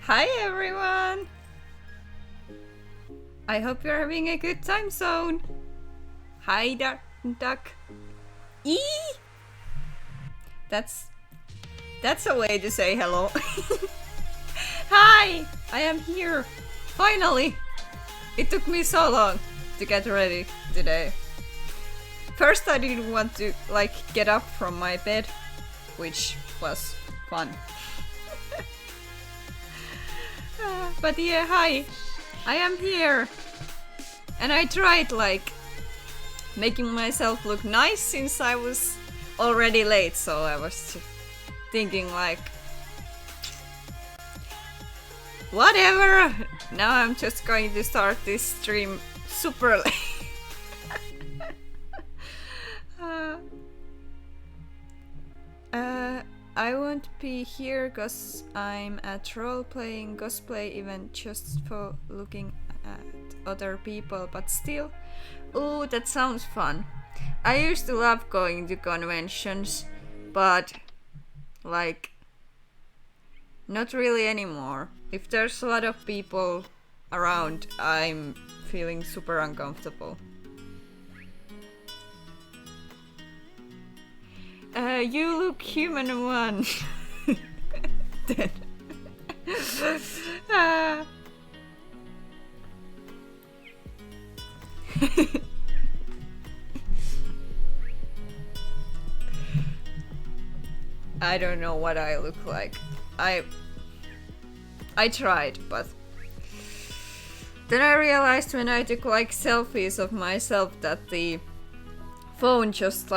Hi everyone! I hope you're having a good time zone. Hi duck. Eee! That's a way to say hello. Hi! I am here. Finally! It took me so long to get ready today. First I didn't want to get up from my bed, which was fun. But yeah, hi! I am here! And I tried making myself look nice since I was already late, so I was thinking whatever! Now I'm just going to start this stream super late. I won't be here cause I'm at role-playing cosplay event just for looking at other people, but still. Ooh, that sounds fun. I used to love going to conventions, but not really anymore. If there's a lot of people around, I'm feeling super uncomfortable. You look human one. Dead. I don't know what I look like. I tried, but then I realized when I took selfies of myself that the phone just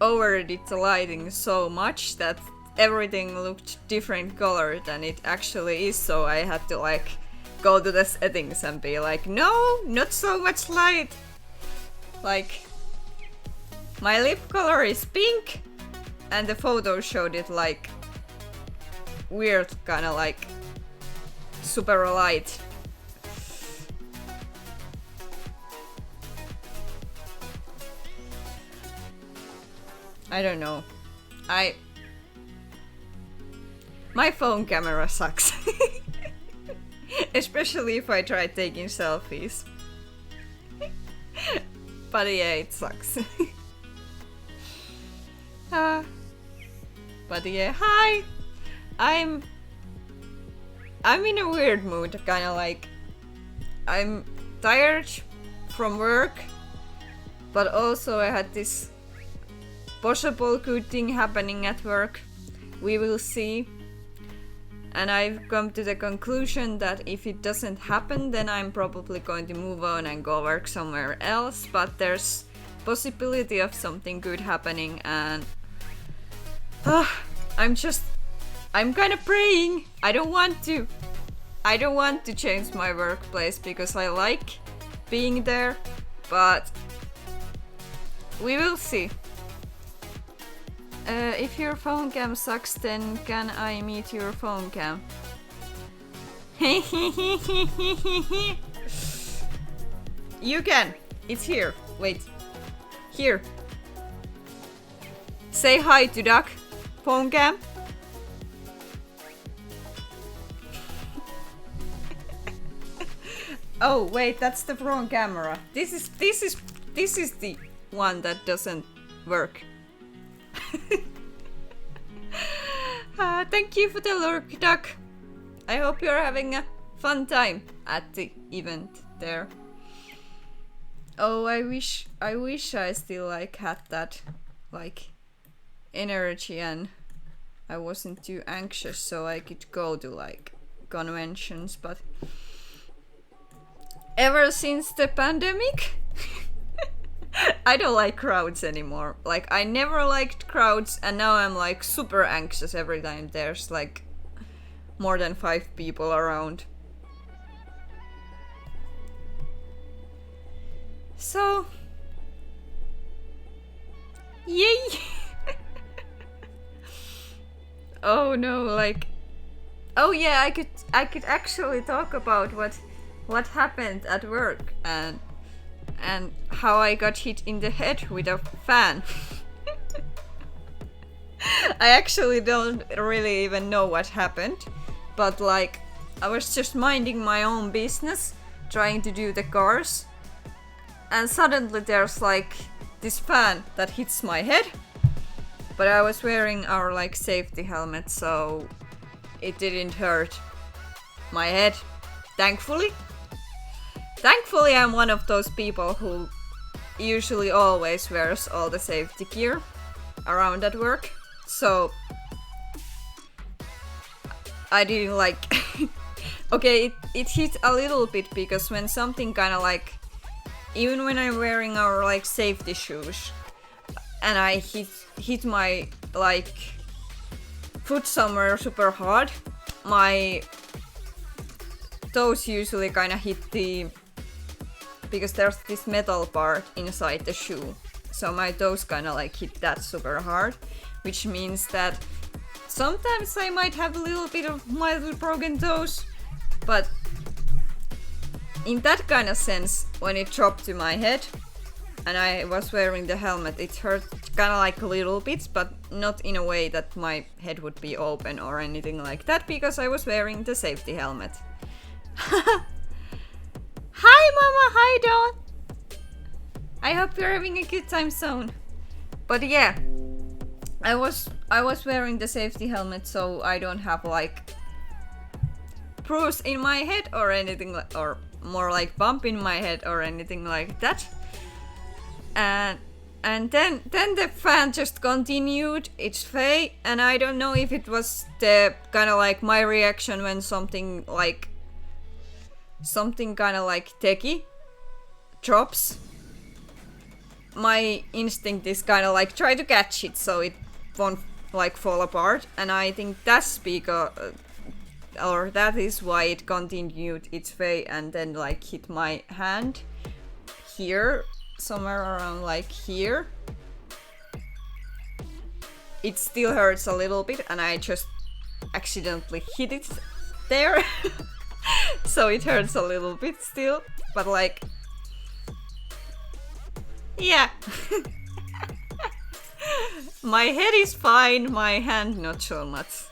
overdid the lighting so much that everything looked different color than it actually is, so I had to go to the settings and be no, not so much light. My lip color is pink and the photo showed it weird kinda super light. I don't know. My phone camera sucks. Especially if I try taking selfies. But yeah, it sucks. But yeah, hi! I'm in a weird mood, kinda I'm tired from work, but also I had this possible good thing happening at work. We will see. And I've come to the conclusion that if it doesn't happen, then I'm probably going to move on and go work somewhere else, but there's possibility of something good happening, and I'm kind of praying. I don't want to I don't want to change my workplace because I like being there, but we will see. If your phone cam sucks, then can I meet your phone cam? You can. It's here. Wait. Here. Say hi to Duck. Phone cam. Oh wait, that's the wrong camera. This is the one that doesn't work. Thank you for the lurk, Duck. I hope you're having a fun time at the event there. Oh, I wish I still like had that like energy and I wasn't too anxious so I could go to like conventions, but ever since the pandemic I don't like crowds anymore. Like I never liked crowds and now I'm like super anxious every time there's like more than 5 people around. So yay. Oh no, like oh yeah, I could actually talk about what happened at work and how I got hit in the head with a fan. I actually don't really even know what happened, but like I was just minding my own business, trying to do the cars, and suddenly there's like this fan that hits my head, but I was wearing our like safety helmet, so it didn't hurt my head, thankfully. Thankfully, I'm one of those people who usually always wears all the safety gear around at work, so I didn't like... Okay, it hit a little bit because when something kind of like... Even when I'm wearing our like safety shoes and I hit my like foot somewhere super hard, my toes usually kind of hit the... Because there's this metal part inside the shoe, so my toes kind of like hit that super hard, which means that sometimes I might have a little bit of mildly broken toes, but in that kind of sense, when it dropped to my head and I was wearing the helmet, it hurt kind of like a little bit, but not in a way that my head would be open or anything like that, because I was wearing the safety helmet. Hi Mama, hi Dawn! I hope you're having a good time soon. But yeah, I was wearing the safety helmet so I don't have like bruise in my head or anything like, or more like bump in my head or anything like that. And then the fan just continued its way, and I don't know if it was the kind of like my reaction when something kind of like techie drops. My instinct is kind of like try to catch it so it won't like fall apart, and I think that's because or that is why it continued its way and then like hit my hand here, somewhere around like here. It still hurts a little bit and I just accidentally hit it there. So it hurts a little bit still, but like, yeah. My head is fine, my hand not so much.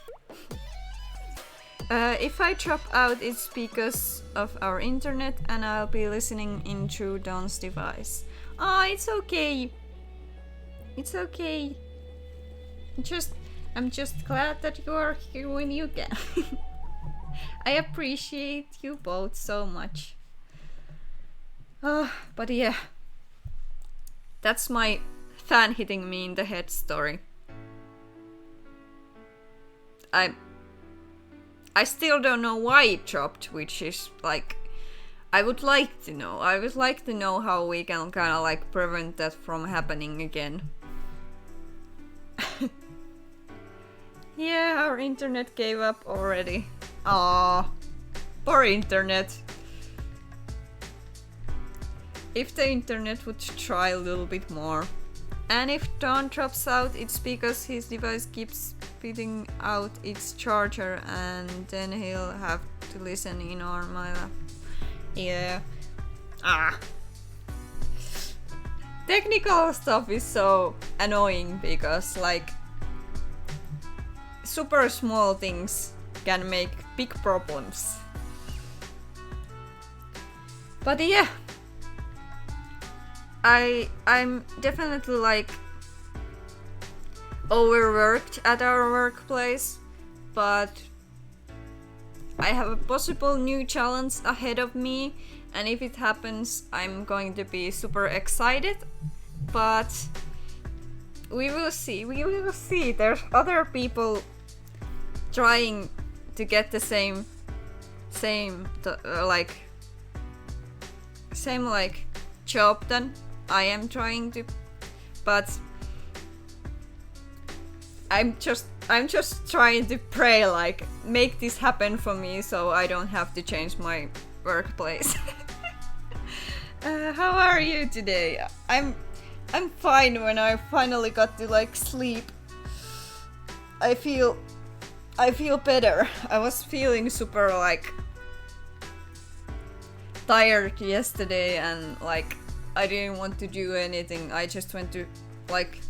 If I drop out, it's because of our internet and I'll be listening in through Dawn's device. Ah, it's okay. It's okay. I'm just glad that you are here when you can. I appreciate you both so much. But yeah, that's my fan hitting me in the head story. I still don't know why it dropped, which is like, I would like to know. I would like to know how we can kind of like prevent that from happening again. Yeah, our internet gave up already. Aww. Poor internet. If the internet would try a little bit more. And if Don drops out, it's because his device keeps spitting out its charger and then he'll have to listen in on my lap. Yeah. Technical stuff is so annoying because like super small things can make big problems. But yeah, I'm definitely like overworked at our workplace, but I have a possible new challenge ahead of me, and if it happens, I'm going to be super excited. But we will see. There's other people trying to get the same job than I am trying to, but I'm just trying to pray, like, make this happen for me so I don't have to change my workplace. How are you today? I'm fine. When I finally got to like sleep, I feel better. I was feeling super like tired yesterday and like I didn't want to do anything. I just went to like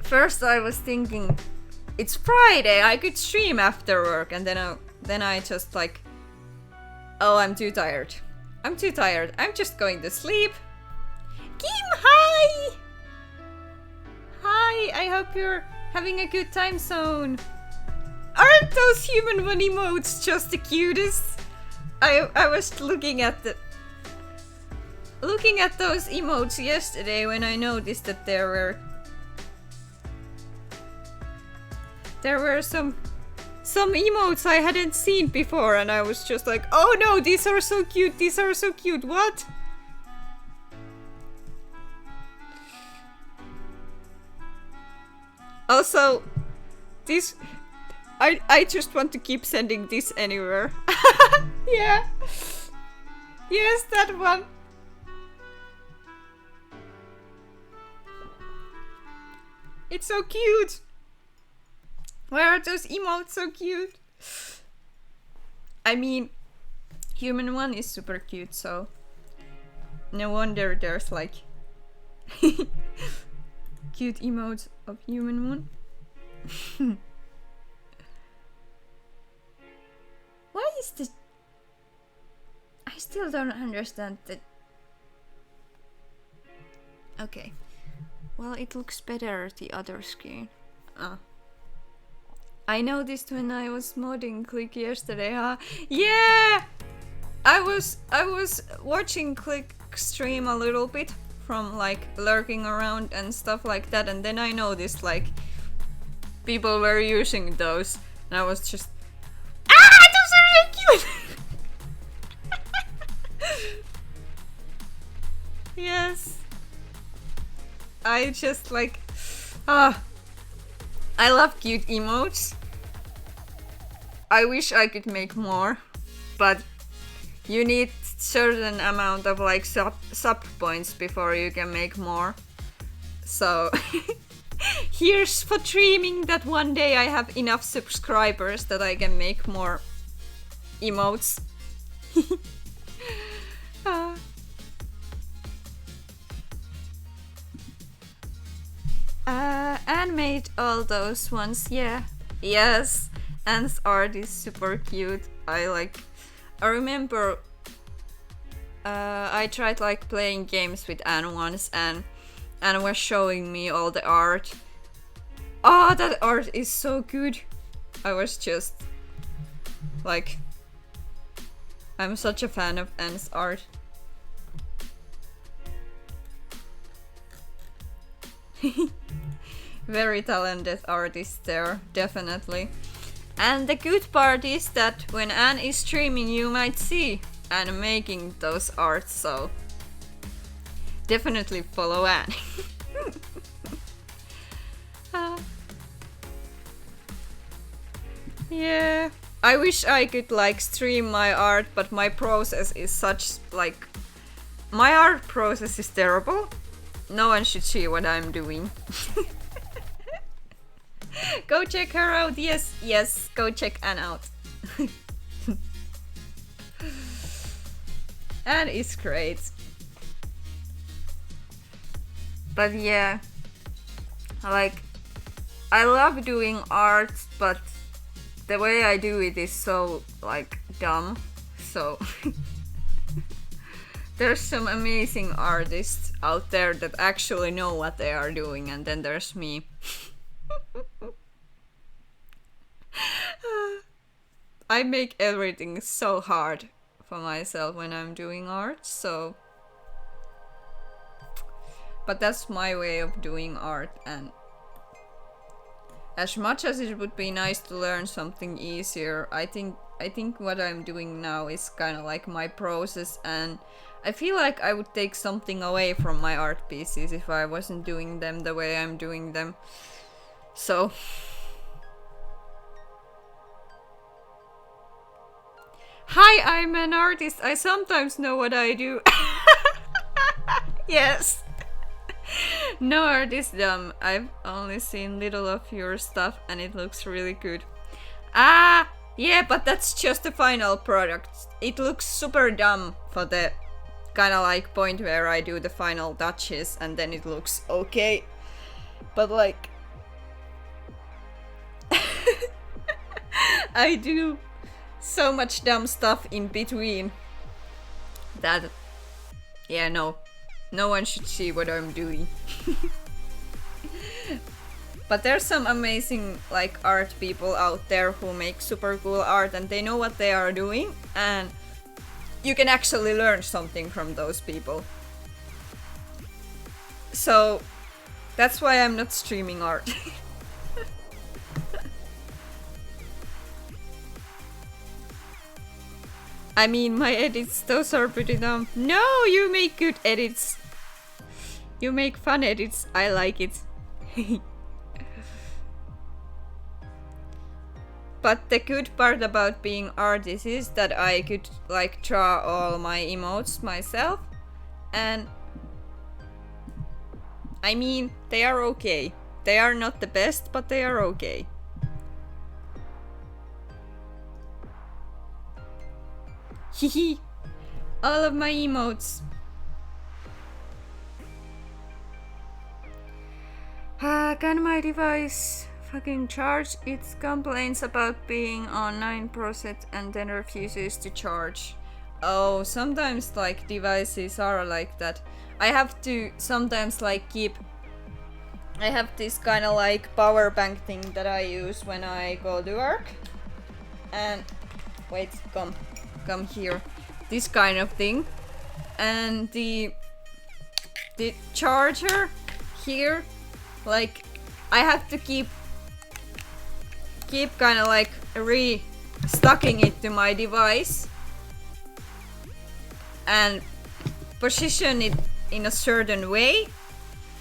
first I was thinking it's Friday, I could stream after work, and then I just like, oh, I'm too tired. I'm just going to sleep. Kim, hi! Hi, I hope you're having a good time zone. Aren't those human one emotes just the cutest? I was looking at those emotes yesterday when I noticed that there were some emotes I hadn't seen before, and I was just like, oh no, these are so cute, what? Also, this I just want to keep sending this anywhere. Yeah. Yes, that one. It's so cute. Why are those emotes so cute? I mean, human one is super cute, so no wonder there's like cute emotes of human one. Why is this? I still don't understand the... Okay. Well, it looks better the other screen. I noticed when I was modding Click yesterday, huh? Yeah! I was watching Click stream a little bit from like lurking around and stuff like that, and then I noticed like people were using those, and I was just, those are so cute! Yes. I just like, I love cute emotes. I wish I could make more, but you need certain amount of like sub points before you can make more. So here's for dreaming that one day I have enough subscribers that I can make more emotes. Anne made all those ones, yeah. Yes, Anne's art is super cute. I remember I tried like playing games with Anne once, and Anne was showing me all the art. Oh, that art is so good. I was just like, I'm such a fan of Anne's art. Very talented artist there, definitely. And the good part is that when Anne is streaming, you might see Anne making those arts, so definitely follow Anne. Yeah. I wish I could like stream my art, but my process is such like my art process is terrible. No one should see what I'm doing. Go check her out. Yes, yes, go check Anne out. Anne is great. But yeah, like I love doing art, but the way I do it is so like dumb. So there's some amazing artists out there that actually know what they are doing, and then there's me. I make everything so hard for myself when I'm doing art, so. But that's my way of doing art, and as much as it would be nice to learn something easier, I think what I'm doing now is kind of like my process, and I feel like I would take something away from my art pieces if I wasn't doing them the way I'm doing them. So hi, I'm an artist. I sometimes know what I do. Yes. No art is dumb. I've only seen little of your stuff and it looks really good. Ah, yeah, but that's just the final product. It looks super dumb for the kind of like point where I do the final touches and then it looks okay. But like I do so much dumb stuff in between that yeah, no one should see what I'm doing. But there's some amazing like art people out there who make super cool art and they know what they are doing, and you can actually learn something from those people. So that's why I'm not streaming art. I mean, my edits, those are pretty dumb. No, you make good edits. You make fun edits. I like it. But the good part about being artist is that I could like draw all my emotes myself, and I mean, they are okay. They are not the best, but they are okay. Hehe. All of my emotes. Can my device fucking charge? It complains about being on 9% and then refuses to charge. Oh, sometimes like devices are like that. I have to sometimes like keep. I have this kind of like power bank thing that I use when I go to work. And wait, come here. This kind of thing. And the charger here, like I have to keep kind of like re-stucking it to my device and position it in a certain way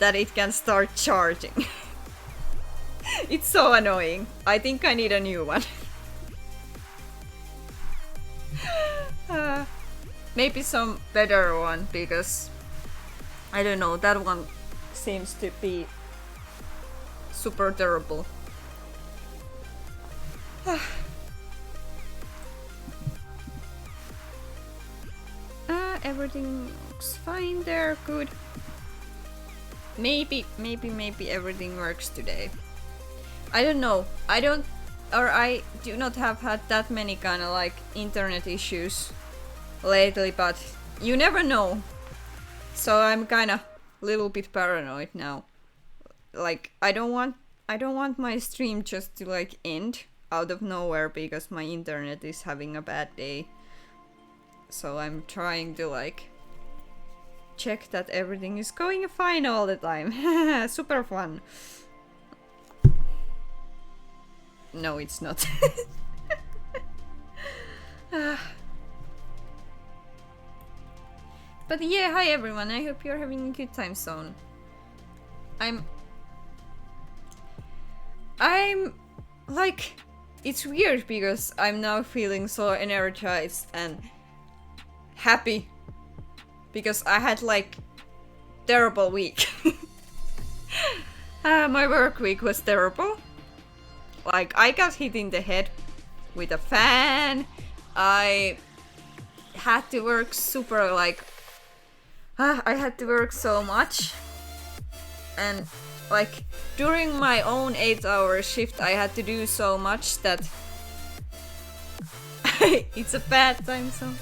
that it can start charging. It's so annoying. I think I need a new one. Maybe some better one, because I don't know, that one seems to be super terrible. Everything looks fine there, good. Maybe everything works today. I don't know. I do not have had that many kind of like internet issues lately, but you never know. So I'm kind of little bit paranoid now. Like I don't want my stream just to like end out of nowhere because my internet is having a bad day. So I'm trying to like check that everything is going fine all the time. Super fun. No, it's not. But yeah, hi everyone. I hope you're having a good time zone. I'm like it's weird because I'm now feeling so energized and happy because I had like terrible week. My work week was terrible. Like I got hit in the head with a fan. I had to work super like I had to work so much, and like during my own 8-hour shift I had to do so much that it's a bad time zone.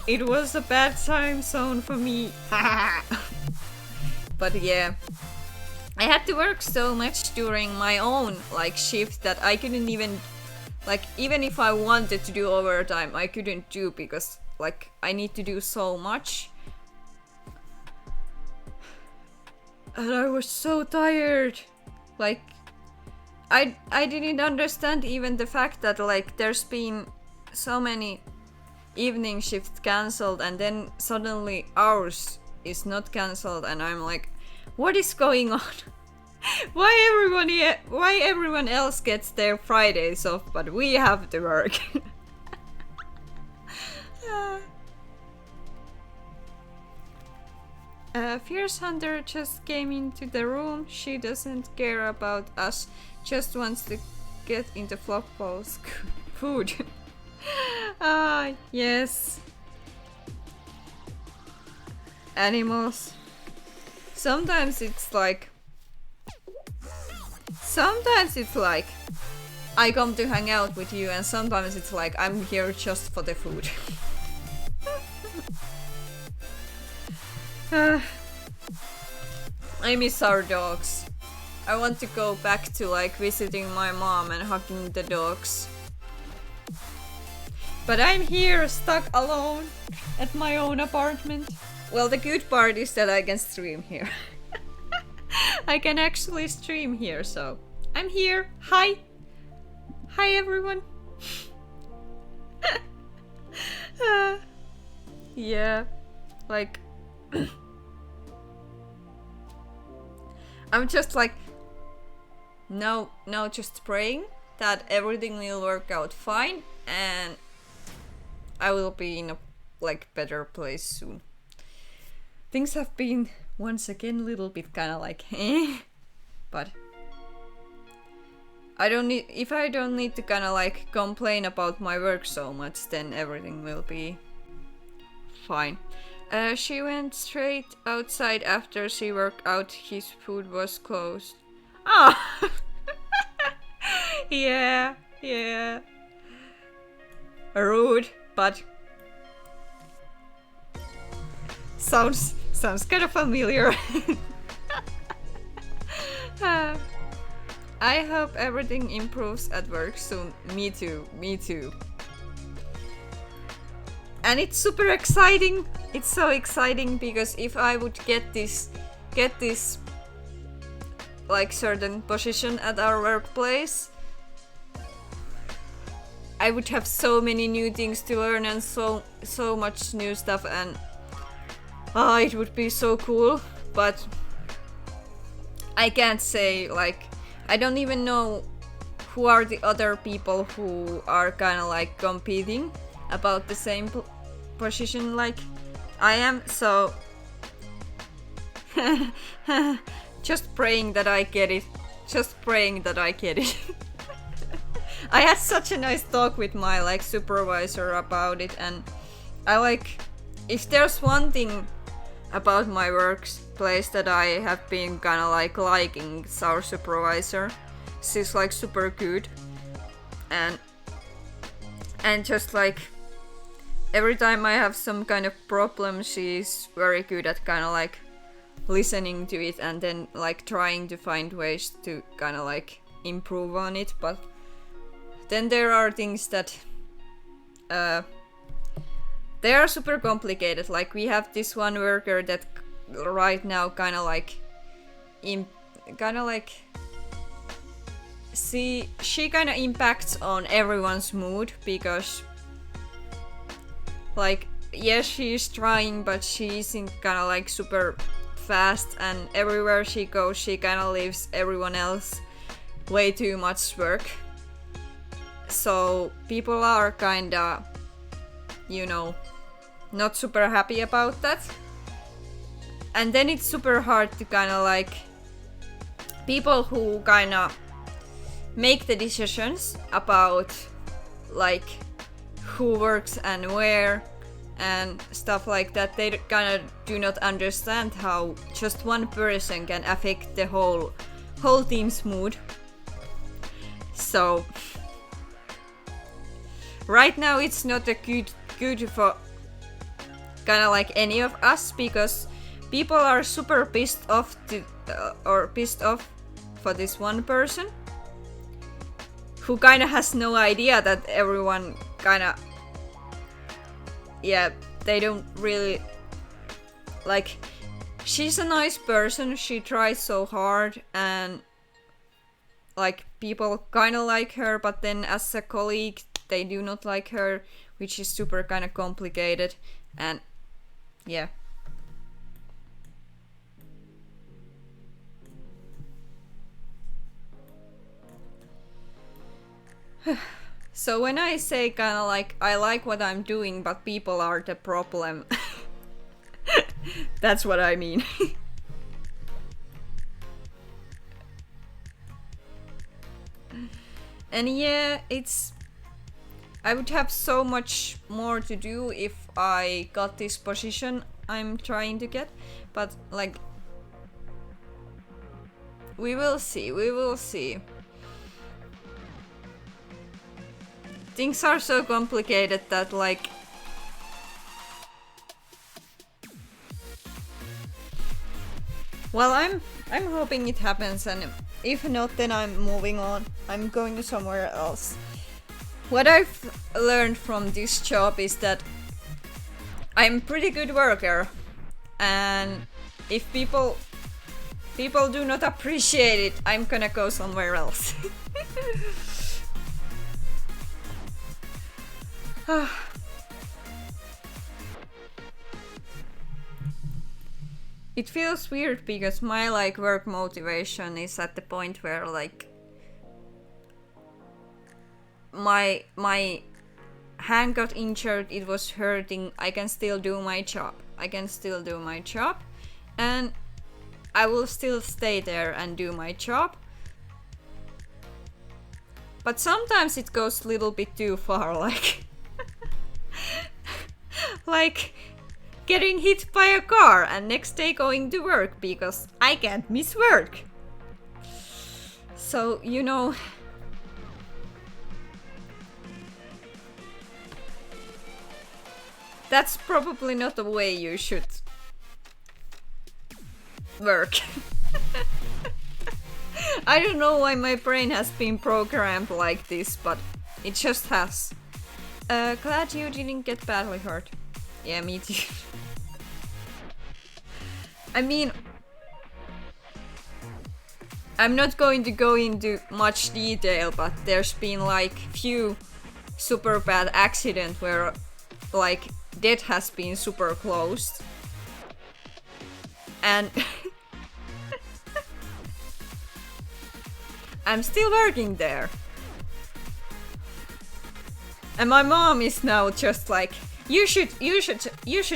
It was a bad time zone for me. But yeah, I had to work so much during my own like shift that I couldn't even like, even if I wanted to do overtime I couldn't do because like I need to do so much. And I was so tired. Like I didn't understand even the fact that like there's been so many evening shifts cancelled and then suddenly ours is not cancelled, and I'm like, what is going on? Why everyone else gets their Fridays off but we have to work? Fierce Hunter just came into the room. She doesn't care about us, just wants to get into Flopball's food. Ah, yes. Animals. Sometimes it's like I come to hang out with you, and sometimes it's like I'm here just for the food. I miss our dogs. I want to go back to like visiting my mom and hugging the dogs. But I'm here stuck alone at my own apartment. Well, the good part is that I can stream here. I can actually stream here, so I'm here. Hi! Hi everyone! Yeah, like I'm just like now just praying that everything will work out fine and I will be in a like better place soon. Things have been once again a little bit kind of like but if I don't need to kind of like complain about my work so much, then everything will be fine. She went straight outside after she worked out. His food was closed. Ah, yeah. Rude, but sounds kind of familiar. I hope everything improves at work soon. Me too. And it's super exciting. It's so exciting because if I would get this like certain position at our workplace, I would have so many new things to learn and so much new stuff, and it would be so cool. But I can't say, like, I don't even know who are the other people who are kind of like competing about the same position like I am, so just praying that I get it. I had such a nice talk with my like supervisor about it, and I like, if there's one thing about my workplace that I have been kind of like liking, it's our supervisor. She's like super good, and just like every time I have some kind of problem, she's very good at kind of like listening to it and then like trying to find ways to kind of like improve on it. But then there are things that they are super complicated. Like we have this one worker that right now kind of like she kind of impacts on everyone's mood, because like, yes, she's trying, but she isn't kind of like super fast, and everywhere she goes she kind of leaves everyone else way too much work. So people are kinda, you know, not super happy about that. And then it's super hard to kinda like people who kinda make the decisions about like who works and where and stuff like that. They kinda do not understand how just one person can affect the whole team's mood. So right now it's not a good for kind of like any of us, because people are super pissed off for this one person who kind of has no idea that everyone kind of, yeah, they don't really like. She's a nice person, she tries so hard, and like people kind of like her, but then as a colleague they do not like her, which is super kind of complicated. And yeah. So when I say kind of like I like what I'm doing but people are the problem, that's what I mean. And yeah, I would have so much more to do if I got this position I'm trying to get, but like we will see. Things are so complicated that like well, I'm hoping it happens, and if not, then I'm moving on. I'm going somewhere else. What I've learned from this job is that I'm a pretty good worker, and if people do not appreciate it, I'm gonna go somewhere else. It feels weird because my like work motivation is at the point where like my hand got injured, it was hurting, I can still do my job. And I will still stay there and do my job. But sometimes it goes a little bit too far, like like getting hit by a car and next day going to work because I can't miss work. So, you know, that's probably not the way you should work. I don't know why my brain has been programmed like this, but it just has. Glad you didn't get badly hurt. Yeah, me too. I mean, I'm not going to go into much detail, but there's been like few super bad accidents where like death has been super close. And I'm still working there. And my mom is now just like, you should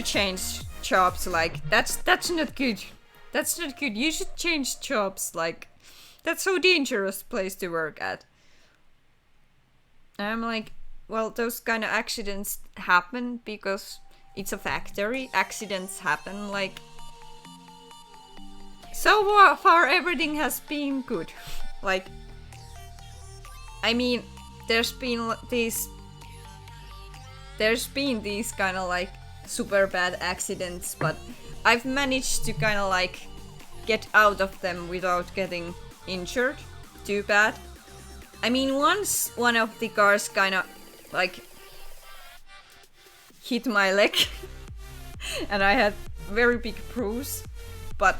change jobs, like that's not good. That's not good. You should change jobs, like that's so dangerous place to work at. And I'm like, well, those kind of accidents happen because it's a factory. Accidents happen, like so far everything has been good. Like, I mean, there's been these kind of like super bad accidents, but I've managed to kind of like get out of them without getting injured too bad. I mean, once one of the cars kind of like hit my leg and I had very big bruise, but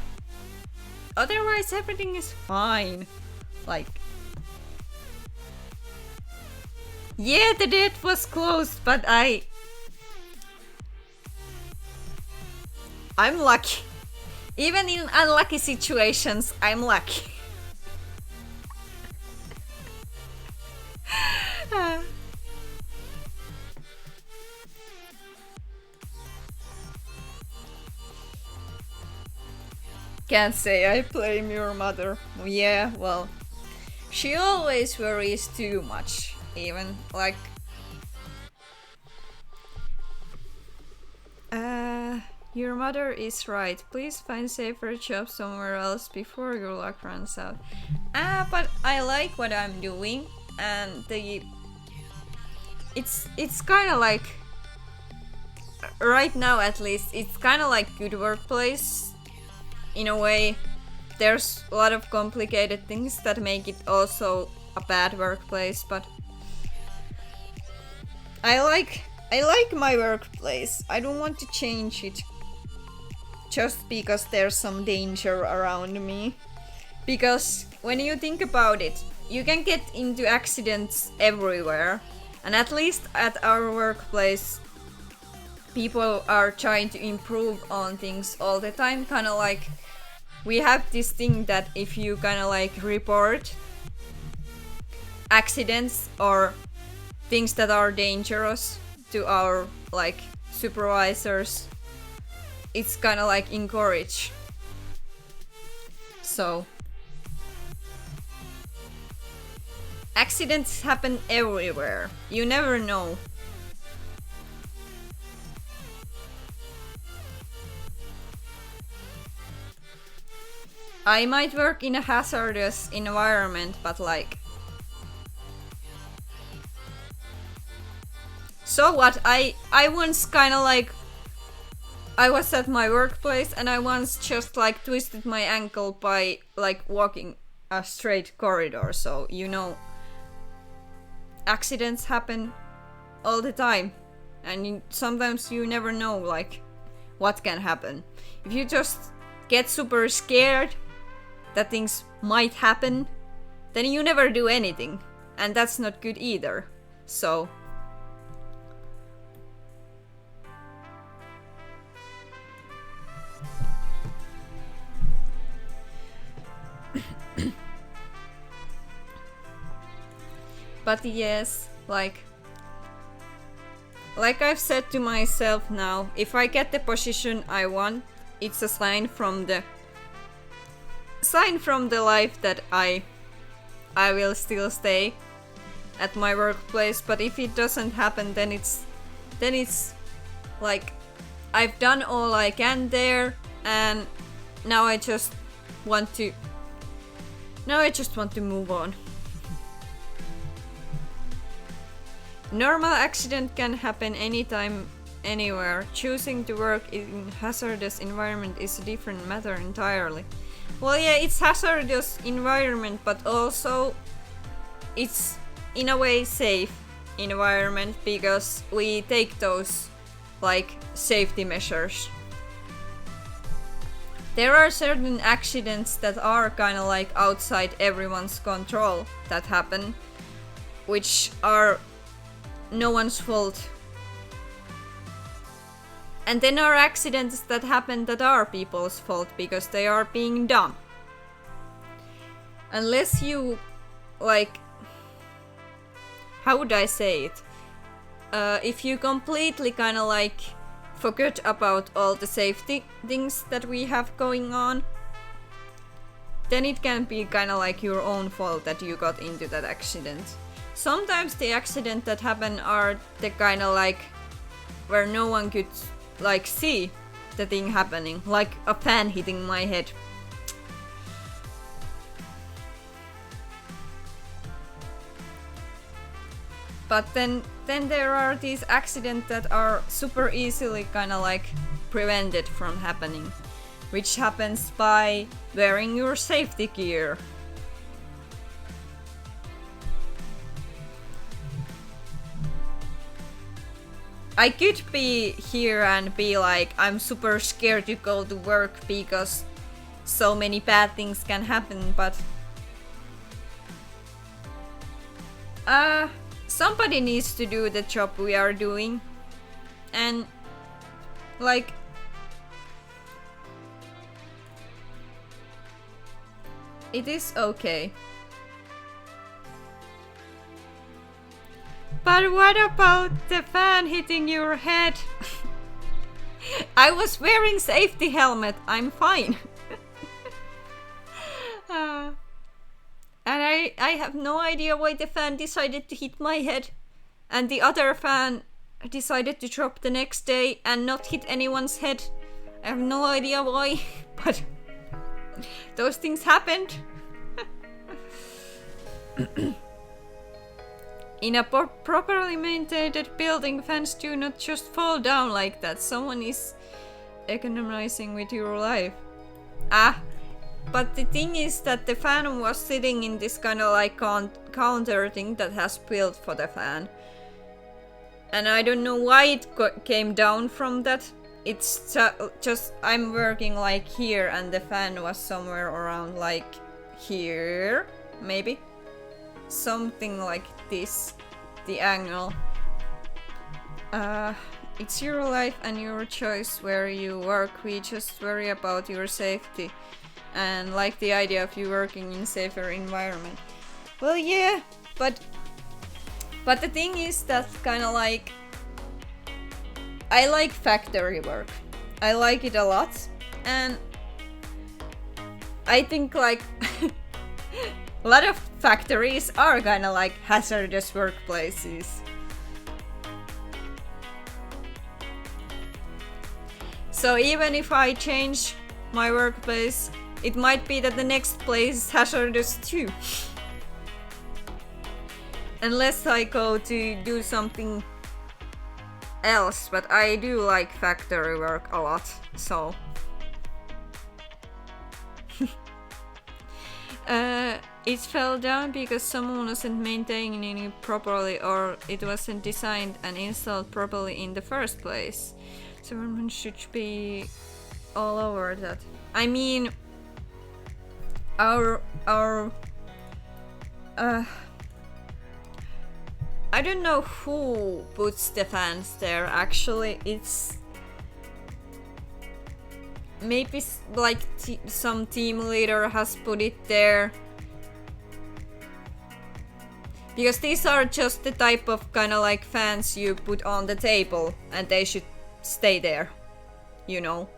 otherwise everything is fine. Like, yeah, the date was closed, but I'm lucky. Even in unlucky situations, I'm lucky. Can't say I blame your mother. Yeah, well, she always worries too much. Even like, your mother is right. Please find safer job somewhere else before your luck runs out. But I like what I'm doing, and it's kind of like right now at least it's kind of like good workplace in a way. There's a lot of complicated things that make it also a bad workplace, but I like my workplace. I don't want to change it just because there's some danger around me. Because when you think about it, you can get into accidents everywhere. And at least at our workplace, people are trying to improve on things all the time. Kind of like we have this thing that if you kind of like report accidents or things that are dangerous to our like supervisors, it's kind of like encouraged. So accidents happen everywhere. You never know. I might work in a hazardous environment, but like... So what? I once kinda like... I was at my workplace and I once just like twisted my ankle by like walking a straight corridor, so you know... Accidents happen all the time. And sometimes you never know like what can happen. If you just get super scared that things might happen, then you never do anything. And that's not good either. So... But yes, like I've said to myself now, if I get the position I want, it's a sign from the life that I will still stay at my workplace. But if it doesn't happen, then it's like I've done all I can there, and now I just want to move on. Normal accident can happen anytime, anywhere. Choosing to work in hazardous environment is a different matter entirely. Well, yeah, it's hazardous environment, but also it's in a way safe environment because we take those like safety measures. There are certain accidents that are kind of like outside everyone's control that happen, which are no one's fault. And then are accidents that happen that are people's fault because they are being dumb. Unless you, like... How would I say it? If you completely kind of like forget about all the safety things that we have going on, then it can be kind of like your own fault that you got into that accident. Sometimes the accidents that happen are the kind of like where no one could like see the thing happening, like a fan hitting my head. But then there are these accidents that are super easily kind of like prevented from happening, which happens by wearing your safety gear. I could be here and be like, I'm super scared to go to work because so many bad things can happen, but somebody needs to do the job we are doing, and like it is okay. But what about the fan hitting your head? I was wearing safety helmet. I'm fine. And I have no idea why the fan decided to hit my head. And the other fan decided to drop the next day and not hit anyone's head. I have no idea why, but those things happened. In a properly maintained building, fans do not just fall down like that. Someone is economizing with your life. But the thing is that the fan was sitting in this kind of like counter thing that has built for the fan. And I don't know why it came down from that. It's just I'm working like here and the fan was somewhere around like here, maybe. Something like this, the angle. It's your life and your choice where you work. We just worry about your safety and like the idea of you working in safer environment. Well, yeah, but the thing is that kind of like I like factory work. I like it a lot, and I think like a lot of factories are kind of like hazardous workplaces. So even if I change my workplace, it might be that the next place is hazardous too. Unless I go to do something else, but I do like factory work a lot, so. It fell down because someone wasn't maintaining it properly or it wasn't designed and installed properly in the first place. So everyone should be all over that. I mean, our I don't know who puts the fans there actually. It's maybe like some team leader has put it there. Because these are just the type of kind of like fans you put on the table and they should stay there, you know.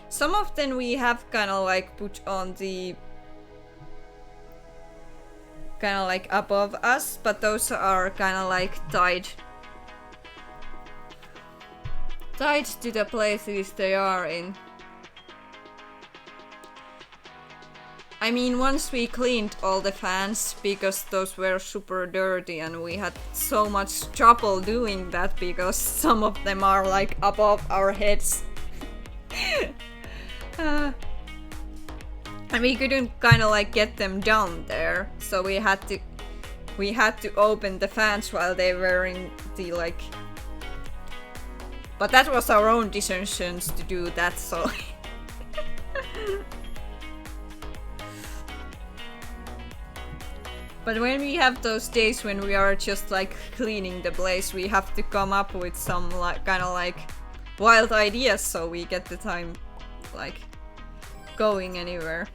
Some of them we have kind of like put on the kind of like above us, but those are kind of like tied to the places they are in. I mean, once we cleaned all the fans because those were super dirty and we had so much trouble doing that because some of them are like above our heads. And we couldn't kind of like get them down there, so we had to open the fans while they were in the like. But that was our own decisions to do that, so. But when we have those days when we are just like cleaning the place, we have to come up with some like kind of like wild ideas so we get the time like going anywhere.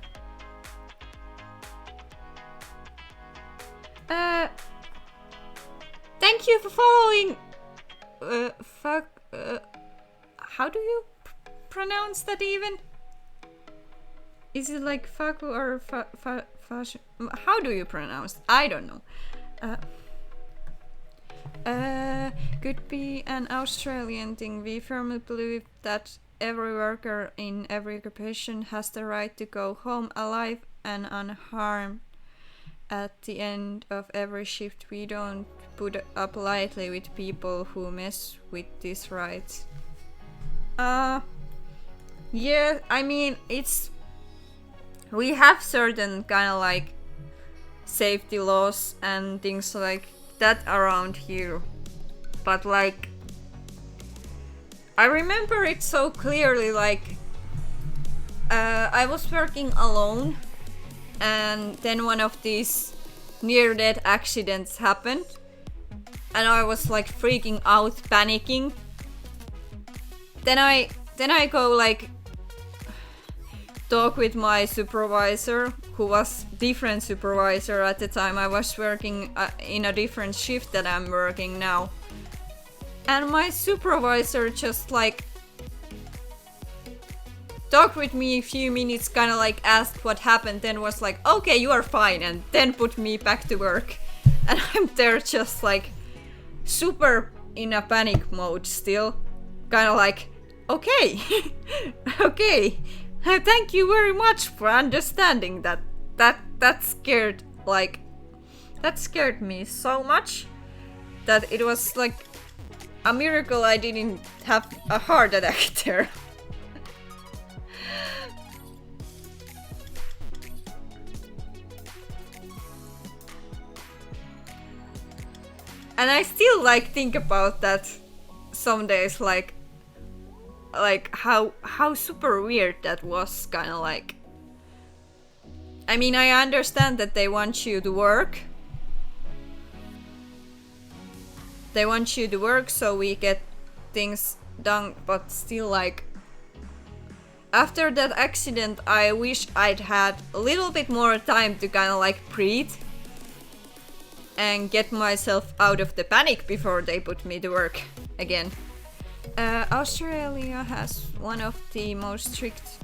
Thank you for following. How do you pronounce that even? Is it like Faku or how do you pronounce? I don't know. Could be an Australian thing. We firmly believe that every worker in every occupation has the right to go home alive and unharmed at the end of every shift. We don't put up lightly with people who mess with these rights. Yeah, I mean, we have certain kind of like safety laws and things like that around here, but like I remember it so clearly, like I was working alone and then one of these near-death accidents happened and I was like freaking out, panicking. Then I go like talk with my supervisor, who was different supervisor at the time. I was working in a different shift that I'm working now. And my supervisor just like talked with me a few minutes, kind of like asked what happened, then was like, okay, you are fine, and then put me back to work. And I'm there just like super in a panic mode still, kind of like, okay, okay, thank you very much for understanding that. That scared me so much that it was like a miracle I didn't have a heart attack there. And I still like think about that some days, like how super weird that was, kind of like. I mean, I understand that they want you to work. They want you to work so we get things done, but still, like, after that accident, I wish I'd had a little bit more time to kind of like breathe and get myself out of the panic before they put me to work again. Australia has one of the most strict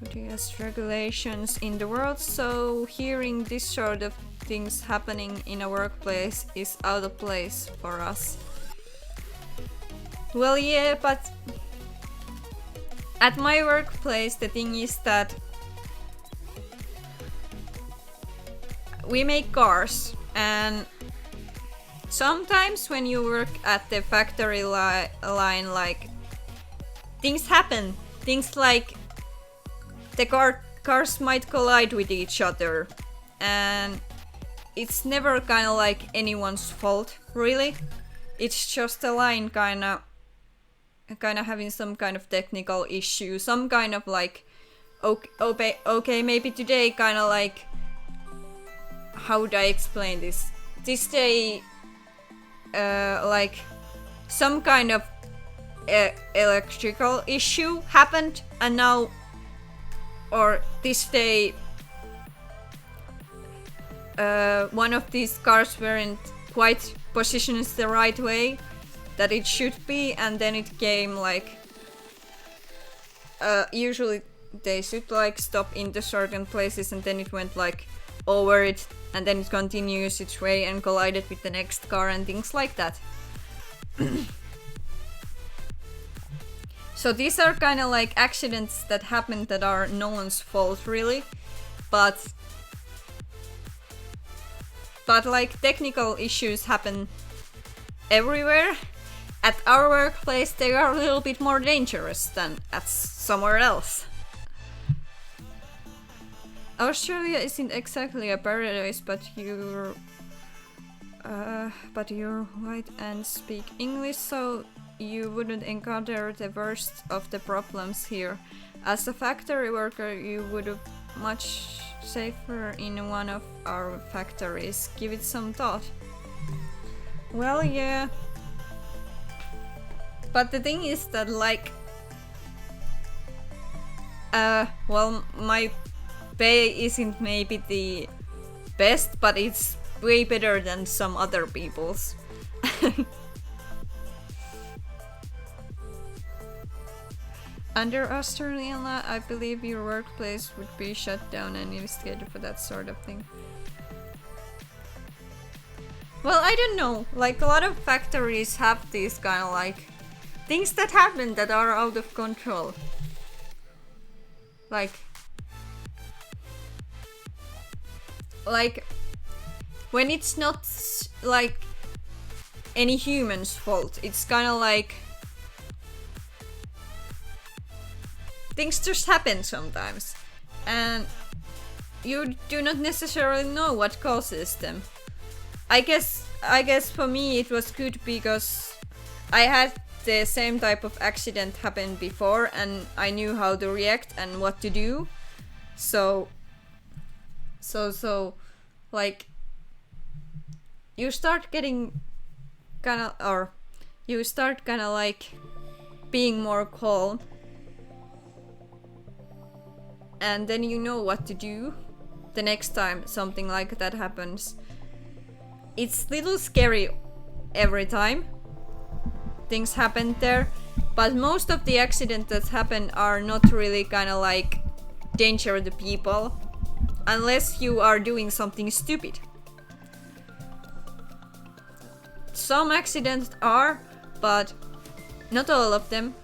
ODS regulations in the world, so hearing this sort of things happening in a workplace is out of place for us. Well, yeah, but at my workplace the thing is that we make cars, and sometimes when you work at the factory line, like, things happen. Things like the cars might collide with each other, and it's never kind of like anyone's fault, really. It's just a line kind of having some kind of technical issue, some kind of like, okay, maybe today kind of like, how would I explain this? This day, like, some kind of electrical issue happened, and now, or this day, one of these cars weren't quite positioned the right way that it should be, and then it came like, usually they should like stop into certain places, and then it went like over it, and then it continues its way and collided with the next car and things like that. So these are kind of like accidents that happen that are no one's fault, really, but like technical issues happen everywhere. At our workplace they are a little bit more dangerous than at somewhere else. Australia isn't exactly a paradise, but you're white and speak English, so you wouldn't encounter the worst of the problems here. As a factory worker, you would be much safer in one of our factories. Give it some thought. Well, yeah. But the thing is that, like, well, my pay isn't maybe the best, but it's way better than some other people's. Under Australian law, I believe your workplace would be shut down and investigated for that sort of thing. Well, I don't know. Like, a lot of factories have these kind of like things that happen that are out of control. Like when it's not like any human's fault, it's kind of like things just happen sometimes, and you do not necessarily know what causes them. I guess for me it was good because I had the same type of accident happen before, and I knew how to react and what to do. So like, you start getting you start kind of like being more calm. and then you know what to do the next time something like that happens. It's a little scary every time things happen there, but most of the accidents that happen are not really kind of like danger to people, unless you are doing something stupid. Some accidents are, but not all of them.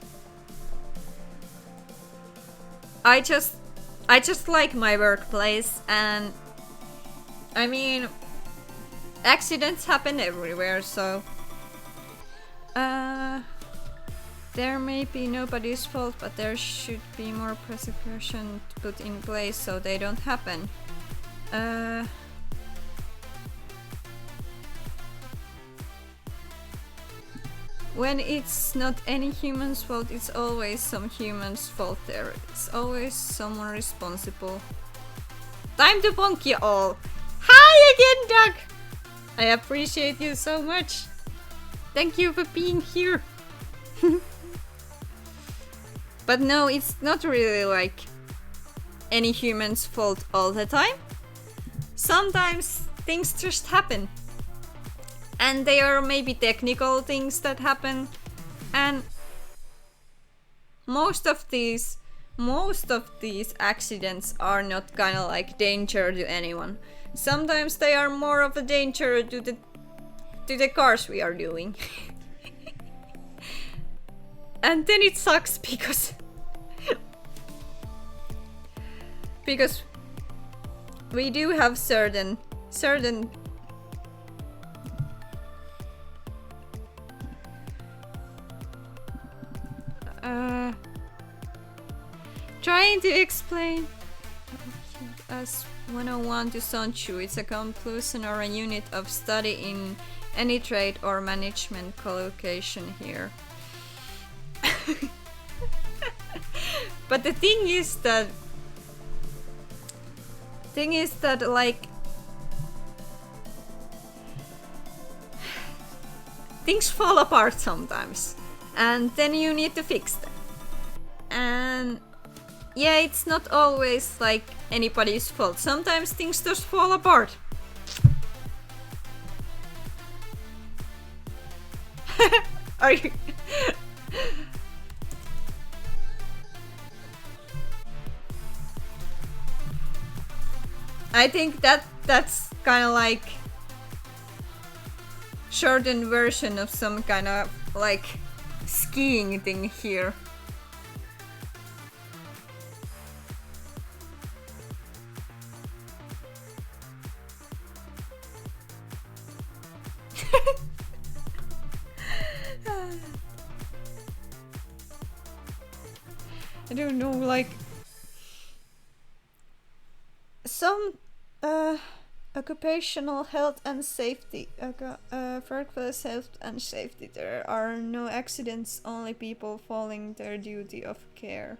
I just like my workplace, and I mean, accidents happen everywhere, so there may be nobody's fault, but there should be more precaution put in place so they don't happen. When it's not any human's fault, it's always some human's fault there. It's always someone responsible. Time to bonk you all! Hi again, Doug! I appreciate you so much. Thank you for being here. But no, it's not really like any human's fault all the time. Sometimes things just happen. And they are maybe technical things that happen. And most of these accidents are not kind of like danger to anyone. Sometimes they are more of a danger to the cars we are doing. And then it sucks because we do have certain trying to explain as 101 to Sonchu. It's a conclusion or a unit of study in any trade or management collocation here. But the thing is that like things fall apart sometimes, and then you need to fix them. And yeah, it's not always like anybody's fault. Sometimes things just fall apart. Are you? I think that's kind of like shortened version of some kind of like skiing thing here. I don't know, like some occupational health and safety, workplace health and safety. There are no accidents, only people following their duty of care.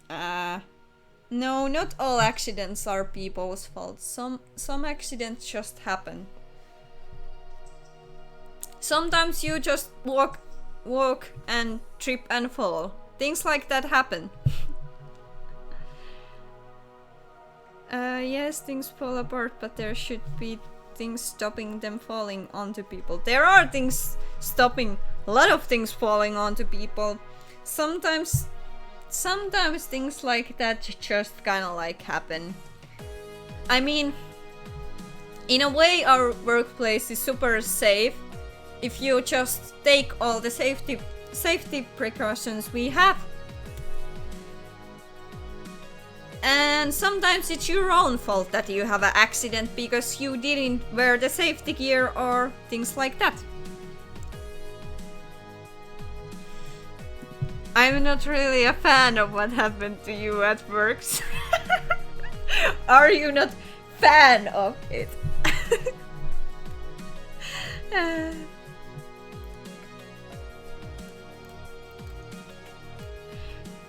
No, not all accidents are people's fault. Some accidents just happen. Sometimes you just walk and trip and fall. Things like that happen. Yes, things fall apart, but there should be things stopping them falling onto people. There are things stopping a lot of things falling onto people. Sometimes things like that just kind of like happen. I mean, in a way our workplace is super safe if you just take all the safety precautions we have. And sometimes it's your own fault that you have an accident because you didn't wear the safety gear or things like that. I'm not really a fan of what happened to you at work. Are you not fan of it?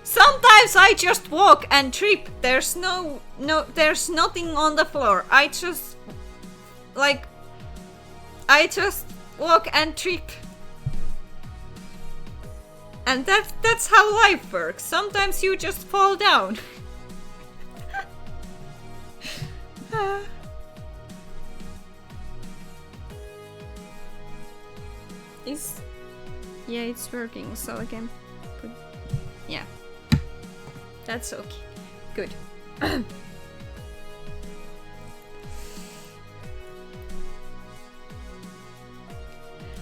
Sometimes I just walk and trip. There's nothing on the floor. I just walk and trip. And that's how life works. Sometimes you just fall down. Yeah, it's working, so I can put... Yeah. That's okay. Good.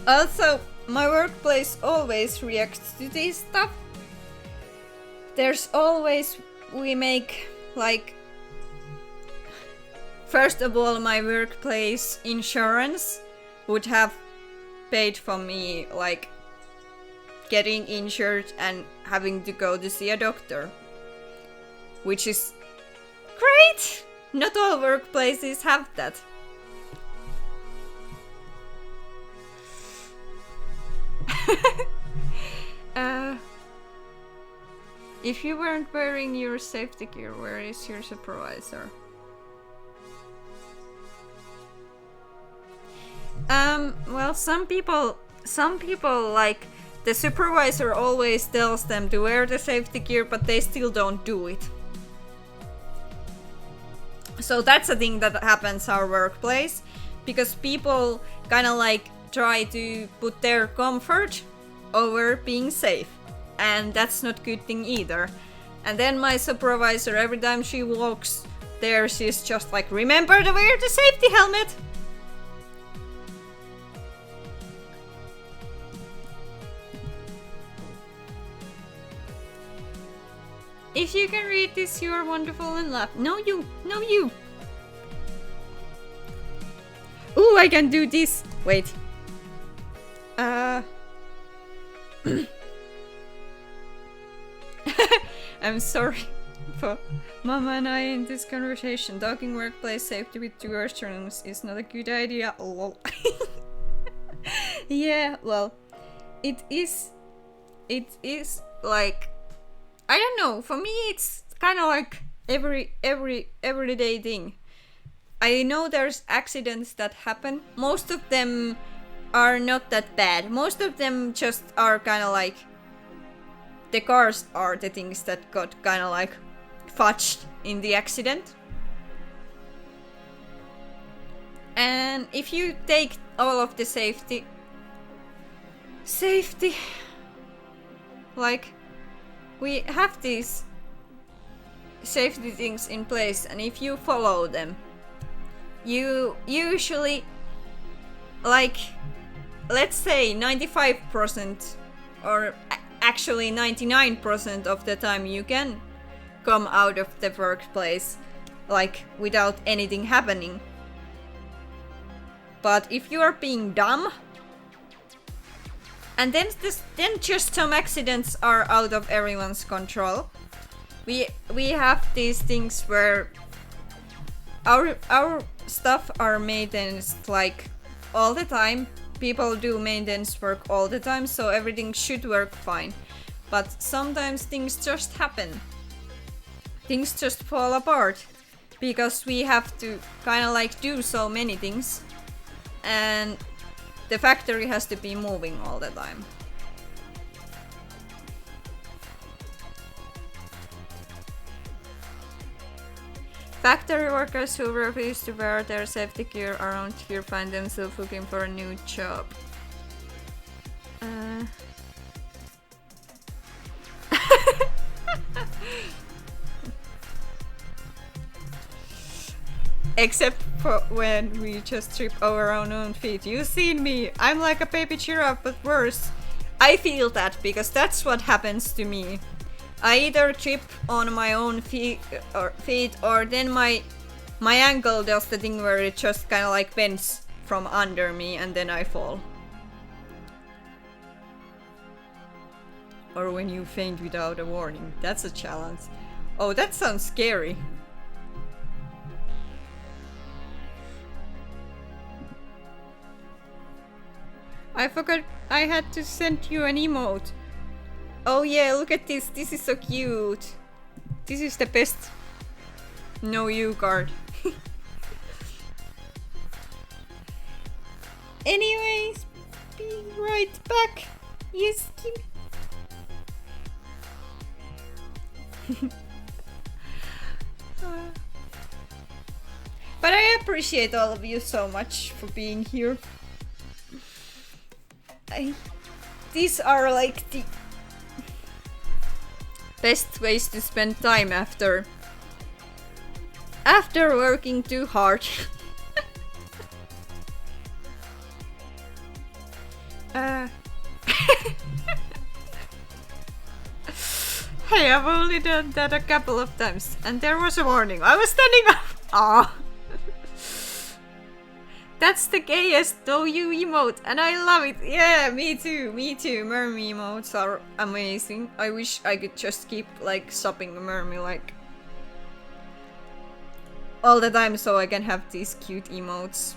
Also, my workplace always reacts to this stuff. There's always... We make, like... First of all, my workplace insurance would have paid for me, like, getting injured and having to go to see a doctor. Which is great! Not all workplaces have that. If you weren't wearing your safety gear, where is your supervisor? Well, some people like the supervisor always tells them to wear the safety gear, but they still don't do it. So that's a thing that happens in our workplace, because people kind of like try to put their comfort over being safe, and that's not a good thing either. And then my supervisor, every time she walks there, she's just like, remember to wear the safety helmet! If you can read this, you are wonderful and love. No you! No you! Ooh, I can do this! Wait. I'm sorry for Mama and I in this conversation. Talking workplace safety with two astronauts is not a good idea. Lol. Yeah, well, it is like, I don't know, for me it's kind of like everyday thing. I know there's accidents that happen. Most of them are not that bad. Most of them just are kind of like, the cars are the things that got kind of like fudged in the accident. And if you take all of the safety, like, we have these safety things in place, and if you follow them, you usually, like, let's say 95% or actually 99% of the time you can come out of the workplace like without anything happening. But if you are being dumb, and then just some accidents are out of everyone's control, we have these things where our stuff are maintenance like all the time. People do maintenance work all the time, so everything should work fine. But sometimes things just happen. Things just fall apart because we have to kind of like do so many things, and the factory has to be moving all the time. Factory workers who refuse to wear their safety gear around here find themselves looking for a new job. Except for when we just trip over our own feet. You've seen me. I'm like a baby giraffe, but worse. I feel that because that's what happens to me. I either trip on my own feet or then my ankle does the thing where it just kind of like bends from under me and then I fall. Or when you faint without a warning. That's a challenge. Oh, that sounds scary. I forgot I had to send you an emote. Oh yeah, look at this. This is so cute. This is the best Know You card. Anyways, be right back. Yes, Kim. But I appreciate all of you so much for being here. These are like the best ways to spend time after working too hard. Hey, I've only done that a couple of times, and there was a warning. I was standing up. Ah, that's the gayest OU emote, and I love it. Yeah, me too. Me too. Mermy emotes are amazing. I wish I could just keep like shopping Mermy like all the time, so I can have these cute emotes.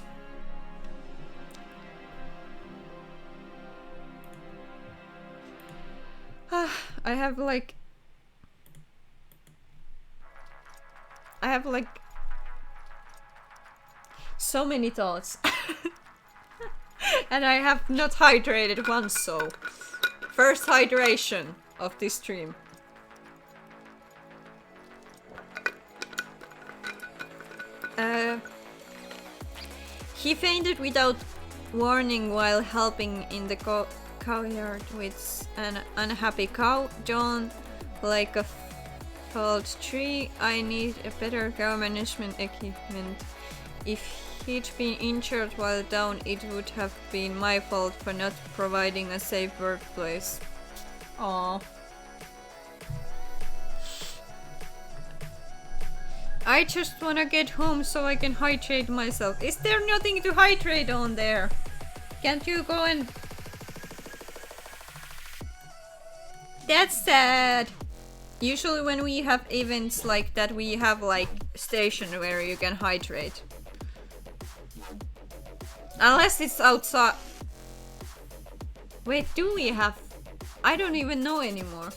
I have like so many thoughts. And I have not hydrated once, so first hydration of this stream. He fainted without warning while helping in the cowyard with an unhappy cow. John, like a felled tree. I need a better cow management equipment. If he'd been injured while down, it would have been my fault for not providing a safe workplace. Aww. I just wanna get home so I can hydrate myself. Is there nothing to hydrate on there? Can't you go and... That's sad! Usually when we have events like that, we have like station where you can hydrate. Unless it's outside. Wait, do we have... I don't even know anymore.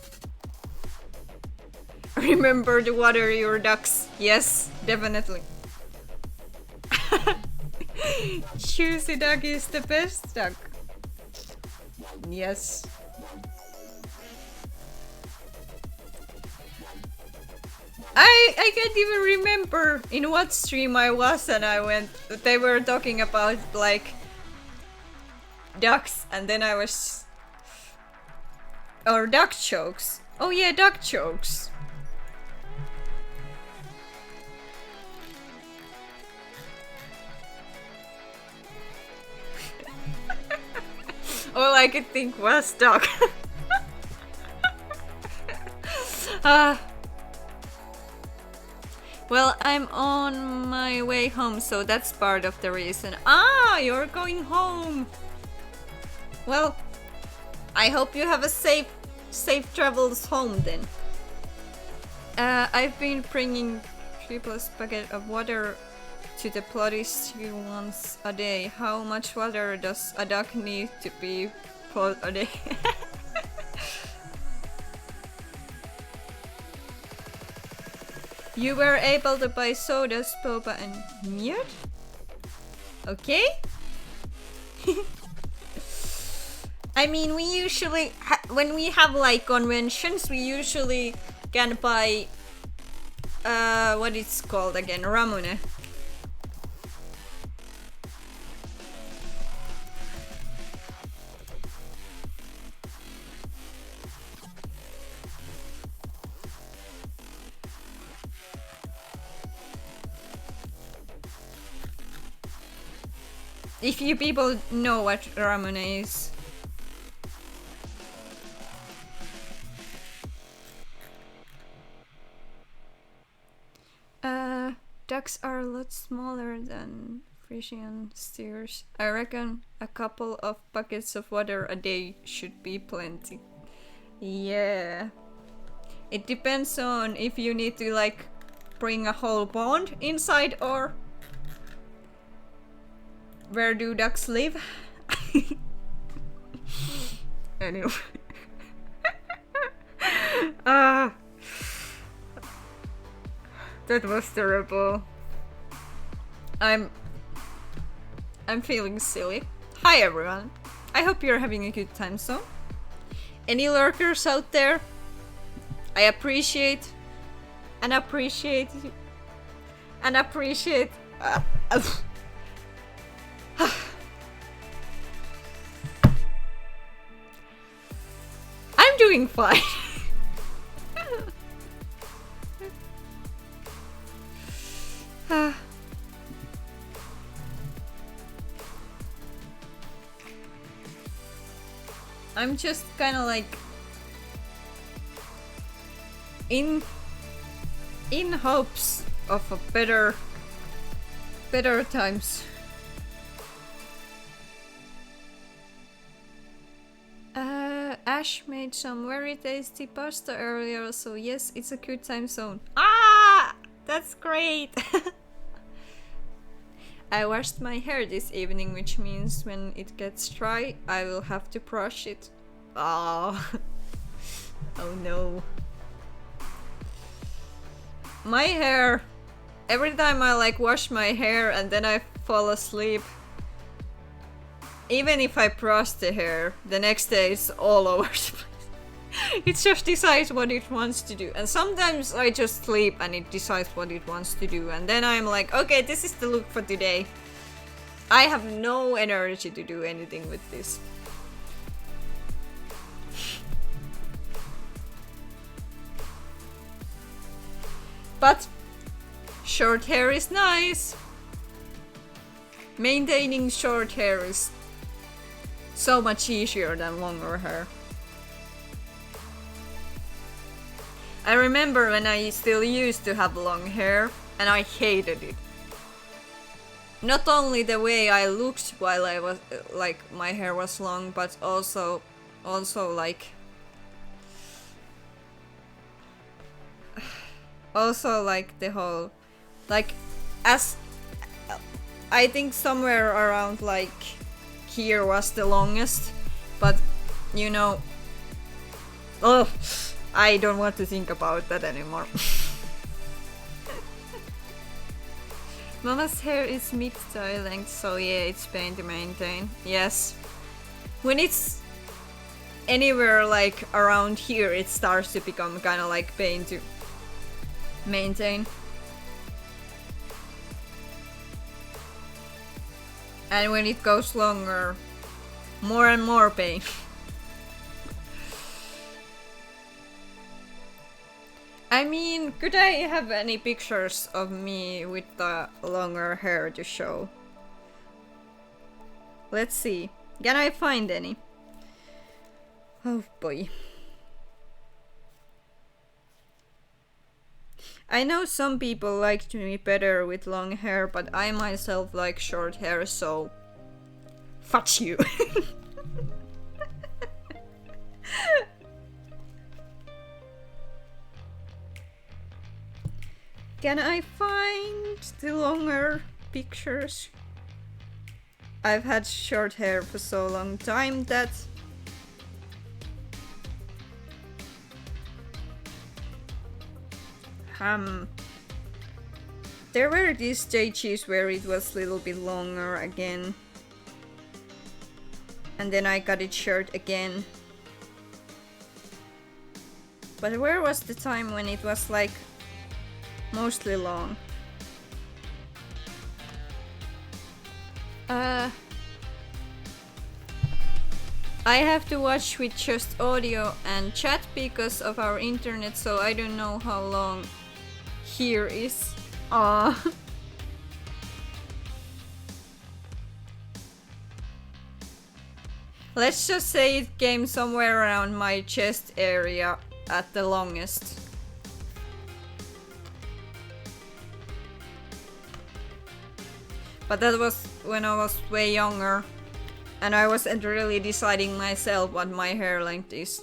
Remember to water your ducks. Yes, definitely. Juicy duck is the best duck. Yes. I can't even remember in what stream I was, and they were talking about like ducks, and then I was... Or duck jokes. Oh yeah, duck jokes. All I could think was duck. Well, I'm on my way home, so that's part of the reason. Ah, you're going home. Well, I hope you have a safe travels home then. I've been bringing 3+ bucket of water to the bloody stew once a day. How much water does a duck need to be pot a day? You were able to buy sodas, boba, and mute? Okay. I mean, we usually, when we have like conventions, we usually can buy, what it's called again, ramune. If you people know what ramune is. Ducks are a lot smaller than Frisian steers. I reckon a couple of buckets of water a day should be plenty. Yeah. It depends on if you need to like bring a whole pond inside or where do ducks live? Anyway. That was terrible. I'm feeling silly. Hi everyone. I hope you're having a good time, so. Any lurkers out there? I appreciate and appreciate you. And appreciate. I'm doing fine. I'm just kind of like in hopes of a better times. Ash made some very tasty pasta earlier, so yes, it's a good time zone. Ah, that's great. I washed my hair this evening, which means when it gets dry, I will have to brush it. Oh, oh no. My hair, every time I like wash my hair and then I fall asleep, even if I brush the hair, the next day it's all over the place. It just decides what it wants to do. And sometimes I just sleep and it decides what it wants to do. And then I'm like, okay, this is the look for today. I have no energy to do anything with this. But short hair is nice. Maintaining short hair is so much easier than longer hair. I remember when I still used to have long hair and I hated it. Not only the way I looked while I was like my hair was long, but also like the whole like as I think somewhere around like here was the longest, but you know, oh, I don't want to think about that anymore. Mama's hair is mid-thigh length, so yeah, it's pain to maintain. Yes. When it's anywhere like around here, it starts to become kind of like pain to maintain. And when it goes longer, more and more pain. I mean, could I have any pictures of me with the longer hair to show? Let's see. Can I find any? Oh boy. I know some people like me better with long hair, but I myself like short hair, so fuck you. Can I find the longer pictures? I've had short hair for so long time that there were these stages where it was a little bit longer again, and then I got it short again. But where was the time when it was like mostly long? I have to watch with just audio and chat because of our internet, so I don't know how long here is. Let's just say it came somewhere around my chest area at the longest. But that was when I was way younger and I wasn't really deciding myself what my hair length is.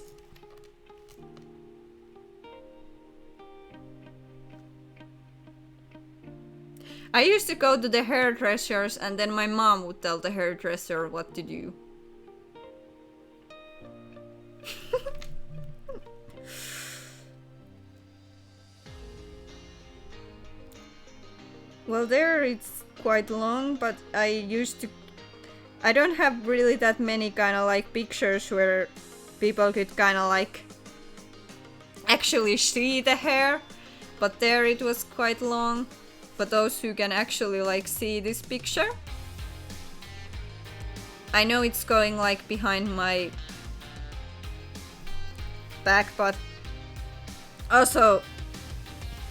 I used to go to the hairdressers and then my mom would tell the hairdresser what to do. Well, there it's quite long, but I don't have really that many kind of like pictures where people could kind of like actually see the hair. but there it was quite long. For those who can actually like see this picture. I know it's going like behind my back, but also,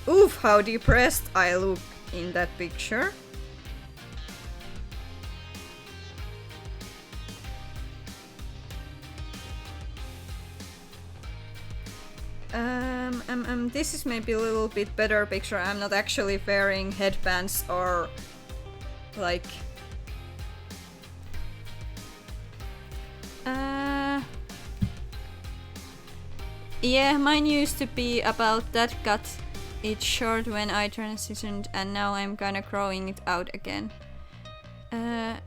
oof, how depressed I look in that picture. This is maybe a little bit better picture. I'm not actually wearing headbands or like yeah, mine used to be about that, cut it short when I transitioned, and now I'm kinda growing it out again. And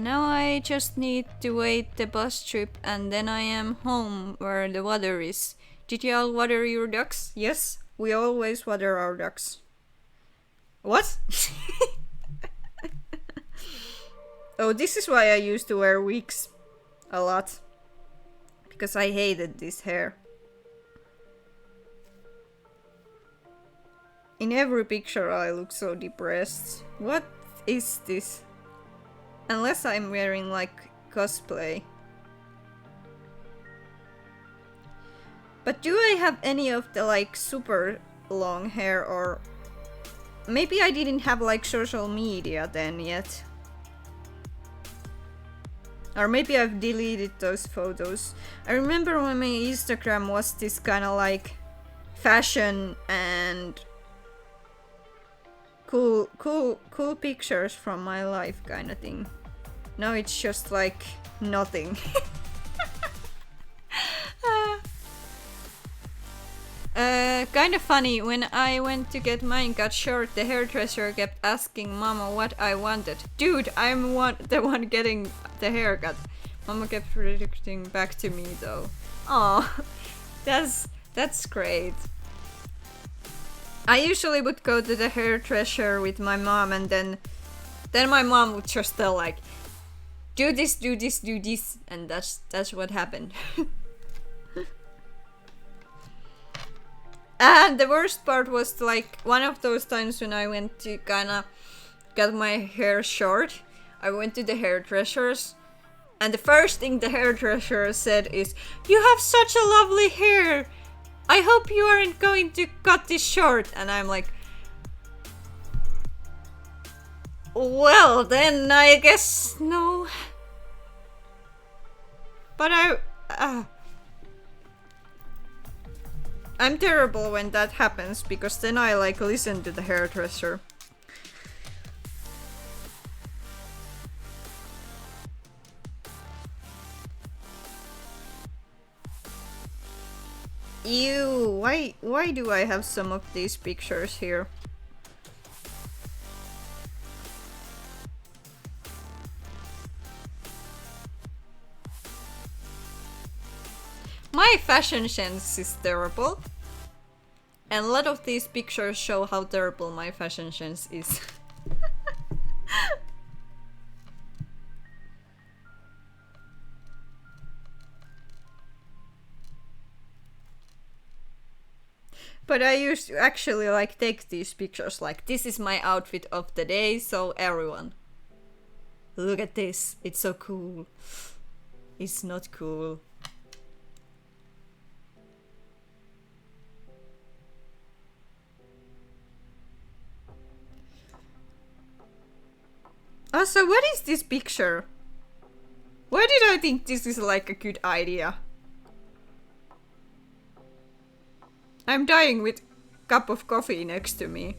now I just need to wait the bus trip and then I am home where the water is. Did you all water your ducks? Yes, we always water our ducks. What? Oh, this is why I used to wear wigs a lot. Because I hated this hair. In every picture I look so depressed. What is this? Unless I'm wearing like cosplay. But do I have any of the like super long hair, or maybe I didn't have like social media then yet? Or maybe I've deleted those photos. I remember when my Instagram was this kind of like fashion and cool pictures from my life kind of thing. Now it's just like nothing. Kind of funny, when I went to get mine cut short, the hairdresser kept asking Mama what I wanted. Dude, I'm the one getting the haircut. Mama kept predicting back to me though. Aw, that's great. I usually would go to the hairdresser with my mom, and then my mom would just tell like, do this, do this, do this, and that's what happened. And the worst part was like one of those times when I went to kinda get my hair short. I went to the hairdressers, and the first thing the hairdresser said is, "You have such a lovely hair. I hope you aren't going to cut this short." And I'm like, well, then I guess no. But I'm terrible when that happens, because then I like listen to the hairdresser. Ew, why do I have some of these pictures here? My fashion sense is terrible. And a lot of these pictures show how terrible my fashion sense is. But I used to actually like take these pictures like, this is my outfit of the day, so everyone, look at this, it's so cool. It's not cool. Also, what is this picture? Why did I think this is like a good idea? I'm dying with a cup of coffee next to me.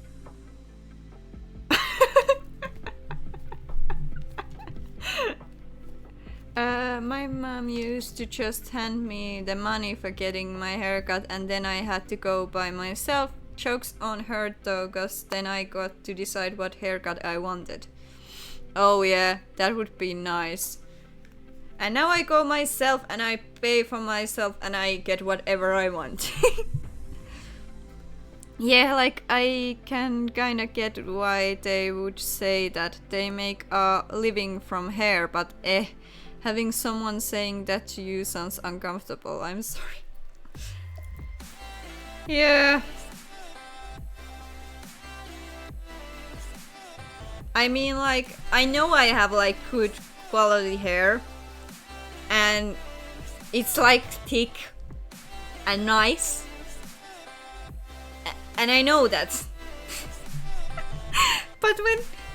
My mom used to just hand me the money for getting my haircut, and then I had to go by myself. Jokes on her though, cause then I got to decide what haircut I wanted. Oh yeah, that would be nice. And now I go myself and I pay for myself and I get whatever I want. Yeah, like I can kinda get why they would say that they make a living from hair, but having someone saying that to you sounds uncomfortable, I'm sorry. Yeah. I mean, like, I know I have like good quality hair, and it's like thick and nice, and I know that. But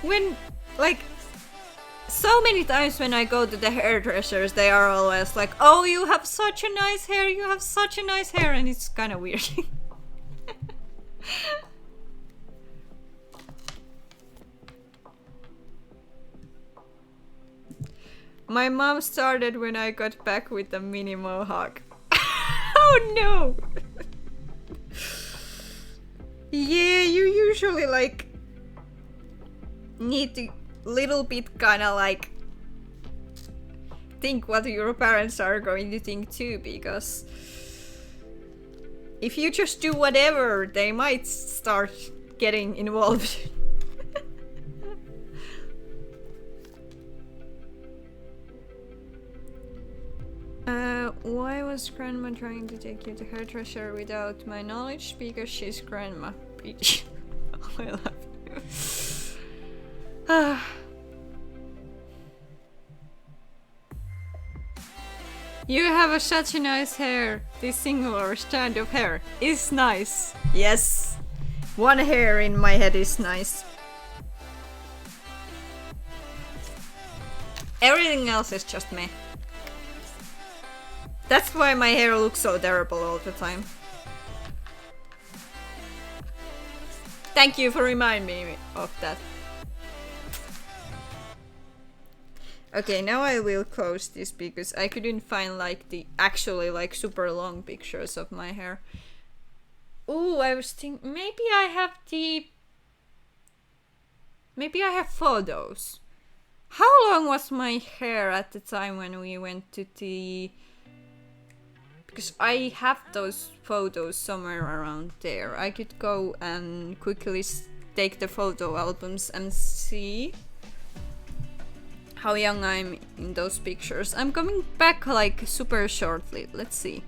when like so many times when I go to the hairdressers, they are always like, "Oh, you have such a nice hair. You have such a nice hair," and it's kind of weird. My mom started when I got back with a mini mohawk. Oh no! Yeah, you usually like need to little bit kinda like think what your parents are going to think too, because if you just do whatever, they might start getting involved. Why was grandma trying to take you to hairdresser without my knowledge? Because she's grandma, bitch. I love you. You have such a nice hair. This singular strand of hair is nice. Yes, one hair in my head is nice. Everything else is just meh. That's why my hair looks so terrible all the time. Thank you for reminding me of that. Okay, now I will close this because I couldn't find like the actually like super long pictures of my hair. Ooh, I was thinking maybe I have photos. How long was my hair at the time when we went to the... Because I have those photos somewhere around there. I could go and quickly take the photo albums and see how young I'm in those pictures. I'm coming back like super shortly. Let's see.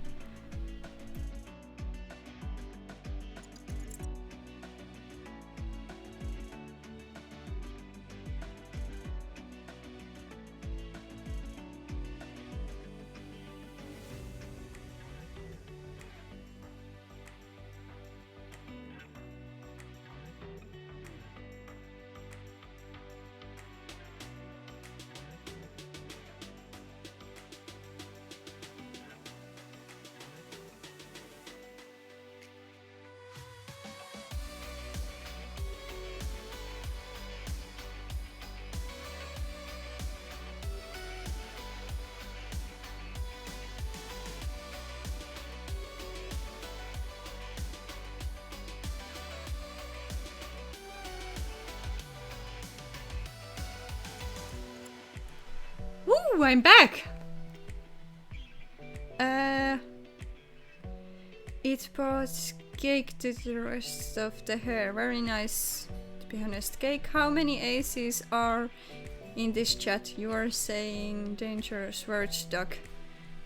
Woo, I'm back! It brought cake to the rest of the hair. Very nice, to be honest. Cake, how many aces are in this chat? You are saying dangerous words, Doc.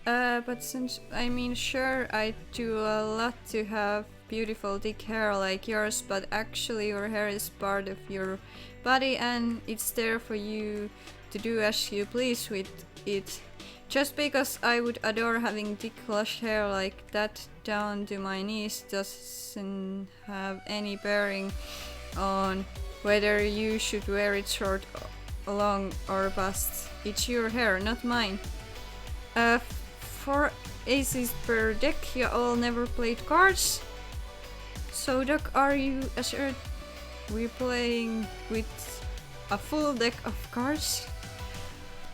But since, I mean, sure, I do a lot to have beautiful thick hair like yours, but actually your hair is part of your body and it's there for you to do as you please with it. Just because I would adore having thick lush hair like that down to my knees doesn't have any bearing on whether you should wear it short, long or bust. It's your hair, not mine. 4 aces per deck, you all never played cards? So Doc, are you assured we're playing with a full deck of cards?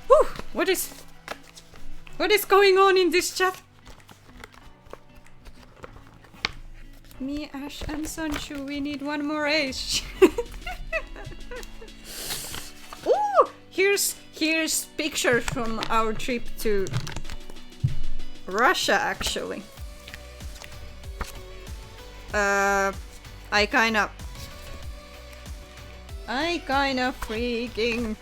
Whew, what is going on in this chat? Me, Ash, and Sonshu, we need one more ace. Ooh, here's pictures from our trip to Russia, actually. I kinda freaking...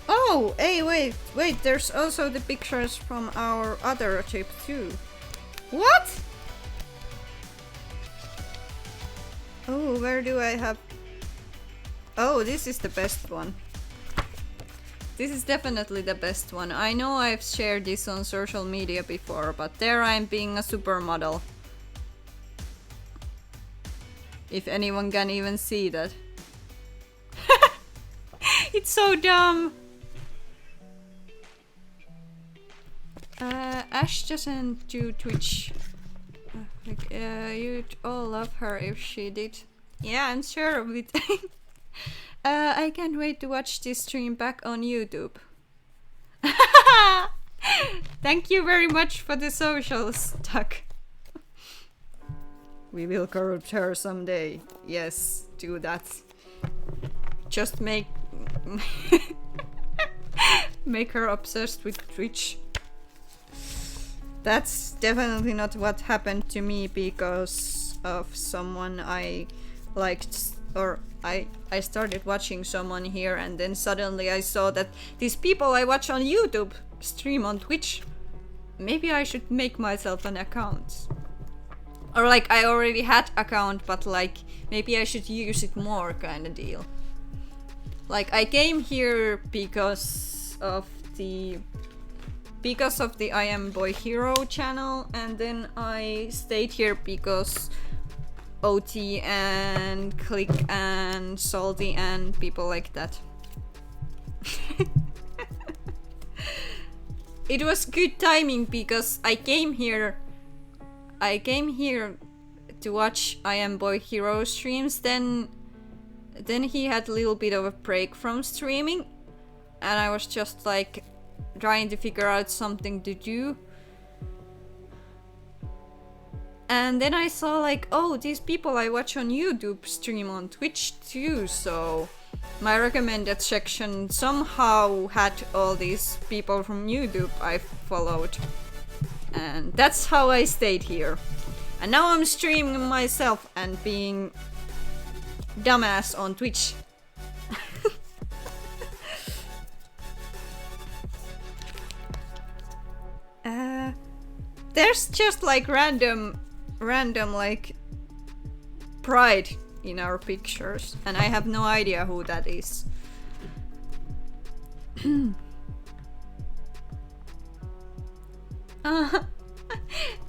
Oh, hey, wait, there's also the pictures from our other trip too. What? Oh, where do I have... Oh, this is the best one. This is definitely the best one. I know I've shared this on social media before, but there I'm being a supermodel. If anyone can even see that. It's so dumb! Ash doesn't do Twitch. You'd all love her if she did. Yeah, I'm sure of it. I can't wait to watch this stream back on YouTube. Thank you very much for the socials, Tuck. We will corrupt her someday. Yes, do that. Just make her obsessed with Twitch. That's definitely not what happened to me because of someone I liked, or I started watching someone here and then suddenly I saw that these people I watch on YouTube stream on Twitch. Maybe I should make myself an account. Or like I already had account, but like maybe I should use it more kind of deal. Like I came here because of the I Am Boy Hero channel, and then I stayed here because OT and Click and Salty and people like that. It was good timing because I came here to watch I Am Boy Hero streams, then he had a little bit of a break from streaming and I was just like trying to figure out something to do. And then I saw like, oh, these people I watch on YouTube stream on Twitch too, so my recommended section somehow had all these people from YouTube I followed. And that's how I stayed here. And now I'm streaming myself and being dumbass on Twitch. There's just like random like pride in our pictures, and I have no idea who that is.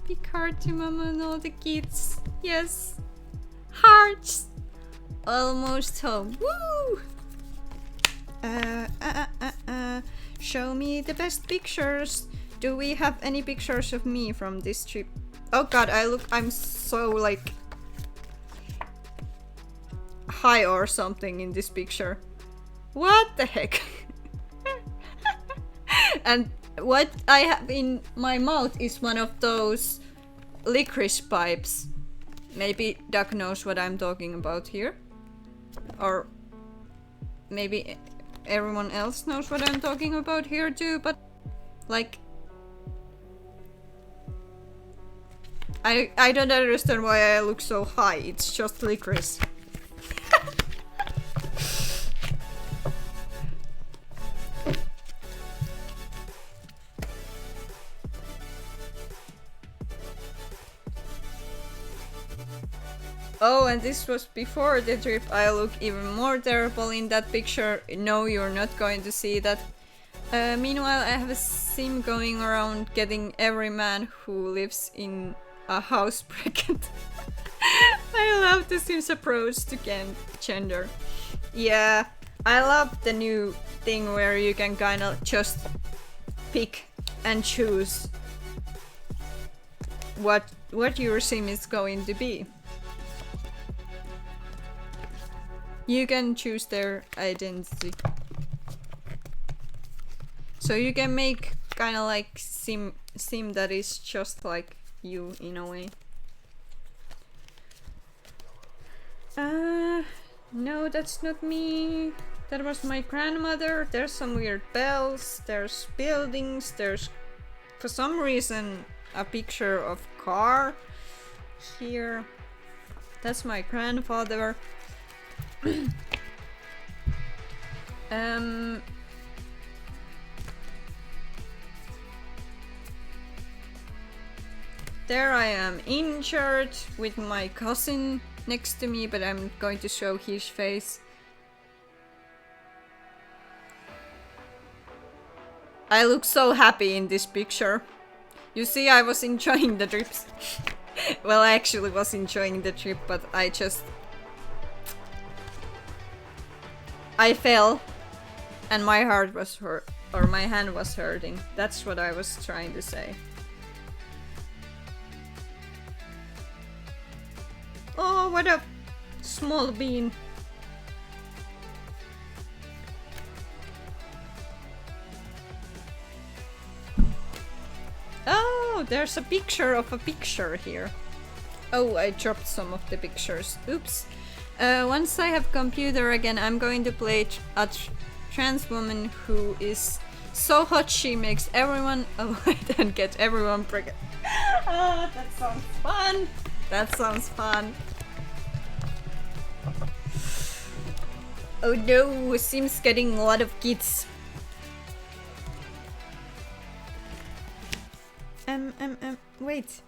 Big heart to mama and all the kids. Yes. Hearts. Almost home. Woo! Show me the best pictures. Do we have any pictures of me from this trip? Oh god, I'm so like high or something in this picture. What the heck? And what I have in my mouth is one of those licorice pipes. Maybe Duck knows what I'm talking about here. Or maybe everyone else knows what I'm talking about here too, but like I don't understand why I look so high, it's just licorice. Oh, and this was before the trip. I look even more terrible in that picture. No, you're not going to see that. Meanwhile, I have a sim going around getting every man who lives in a house pregnant. I love the Sims approach to gender. Yeah, I love the new thing where you can kind of just pick and choose what your sim is going to be. You can choose their identity. So you can make kind of like sim that is just like you in a way. No, that's not me. That was my grandmother. There's some weird bells, there's buildings, there's for some reason a picture of car here. That's my grandfather. There I am injured with my cousin next to me, but I'm going to show his face. I look so happy in this picture. You see, I was enjoying the trips. Well, I actually was enjoying the trip, but I fell and my heart was hurt, or my hand was hurting. That's what I was trying to say. Oh, what a small bean. Oh, there's a picture of a picture here. Oh, I dropped some of the pictures. Oops. Once I have computer again, I'm going to play a trans woman who is so hot she makes everyone avoid and get everyone pregnant. Oh, that sounds fun. That sounds fun. Oh no, Sims getting a lot of kids. Wait.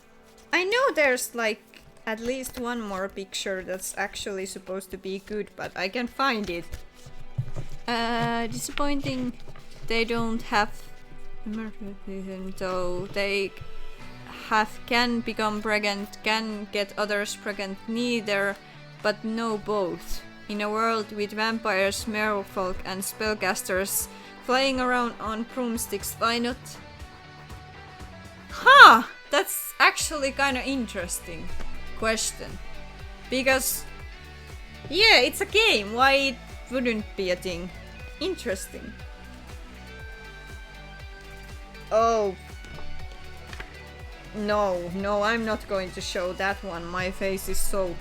I know there's like at least one more picture that's actually supposed to be good, but I can't find it. Disappointing. They don't have though they can become pregnant, can get others pregnant, neither, but no both. In a world with vampires, merfolk and spellcasters flying around on broomsticks, why not? Huh! That's actually kinda interesting question. Because, yeah, it's a game, why it wouldn't be a thing? Interesting. Oh. No, I'm not going to show that one. My face is so...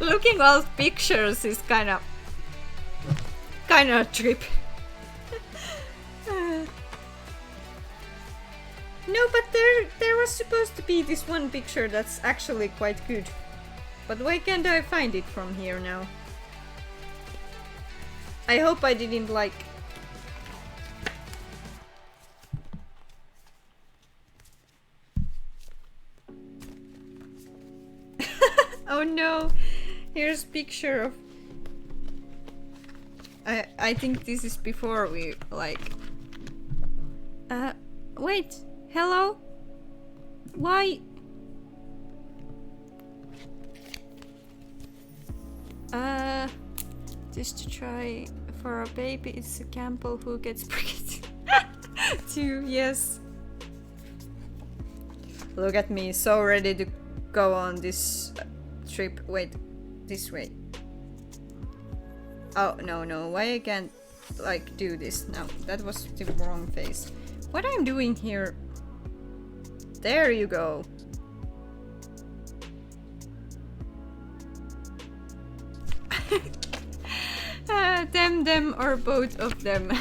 Looking at pictures is kinda a trip. No, but there was supposed to be this one picture that's actually quite good. But why can't I find it from here now? I hope I didn't like... Oh no! Here's a picture of... I think this is before we like... Wait! Hello? Why? Just to try for a baby, it's a Campbell who gets pregnant. Too, yes. Look at me, so ready to go on this trip. Wait, this way. Oh, no, why I can't, like, do this? No, that was the wrong face. What I'm doing here? There you go. Them, or both of them.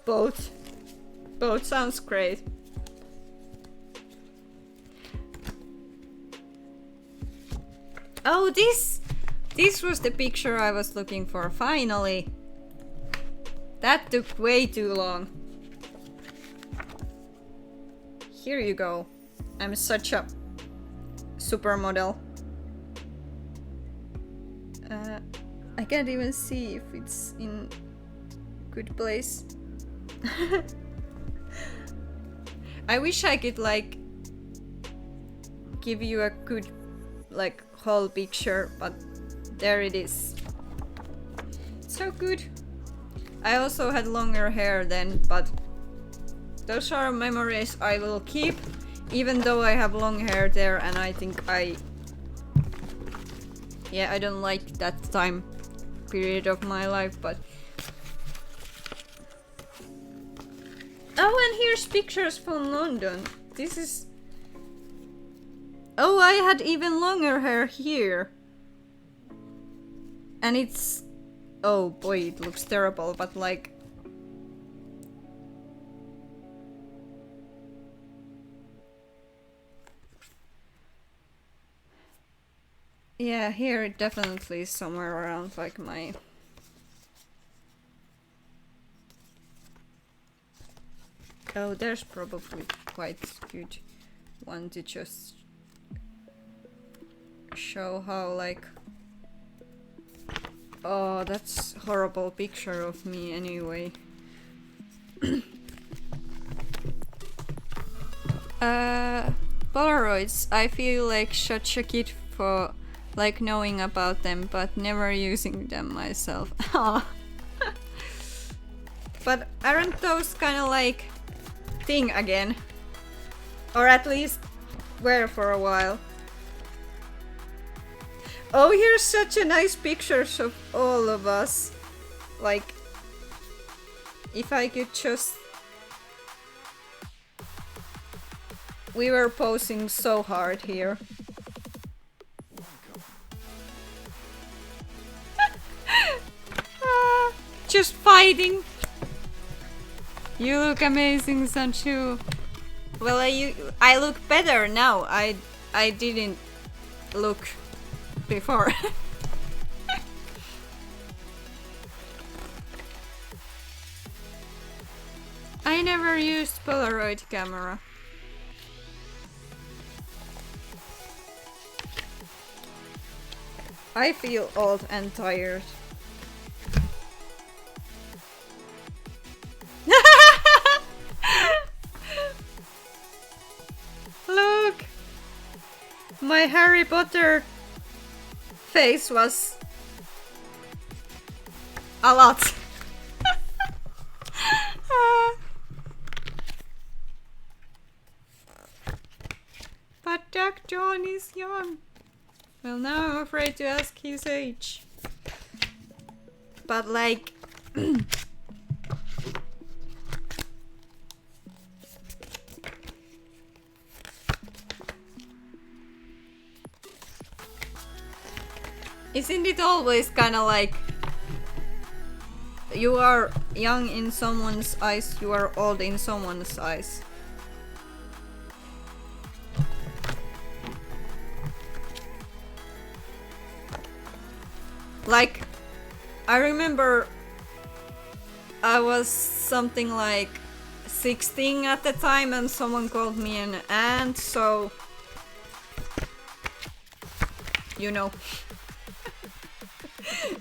Both. Both sounds great. Oh, this was the picture I was looking for, finally. That took way too long. Here you go. I'm such a supermodel. I can't even see if it's in good place. I wish I could like give you a good like whole picture, but there it is. So good. I also had longer hair then, but those are memories I will keep, even though I have long hair there, and I think I don't like that time period of my life, but oh, and here's pictures from London. This is... Oh, I had even longer hair here. And it's... Oh boy, it looks terrible, but like... Yeah, here it definitely is somewhere around like my... Oh, there's probably quite good want to just show how like... Oh, that's horrible picture of me anyway. Polaroids. I feel like such a kid for like knowing about them, but never using them myself. But aren't those kind of like thing again? Or at least were for a while. Oh, here's such a nice pictures of all of us. Like, if I could just... We were posing so hard here. Just fighting. You look amazing, Sanchu. Well, I look better now. I didn't look before. I never used Polaroid camera. I feel old and tired. Look! My Harry Potter face was a lot. But Jack John is young. Well, now I'm afraid to ask his age. But like... Isn't it always kinda like... You are young in someone's eyes, you are old in someone's eyes. Like, I remember I was something like 16 at the time and someone called me an aunt, so... You know.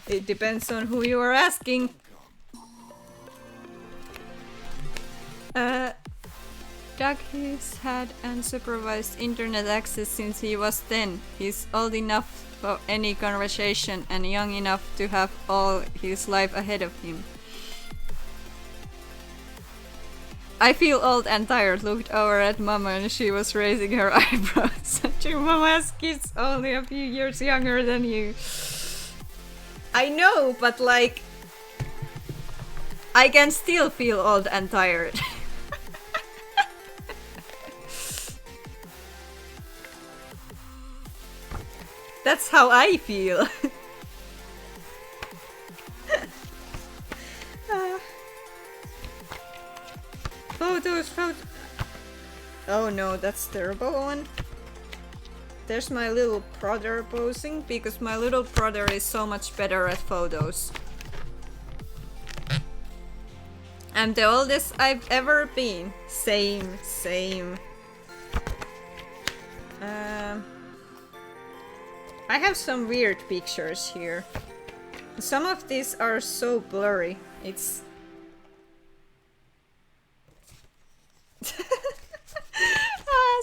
It depends on who you are asking. Doug has had unsupervised internet access since he was 10. He's old enough for any conversation and young enough to have all his life ahead of him. I feel old and tired. Looked over at Mama and she was raising her eyebrows. Your Mama's kid's only a few years younger than you. I know, but like... I can still feel old and tired. That's how I feel. Photos. Oh no, that's terrible one. There's my little brother posing, because my little brother is so much better at photos. I'm the oldest I've ever been. Same. I have some weird pictures here. Some of these are so blurry. It's...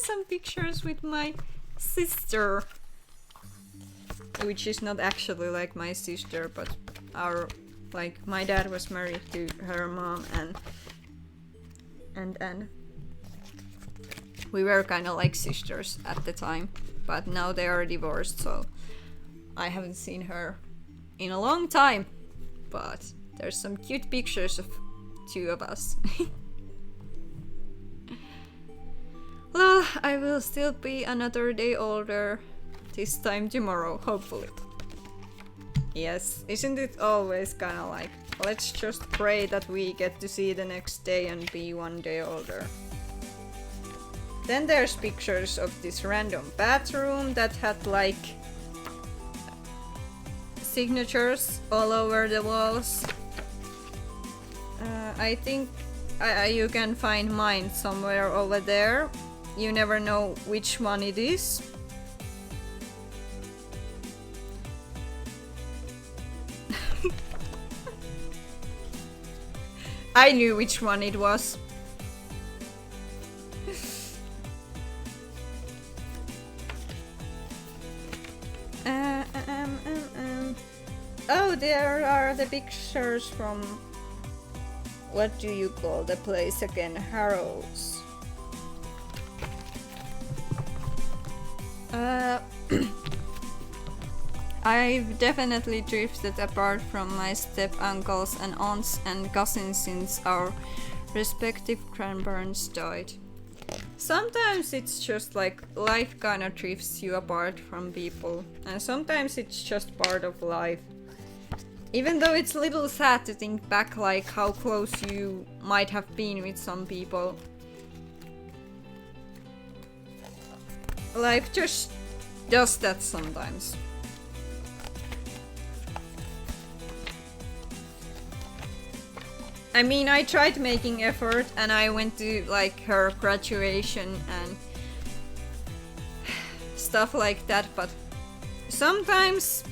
some pictures with my sister. Which is not actually like my sister, but our... Like, my dad was married to her mom and we were kind of like sisters at the time. But now they are divorced, so I haven't seen her in a long time. But there's some cute pictures of two of us. Well, I will still be another day older. This time tomorrow, hopefully. Yes, isn't it always kinda like, let's just pray that we get to see the next day and be one day older. Then there's pictures of this random bathroom that had like signatures all over the walls. I think you can find mine somewhere over there. you never know which one it is. I knew which one it was. Oh, there are the pictures from... What do you call the place again? Harrow's. I've definitely drifted apart from my step-uncles and aunts and cousins since our respective grandparents died. Sometimes it's just like life kinda drifts you apart from people, and sometimes it's just part of life. Even though it's a little sad to think back like how close you might have been with some people. Life just does that sometimes. I mean, I tried making effort and I went to like her graduation and stuff like that, but sometimes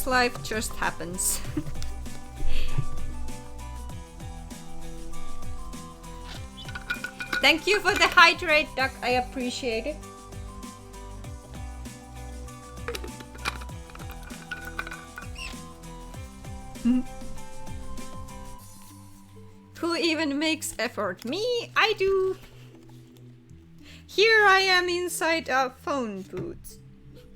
life just happens. Thank you for the hydrate, Duck. I appreciate it. Who even makes effort? Me? I do. Here I am inside a phone booth.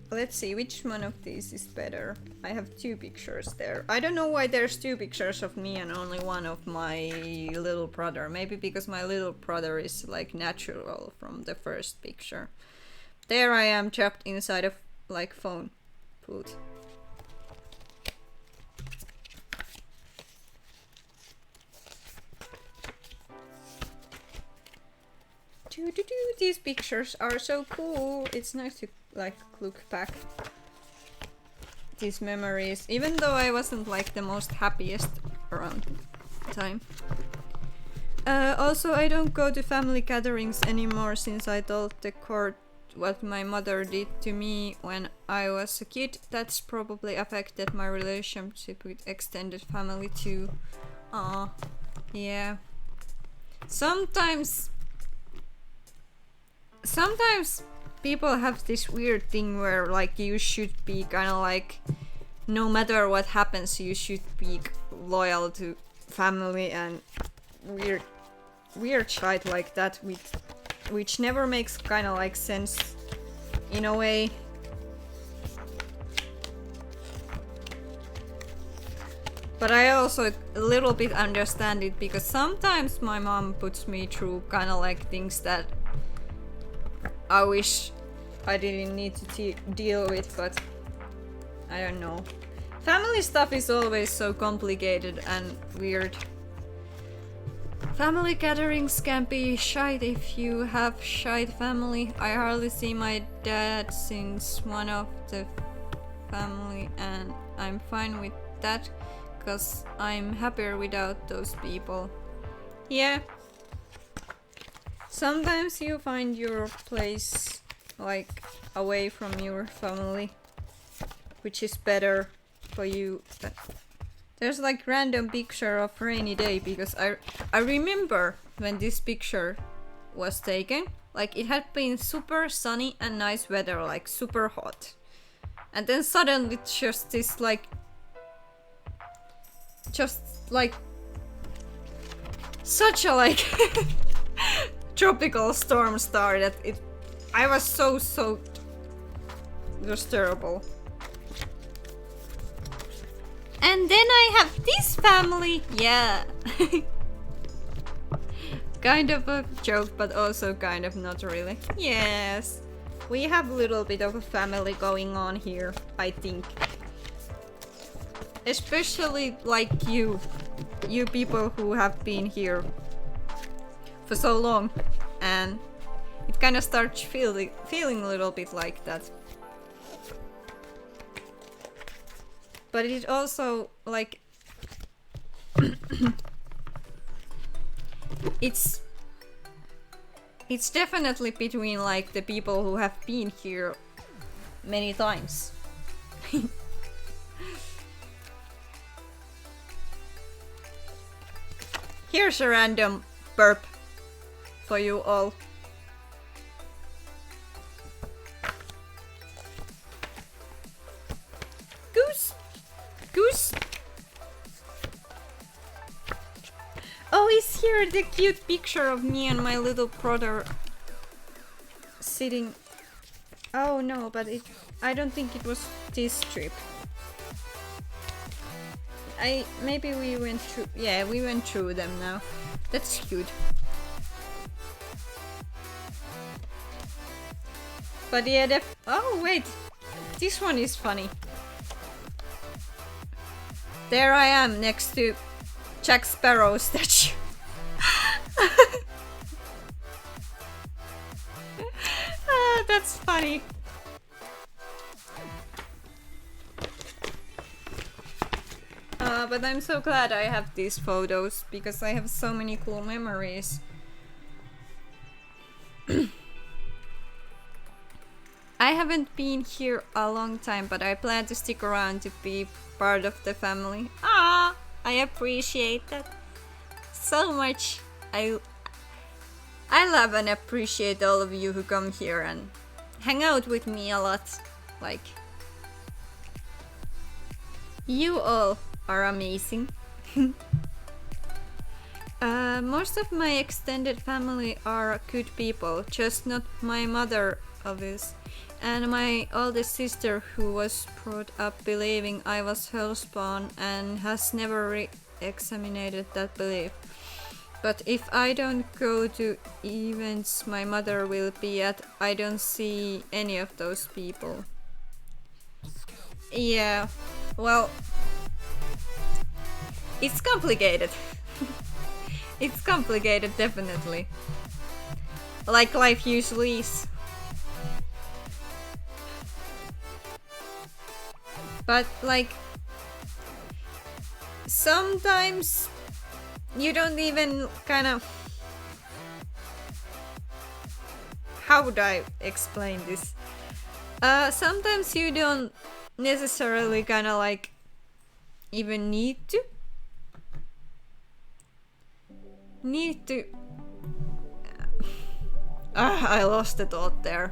Let's see, which one of these is better? I have two pictures there. I don't know why there's two pictures of me and only one of my little brother. Maybe because my little brother is like natural from the first picture. There I am trapped inside of like phone booth. These pictures are so cool. It's nice to like look back these memories, even though I wasn't like the most happiest around time. Also, I don't go to family gatherings anymore since I told the court what my mother did to me when I was a kid. That's probably affected my relationship with extended family too. Yeah. Sometimes people have this weird thing where like you should be kind of like, no matter what happens, you should be loyal to family, and weird shit like that, which never makes kind of like sense in a way. But I also a little bit understand it, because sometimes my mom puts me through kind of like things that I wish I didn't need to deal with, but I don't know. Family stuff is always so complicated and weird. Family gatherings can be shite if you have shite family. I hardly see my dad since one of the family, and I'm fine with that, cause I'm happier without those people. Yeah. Sometimes you find your place like away from your family, which is better for you. But there's like random picture of rainy day, because I remember when this picture was taken, like it had been super sunny and nice weather, like super hot. And then suddenly just this like such a like tropical storm started. I was so soaked. It was terrible. And then I have this family. Yeah. Kind of a joke, but also kind of not really. Yes. We have a little bit of a family going on here, I think. Especially like you people who have been here for so long, and it kind of starts feeling a little bit like that. But it also like It's definitely between like the people who have been here many times. Here's a random burp for you all. Goose! Goose! Oh, is here the cute picture of me and my little brother sitting? Oh no, but I don't think it was this trip. Maybe we went through. Yeah, we went through them now. That's cute. But yeah, oh wait, this one is funny. There I am next to Jack Sparrow statue. That's funny. But I'm so glad I have these photos because I have so many cool memories. I haven't been here a long time, but I plan to stick around to be part of the family. Ah, I appreciate that so much. I love and appreciate all of you who come here and hang out with me a lot. Like, you all are amazing. Most of my extended family are good people, just not my mother, obvious, and my oldest sister, who was brought up believing I was hellspawn and has never re-examined that belief. But if I don't go to events my mother will be at, I don't see any of those people. Yeah, well, it's complicated. It's complicated, definitely. Like life usually is. But like, sometimes you don't even kind of... How would I explain this? Sometimes you don't necessarily kind of like even need to. I lost the thought there.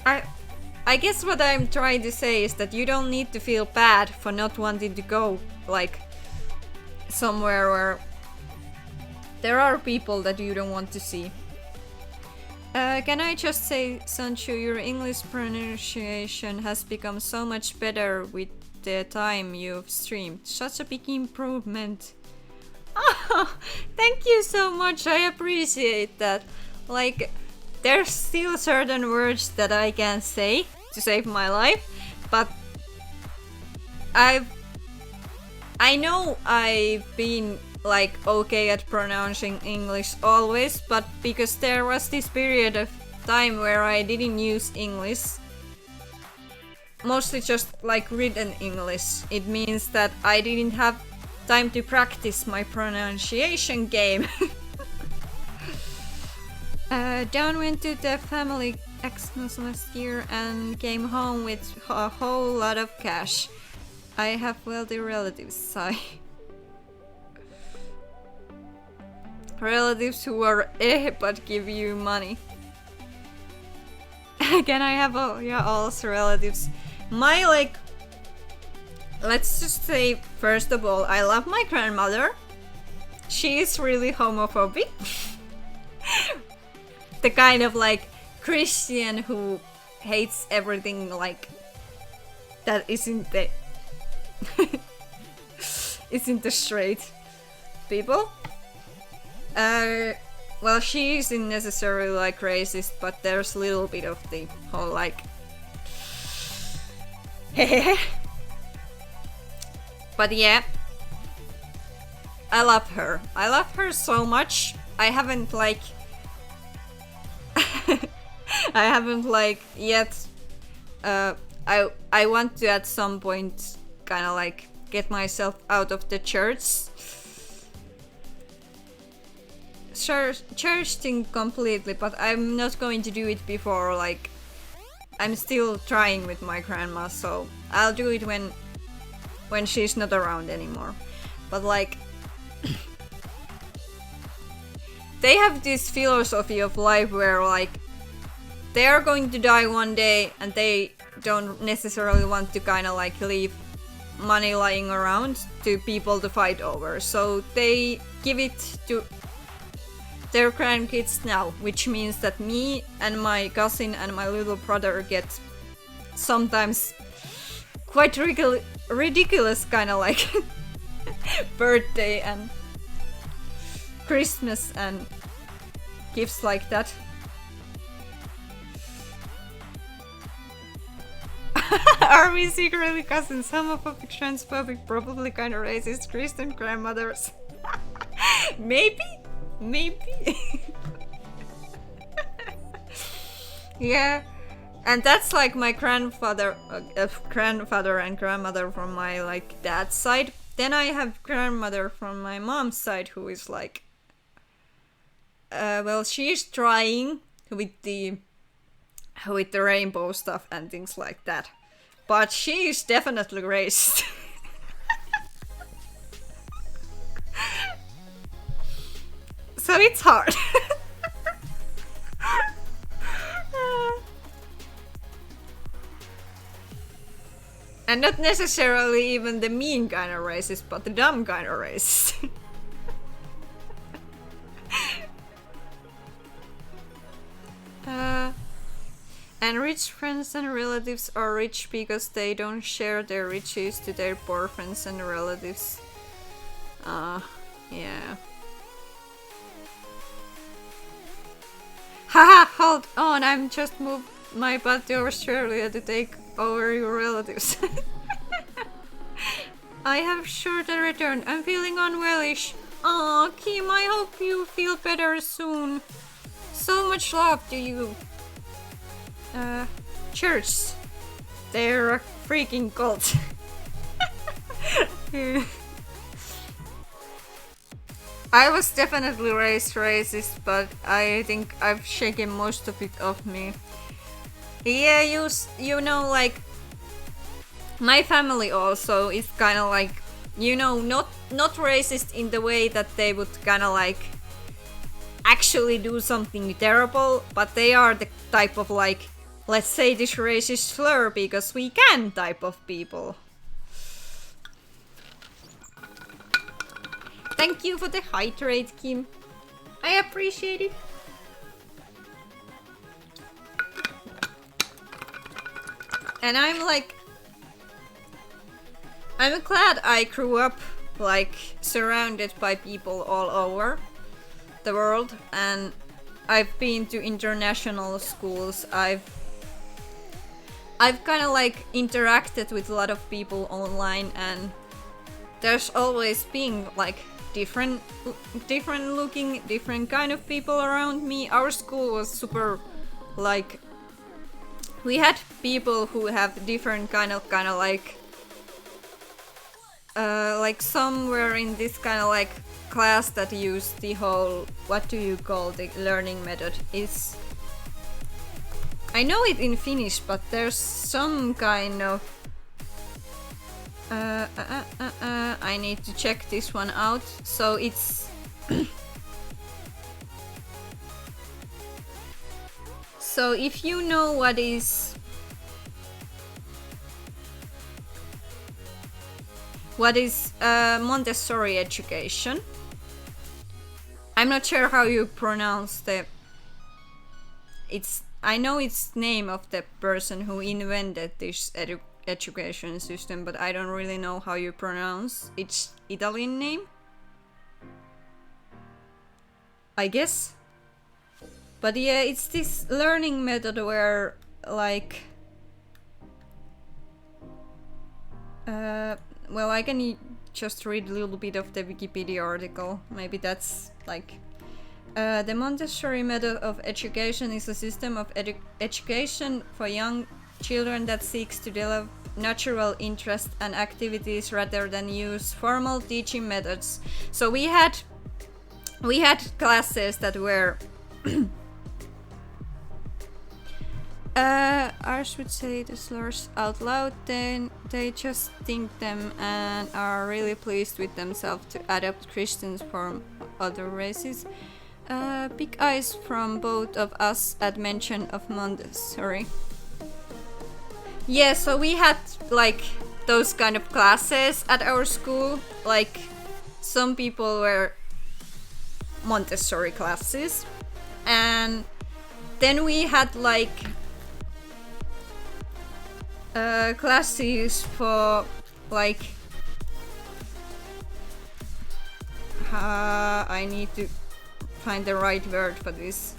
I guess what I'm trying to say is that you don't need to feel bad for not wanting to go like somewhere where there are people that you don't want to see. Can I just say, Sanchu, your English pronunciation has become so much better with the time you've streamed. Such a big improvement. Oh, thank you so much. I appreciate that. Like, there's still certain words that I can't say to save my life, but I know I've been like okay at pronouncing English always, but because there was this period of time where I didn't use English, mostly just like written English, it means that I didn't have time to practice my pronunciation game. Dawn went to the family Xmas last year and came home with a whole lot of cash. I have wealthy relatives, sigh. Relatives who are but give you money. Can I have also relatives? My like, let's just say first of all, I love my grandmother. She is really homophobic. The kind of like Christian who hates everything like that isn't the isn't the straight people. Well, she isn't necessarily like racist, but there's a little bit of the whole like but yeah, I love her. I love her so much. I haven't like I haven't like yet I want to at some point kind of like get myself out of the church church thing completely, but I'm not going to do it before, like, I'm still trying with my grandma, so I'll do it when she's not around anymore. But like, they have this philosophy of life where like they are going to die one day and they don't necessarily want to kind of like leave money lying around to people to fight over, so they give it to their grandkids now, which means that me and my cousin and my little brother get sometimes quite ridiculous kind of like birthday and Christmas and gifts like that. Are we secretly cousins? Homophobic, transphobic, probably kind of racist Christian grandmothers? Maybe? Yeah, and that's like my grandfather and grandmother from my like dad's side. Then I have grandmother from my mom's side who is like, well, she's trying with the rainbow stuff and things like that, but she is definitely racist. So it's hard. And not necessarily even the mean kind of racist, but the dumb kind of racist. And rich friends and relatives are rich because they don't share their riches to their poor friends and relatives. Yeah. Haha, hold on, I'm just moved my butt to Australia to take over your relatives. I have sure to return. I'm feeling unwellish. Aw, Kim, I hope you feel better soon. So much love to you. Church. They're a freaking cult. I was definitely raised racist, but I think I've shaken most of it off me. Yeah, you know, like, my family also is kind of like, you know, not racist in the way that they would kind of like actually do something terrible, but they are the type of like, let's say this racist slur because we can type of people. Thank you for the hydrate, Kim. I appreciate it. And I'm like, I'm glad I grew up like surrounded by people all over the world, and I've been to international schools. I've kind of like interacted with a lot of people online, and there's always been like different looking, different kind of people around me. Our school was super like, we had people who have different kind of like some were in this kind of like class that used the whole, what do you call the learning method is, I know it in Finnish, but there's some kind of I need to check this one out. So it's so if you know what is Montessori education, I'm not sure how you pronounce I know it's name of the person who invented this education system, but I don't really know how you pronounce its Italian name, I guess. But yeah, it's this learning method where like well, I can just read a little bit of the Wikipedia article. Maybe that's like the Montessori method of education is a system of education for young children that seeks to develop natural interests and activities rather than use formal teaching methods. So we had we had classes that were ours would say the slurs out loud, then they just think them and are really pleased with themselves to adopt Christians from other races. Big eyes from both of us at mention of Montessori. Yeah, so we had like those kind of classes at our school. Like some people were Montessori classes, and then we had like classes for like I need to find the right word for this.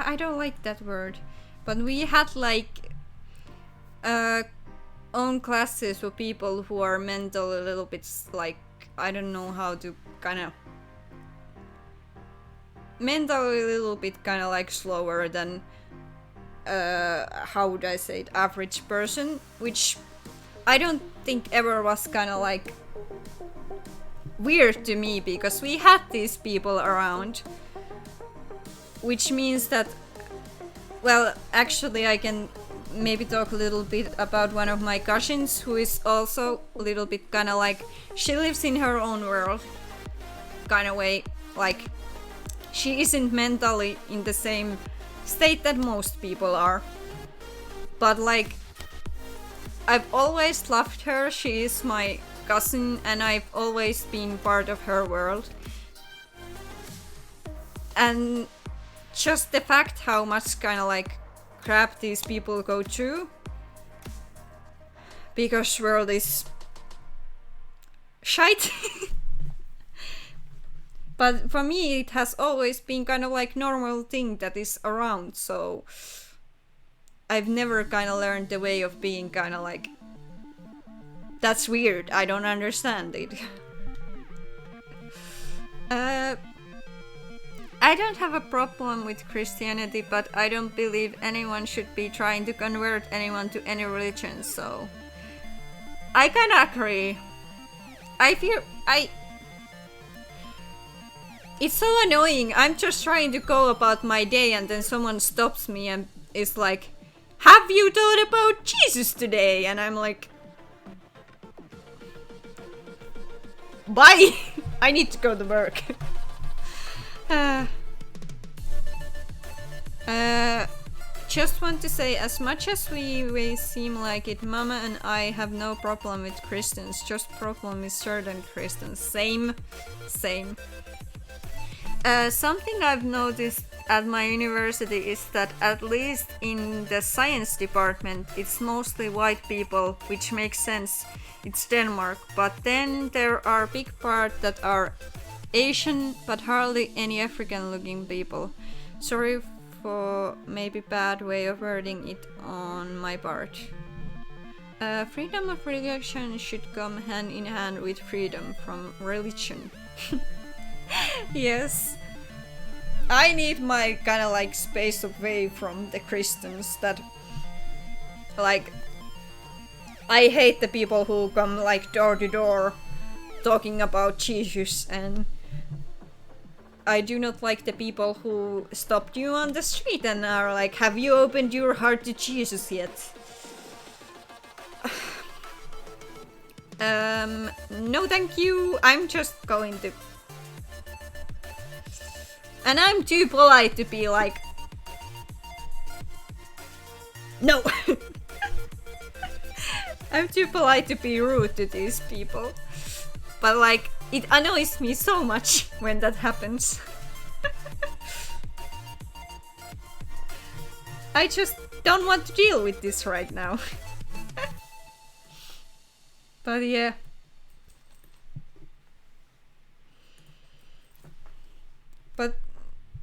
I don't like that word, but we had like own classes for people who are mentally a little bit like, I don't know how to kind of mentally a little bit kind of like slower than how would I say it, average person, which I don't think ever was kind of like weird to me, because we had these people around, which means that, well, actually I can maybe talk a little bit about one of my cousins who is also a little bit kind of like, she lives in her own world kind of way, like she isn't mentally in the same state that most people are, but like I've always loved her. She is my cousin and I've always been part of her world, and just the fact how much kind of like crap these people go through because world is shite. But for me it has always been kind of like normal thing that is around, so I've never kind of learned the way of being kind of like, that's weird, I don't understand it. I don't have a problem with Christianity, but I don't believe anyone should be trying to convert anyone to any religion, so I kinda agree. It's so annoying. I'm just trying to go about my day and then someone stops me and is like, have you thought about Jesus today? And I'm like, bye! I need to go to work. Just want to say, as much as we seem like it, Mama and I have no problem with Christians, just problem with certain Christians. Same. Something I've noticed at my university is that at least in the science department it's mostly white people, which makes sense, it's Denmark, but then there are big part that are Asian, but hardly any African looking people. Sorry for maybe bad way of wording it on my part. Freedom of religion should come hand in hand with freedom from religion. Yes. I need my kind of like space away from the Christians that like, I hate the people who come like door to door talking about Jesus, and I do not like the people who stopped you on the street and are like, have you opened your heart to Jesus yet? No thank you, I'm just going to... And I'm too polite to be like... No! I'm too polite to be rude to these people. But like, it annoys me so much when that happens. I just don't want to deal with this right now. But yeah.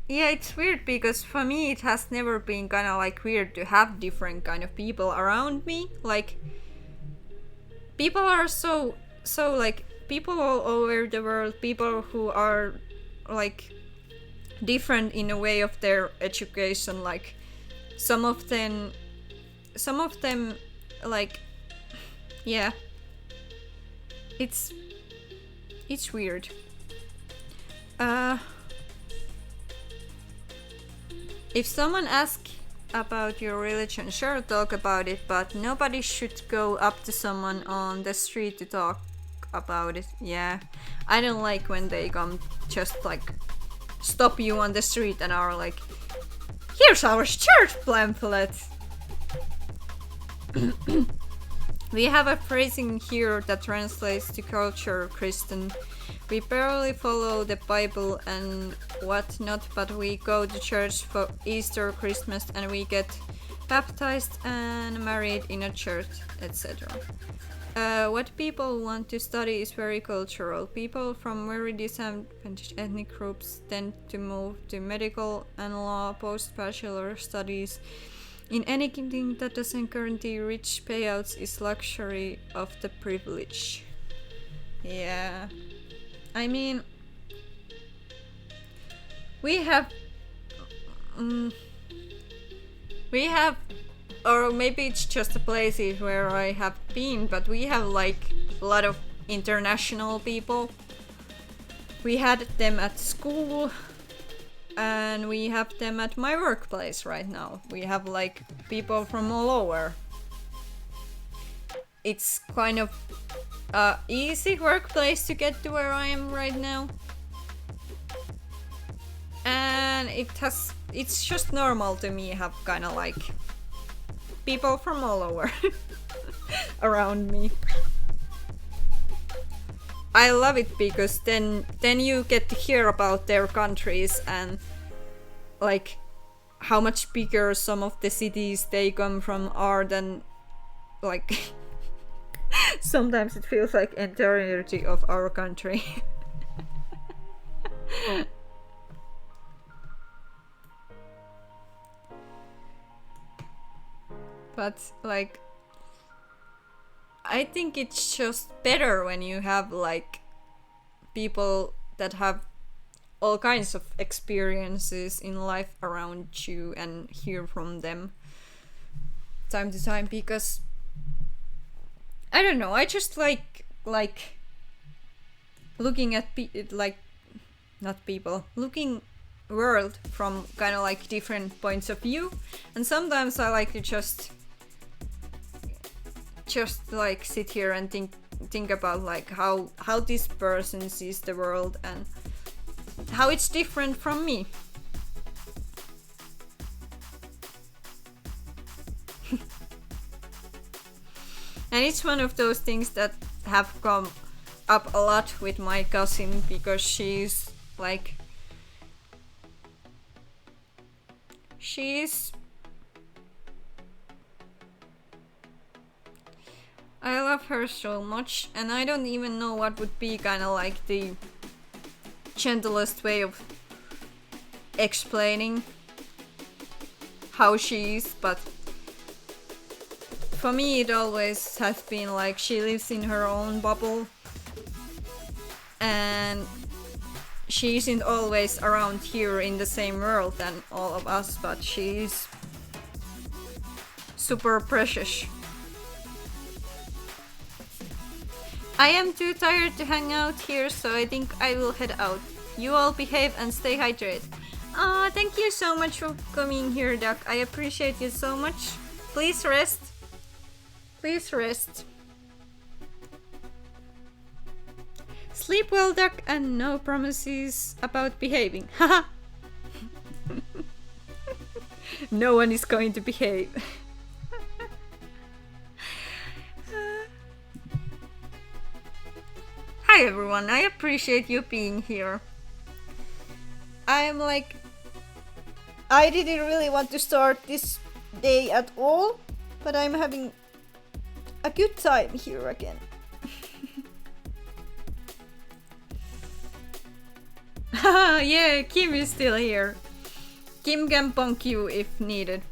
yeah, it's weird because for me it has never been kind of like weird to have different kind of people around me. Like people are so like people all over the world, people who are like different in a way of their education. Like some of them like yeah, it's weird. Uh if someone asks about your religion, sure, talk about it, but nobody should go up to someone on the street to talk about it. Yeah, I don't like when they come just like stop you on the street and are like, here's our church pamphlet. We have a phrasing here that translates to culture Christian. We barely follow the Bible and whatnot, but we go to church for Easter, Christmas, and we get baptized and married in a church, etc. What people want to study is very cultural. People from very disadvantaged ethnic groups tend to move to medical and law post-bachelor studies. In anything that doesn't guarantee rich payouts is luxury of the privilege. Yeah. I mean, we have, or maybe it's just the places where I have been, but we have like a lot of international people. We had them at school, and we have them at my workplace right now. We have like people from all over. It's kind of easy workplace to get to where I am right now, and it's just normal to me have kind of like people from all over around me. I love it because then you get to hear about their countries and like how much bigger some of the cities they come from are than like sometimes it feels like entirety of our country. But like I think it's just better when you have like people that have all kinds of experiences in life around you and hear from them time to time, because I don't know, I just like looking at like not people, looking world from kind of like different points of view, and sometimes I like to just like sit here and think about like how this person sees the world and how it's different from me. And it's one of those things that have come up a lot with my cousin, because she's I love her so much, and I don't even know what would be kind of like the gentlest way of explaining how she is, but for me it always has been like she lives in her own bubble and she isn't always around here in the same world than all of us, but she's super precious. I am too tired to hang out here, so I think I will head out. You all behave and stay hydrated. Thank you so much for coming here, Duck. I appreciate you so much. Please rest. Please rest. Sleep well, Duck, and no promises about behaving. Haha. No one is going to behave. Hi everyone, I appreciate you being here. I didn't really want to start this day at all, but I'm having a good time here again. Yeah, Kim is still here. Kim can bonk you if needed.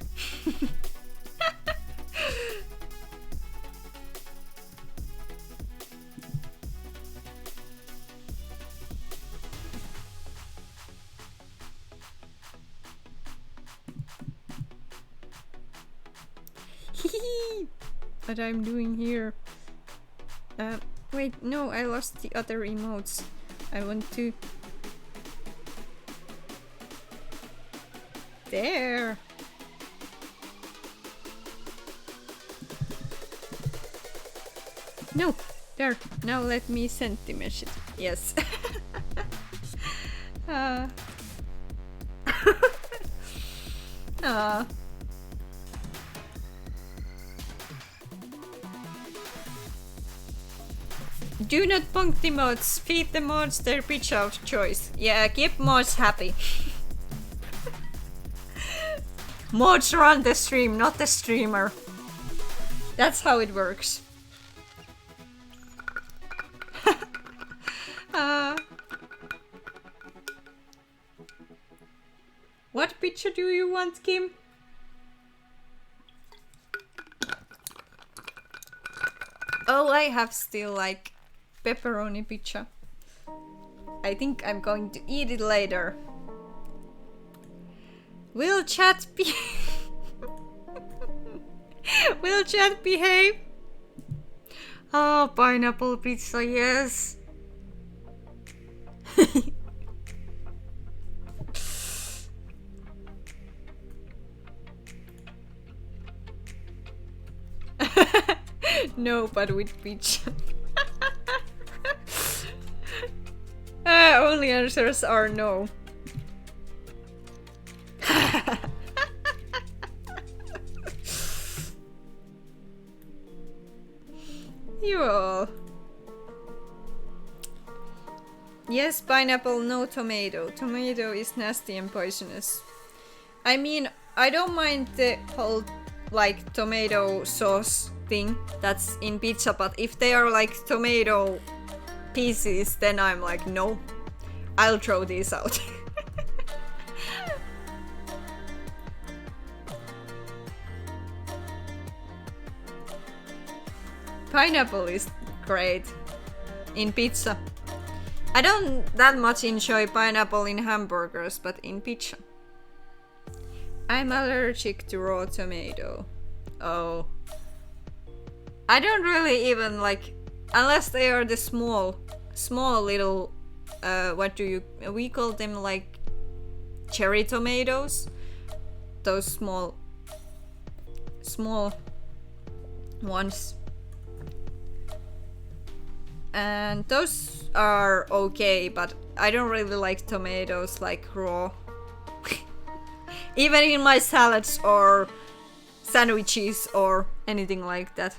What I'm doing here. Wait, no, I lost the other emotes. I want to... There! No! There! Now let me send the message. Yes. Do not punk the mods, feed the mods their bitch of choice. Yeah, keep mods happy. Mods run the stream, not the streamer. That's how it works. What picture do you want, Kim? Oh, I have still like pepperoni pizza. I think I'm going to eat it later. Will chat be Will chat behave? Oh, pineapple pizza, yes. No, but with pizza. Only answers are no. You all. Yes, pineapple, no tomato. Tomato is nasty and poisonous. I mean, I don't mind the whole like tomato sauce thing that's in pizza, but if they are like tomato pieces, then I'm like, no, I'll throw these out. Pineapple is great in pizza. I don't that much enjoy pineapple in hamburgers, but in pizza. I'm allergic to raw tomato. Oh. I don't really even like, unless they are the small little, what do we call them, like cherry tomatoes? Those small ones. And those are okay, but I don't really like tomatoes like raw. Even in my salads or sandwiches or anything like that.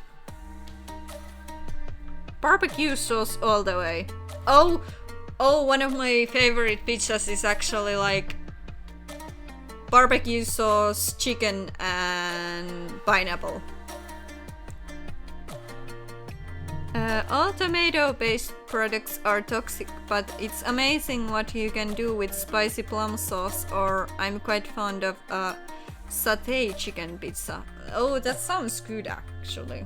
Barbecue sauce all the way. Oh, one of my favorite pizzas is actually like barbecue sauce, chicken, and pineapple. All tomato-based products are toxic, but it's amazing what you can do with spicy plum sauce, or I'm quite fond of satay chicken pizza. Oh, that sounds good actually.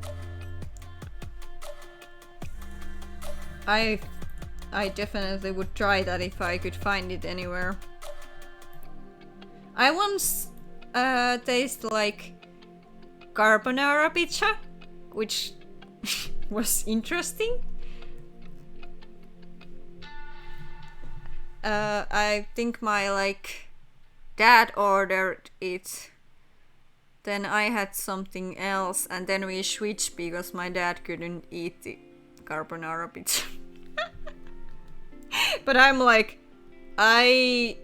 I definitely would try that if I could find it anywhere. I once tasted like carbonara pizza, which was interesting. I think my like dad ordered it, then I had something else, and then we switched because my dad couldn't eat the carbonara pizza. But I'm like, I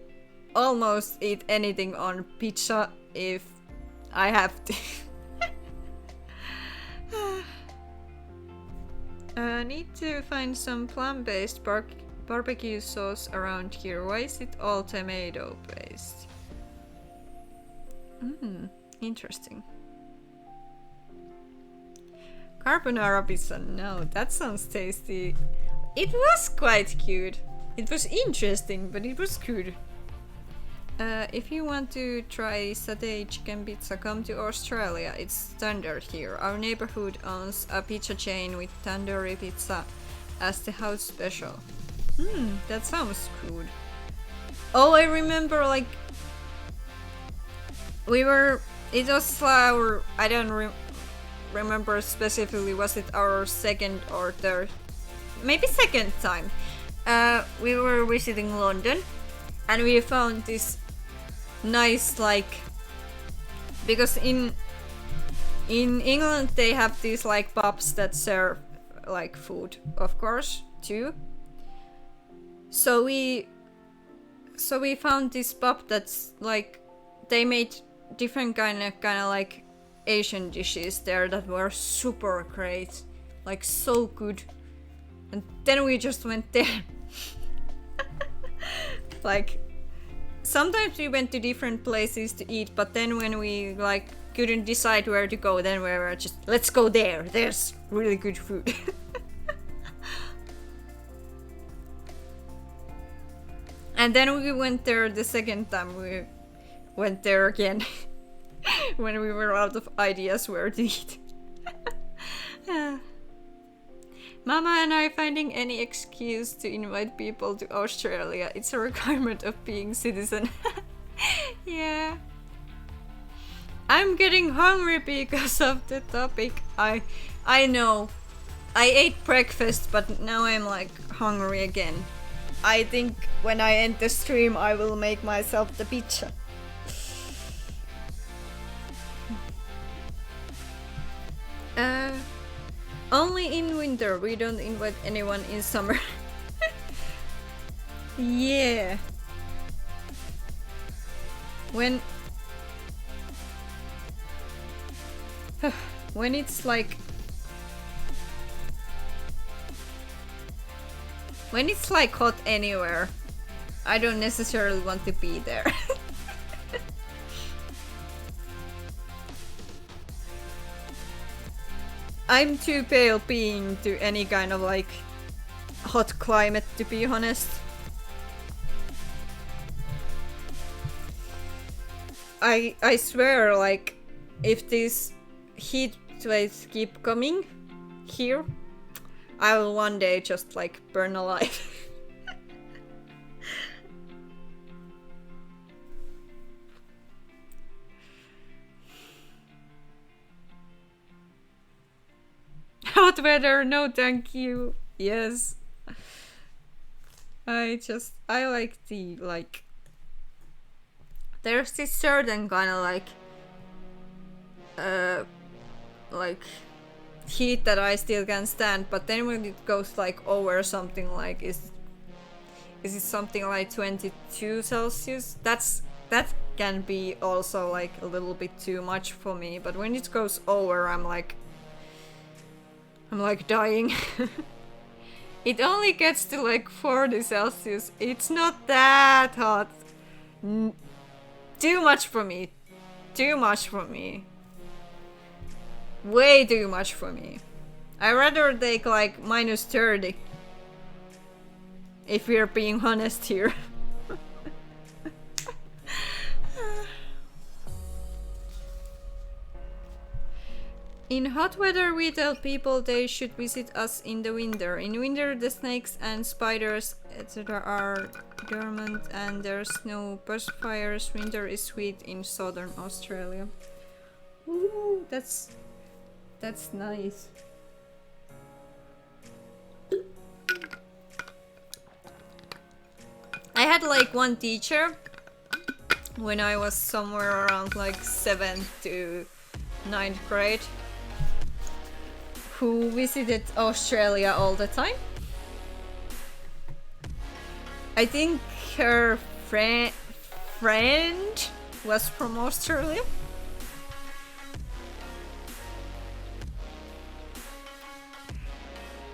almost eat anything on pizza if I have to. Need to find some plum-based barbecue sauce around here. Why is it all tomato-based? Interesting. Carbonara pizza, no, that sounds tasty. It was quite cute. It was interesting, but it was good. If you want to try satay chicken pizza, come to Australia. It's standard here. Our neighborhood owns a pizza chain with tandoori pizza as the house special. That sounds good. Oh, I remember, like, it was our, I don't remember specifically, was it our second or third, maybe second time. We were visiting London and we found this nice, like, because in England they have these like pubs that serve like food, of course, too. So we found this pub that's like, they made different kind of like Asian dishes there that were super great, like so good. And then we just went there. Like, sometimes we went to different places to eat, but then when we like couldn't decide where to go, then we were just, let's go there. There's really good food. And then we went there the second time. We went there again when we were out of ideas where to eat. Mama and I finding any excuse to invite people to Australia. It's a requirement of being citizen. Yeah. I'm getting hungry because of the topic. I know. I ate breakfast, but now I'm like hungry again. I think when I end the stream I will make myself the pizza. Only in winter, we don't invite anyone in summer. Yeah. When it's like, when it's like hot anywhere, I don't necessarily want to be there. I'm too pale being to any kind of like hot climate, to be honest. I swear, like, if these heat waves keep coming here, I will one day just like burn alive. Hot weather, no thank you. Yes. I like the, like, there's this certain kind of like heat that I still can stand, but then when it goes like over something like, is it something like 22 Celsius? That can be also like a little bit too much for me, but when it goes over, I'm like dying. It only gets to like 40 Celsius. It's not that hot. Too much for me. Too much for me. Way too much for me. I'd rather take like minus 30. If we're being honest here. In hot weather, we tell people they should visit us in the winter. In winter, the snakes and spiders, etc. are dormant and there's no bushfires. Winter is sweet in southern Australia. Ooh, that's nice. I had like one teacher when I was somewhere around like 7th to 9th grade who visited Australia all the time. I think her friend was from Australia.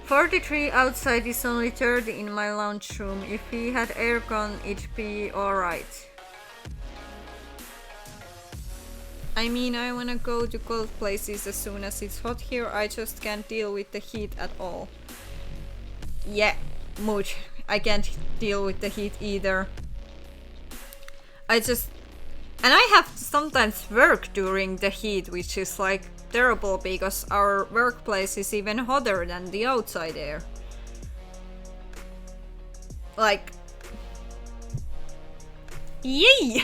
"43 outside is only 30 in my lounge room. If we had aircon, it'd be alright." I mean, I wanna go to cold places as soon as it's hot here. I just can't deal with the heat at all. Yeah, mood. I can't deal with the heat either. I just... And I have to sometimes work during the heat, which is like terrible because our workplace is even hotter than the outside air. Like... Yay!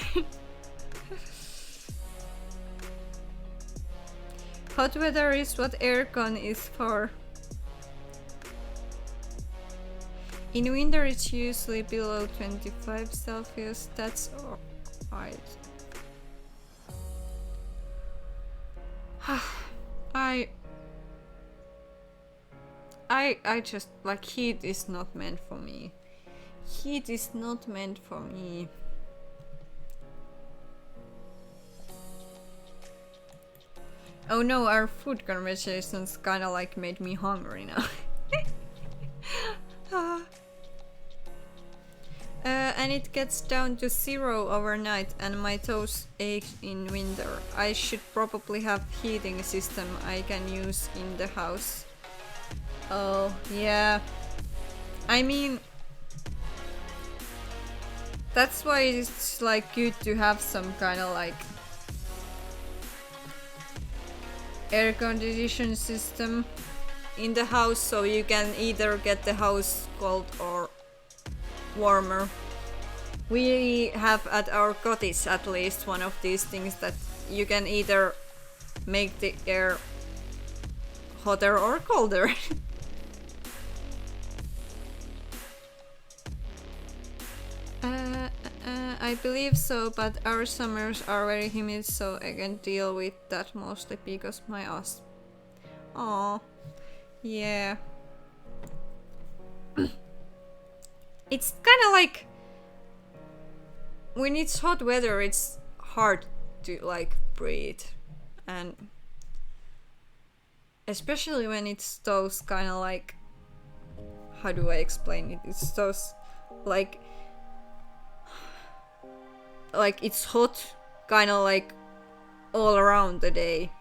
Hot weather is what aircon is for. In winter it's usually below 25 Celsius, that's alright. I just, like, heat is not meant for me. Heat is not meant for me. Oh no, our food conversations kinda like made me hungry now. And it gets down to 0 overnight and my toes ache in winter. I should probably have heating system I can use in the house. Oh, yeah. I mean... That's why it's like good to have some kind of like... air conditioning system in the house, so you can either get the house cold or warmer. We have at our cottage at least one of these things that you can either make the air hotter or colder. I believe so, but our summers are very humid, so I can deal with that mostly because my asthma. Aww, yeah. It's kind of like when it's hot weather, it's hard to like breathe, and especially when it's those kind of like, how do I explain it? It's those like it's hot, kind of like all around the day,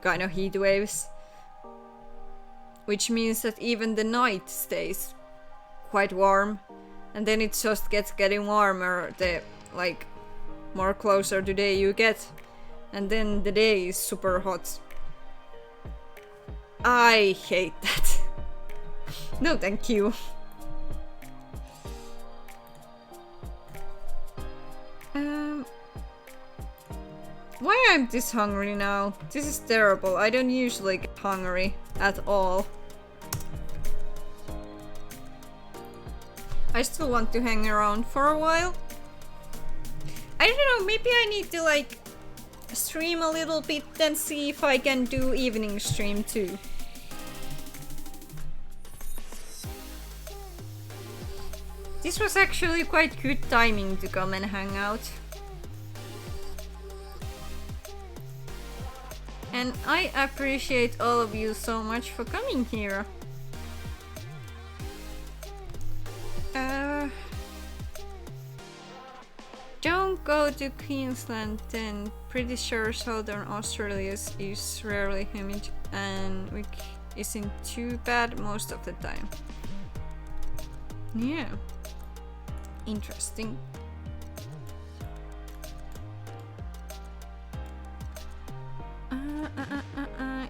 kind of heat waves, which means that even the night stays quite warm, and then it just gets getting warmer the like more closer to day you get, and then the day is super hot. I hate that. No thank you. Why I'm this hungry now? This is terrible. I don't usually get hungry at all. I still want to hang around for a while. I don't know, maybe I need to like stream a little bit and see if I can do evening stream too. This was actually quite good timing to come and hang out. And I appreciate all of you so much for coming here. Don't go to Queensland then. Pretty sure Southern Australia is rarely humid and which isn't too bad most of the time. Yeah. Interesting.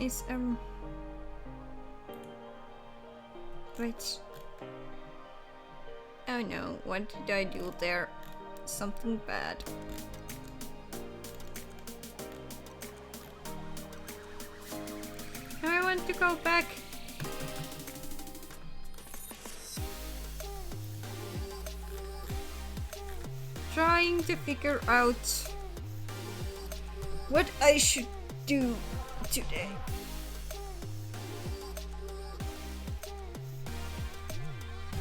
Is wait. Oh no, what did I do there? Something bad. I want to go back. Trying to figure out what I should do today.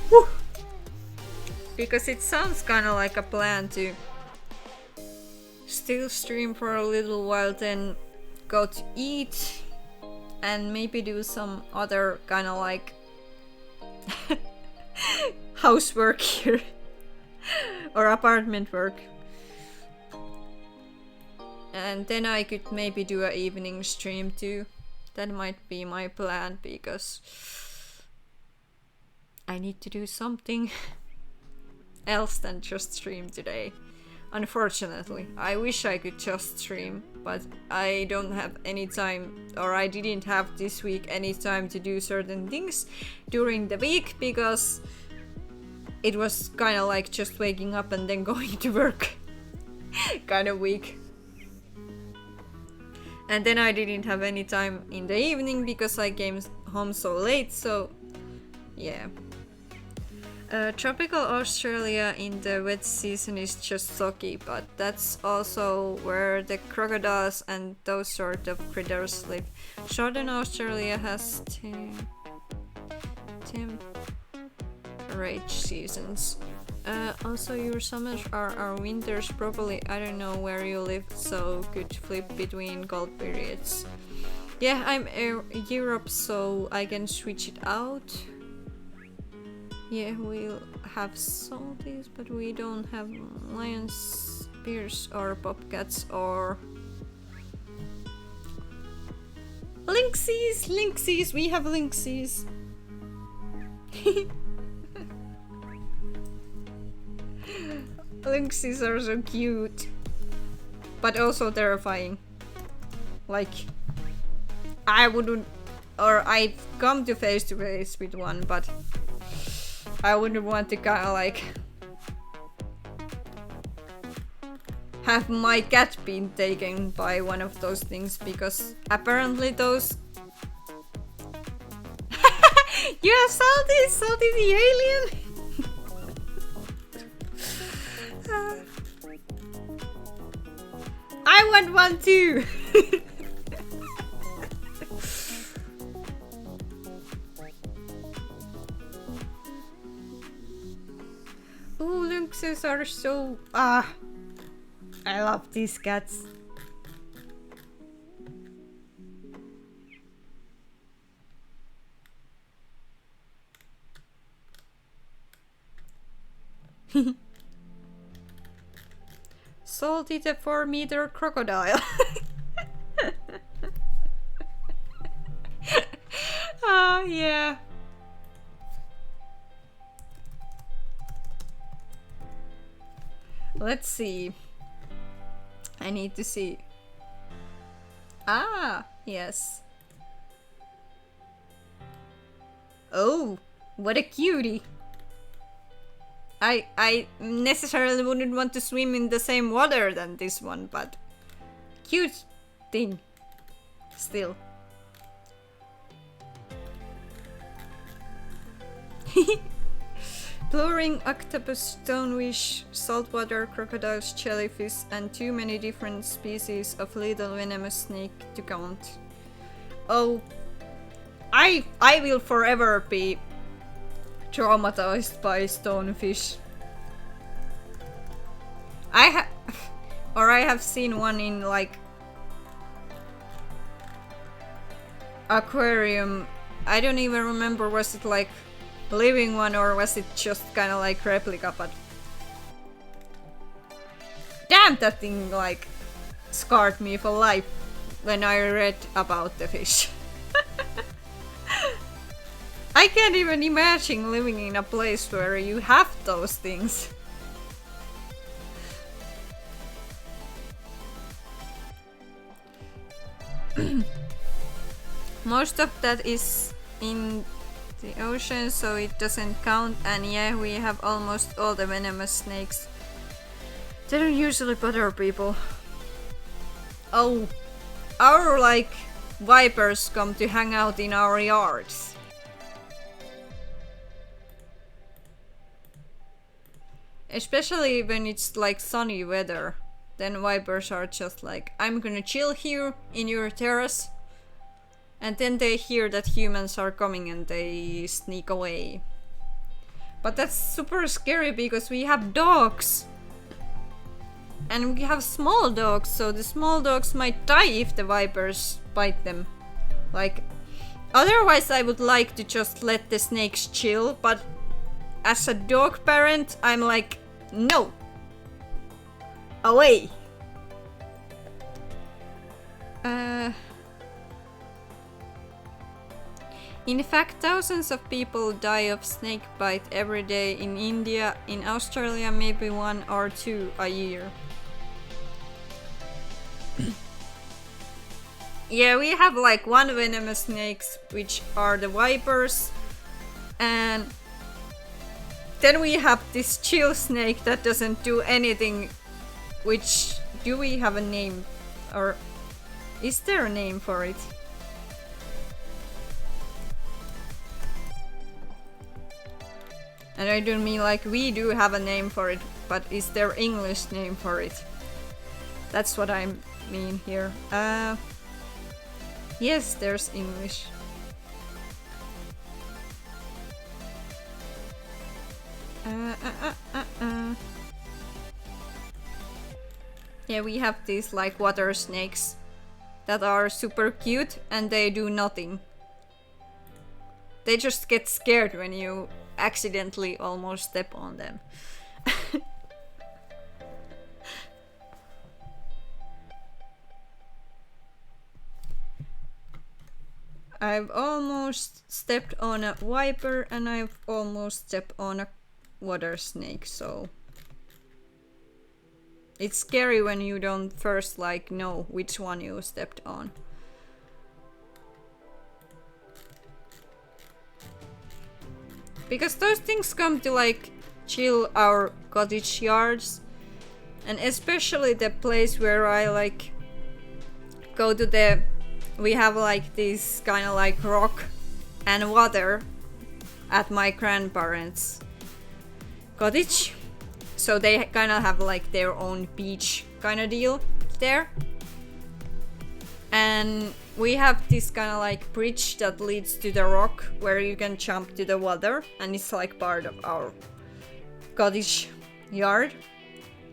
Whew. Because it sounds kind of like a plan to still stream for a little while, then go to eat and maybe do some other kind of like housework here or apartment work. And then I could maybe do an evening stream too. That might be my plan because I need to do something else than just stream today. Unfortunately, I wish I could just stream, but I don't have any time, or I didn't have this week any time to do certain things during the week because it was kind of like just waking up and then going to work kind of week. And then I didn't have any time in the evening because I came home so late, so yeah. Tropical Australia in the wet season is just soggy, but that's also where the crocodiles and those sort of critters live. Southern Australia has temperate seasons. Also, your summers are our winters. Probably, I don't know where you live, so could flip between cold periods. Yeah, I'm Europe, so I can switch it out. Yeah, we'll have salties, but we don't have lions, bears, or bobcats, or lynxes. Lynxes, we have lynxes. Lynxes are so cute, but also terrifying. Like, I wouldn't, or I've come to face with one, but I wouldn't want to kind of like have my cat been taken by one of those things because apparently those. You have Salty? Salty the alien? I want one too! Ooh, lynxes are so... I love these cats. Salty the 4-meter crocodile. Oh, yeah. Let's see. I need to see. Ah, yes. Oh, what a cutie. I necessarily wouldn't want to swim in the same water than this one, but cute thing. Still. Blue-ring octopus, stonefish, saltwater crocodiles, jellyfish, and too many different species of little venomous snake to count. Oh, I will forever be traumatized by stonefish. I have seen one in like aquarium. I don't even remember, was it like living one or was it just kind of like replica, but damn, that thing like scarred me for life when I read about the fish. I can't even imagine living in a place where you have those things. Most of that is in the ocean, so it doesn't count, and yeah, we have almost all the venomous snakes. They don't usually bother people. Oh, our like vipers come to hang out in our yards. Especially when it's like sunny weather, then vipers are just like, I'm gonna chill here in your terrace. And then they hear that humans are coming and they sneak away. But that's super scary because we have dogs. And we have small dogs, so the small dogs might die if the vipers bite them. Like, otherwise I would like to just let the snakes chill, but as a dog parent, I'm like, no! Away! In fact, thousands of people die of snake bite every day in India. In Australia, maybe 1 or 2 a year. Yeah, we have like 1 venomous snakes, which are the vipers, and then we have this chill snake that doesn't do anything. Which, do we have a name, or is there a name for it? And I don't mean like we do have a name for it, but is there English name for it? That's what I mean here. Yes, there's English. Yeah, we have these like water snakes that are super cute and they do nothing. They just get scared when you accidentally almost step on them. I've almost stepped on a viper and I've almost stepped on a water snake, so it's scary when you don't first like know which one you stepped on. Because those things come to like chill our cottage yards, and especially the place where I like go to the, we have like this kind of like rock and water at my grandparents' cottage. So they kind of have like their own beach kind of deal there. And we have this kind of like bridge that leads to the rock where you can jump to the water, and it's like part of our cottage yard,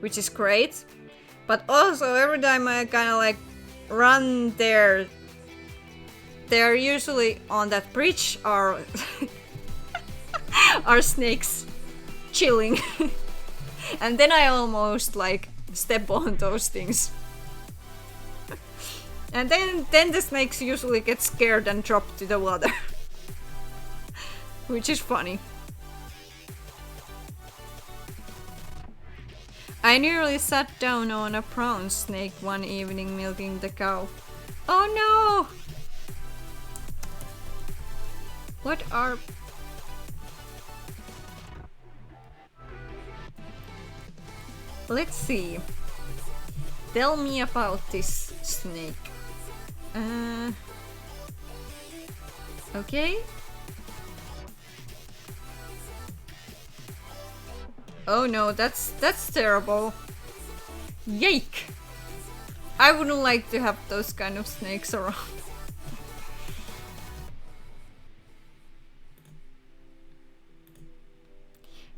which is great. But also every time I kind of like run there, they're usually on that bridge are are snakes chilling. And then I almost like step on those things. And then the snakes usually get scared and drop to the water. Which is funny. I nearly sat down on a brown snake one evening milking the cow. Oh no! What are... Let's see. Tell me about this snake. Okay. Oh no, that's terrible. Yike! I wouldn't like to have those kind of snakes around.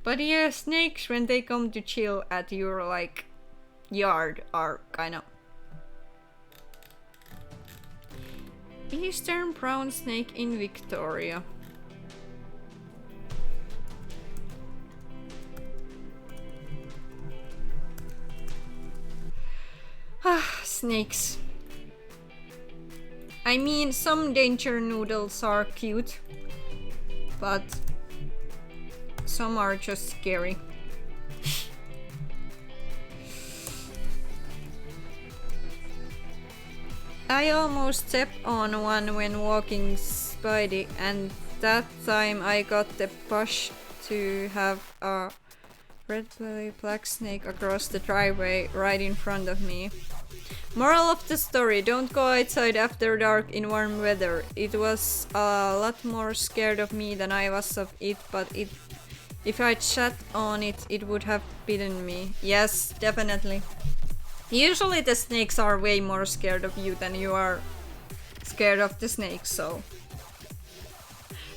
But yeah, snakes when they come to chill at your like yard are kinda... Eastern brown snake in Victoria. Ah, snakes. I mean, some danger noodles are cute, but some are just scary. I almost stepped on one when walking Spidey, and that time I got the push to have a red belly black snake across the driveway right in front of me. Moral of the story, don't go outside after dark in warm weather. It was a lot more scared of me than I was of it, but if I'd sat on it, it would have bitten me. Yes, definitely. Usually the snakes are way more scared of you than you are scared of the snakes, so...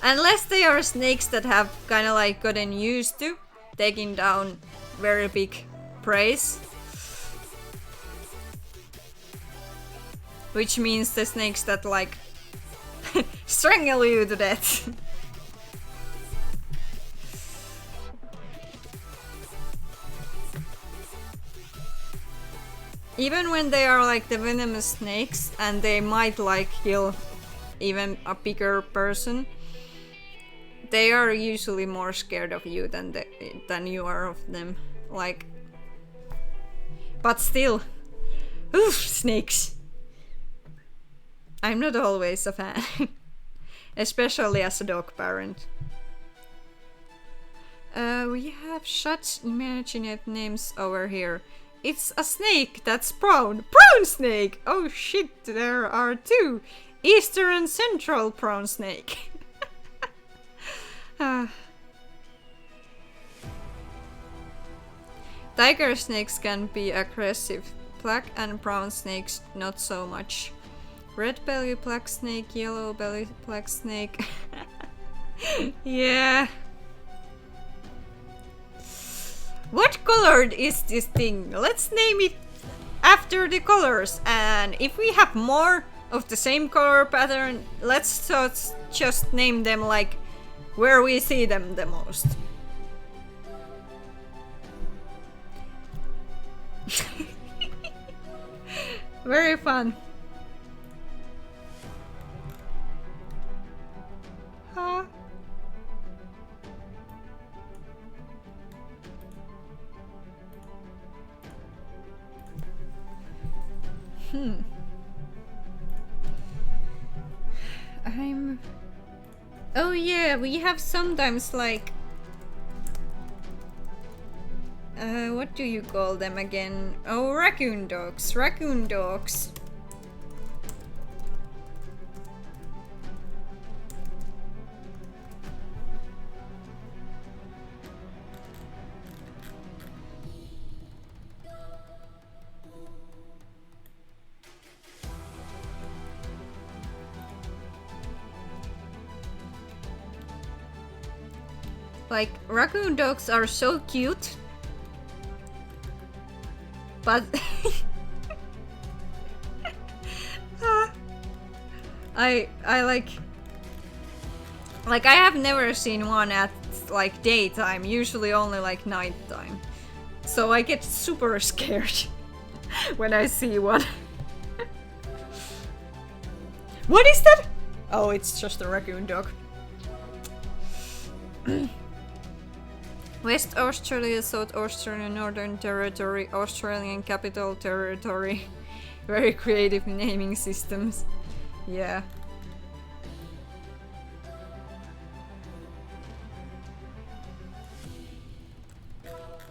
Unless they are snakes that have kinda like gotten used to taking down very big prey. Which means the snakes that like strangle you to death. Even when they are like the venomous snakes and they might like kill even a bigger person, they are usually more scared of you than you are of them. Like, but still, oof, snakes. I'm not always a fan, especially as a dog parent. We have such imaginate names over here. It's a snake that's brown. Brown snake! Oh shit, there are two. Eastern and Central brown snake. Tiger snakes can be aggressive. Black and brown snakes not so much. Red belly black snake, yellow belly black snake. Yeah. What colored is this thing? Let's name it after the colors, and if we have more of the same color pattern, let's just name them like where we see them the most. Very fun. Huh? Oh yeah, we have sometimes like... what do you call them again? Oh, raccoon dogs. Raccoon dogs. Like, raccoon dogs are so cute. But I like I have never seen one at like daytime, usually only like nighttime. So I get super scared when I see one. What is that? Oh, it's just a raccoon dog. West Australia, South Australia, Northern Territory, Australian Capital Territory. Very creative naming systems. Yeah.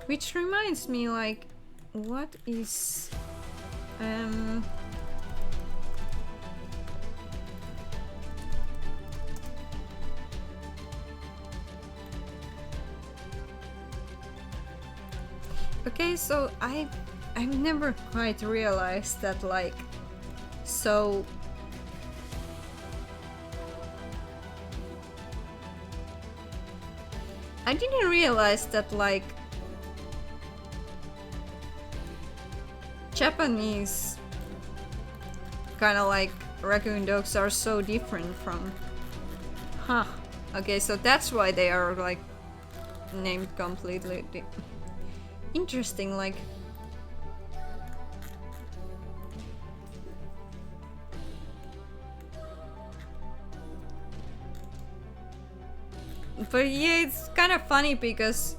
Which reminds me, like, what is... Okay, so I've never quite realized that, like, so I didn't realize that, like, Japanese kind of like raccoon dogs are so different from... Huh. Okay, so that's why they are, like, named completely interesting, like... But yeah, it's kind of funny because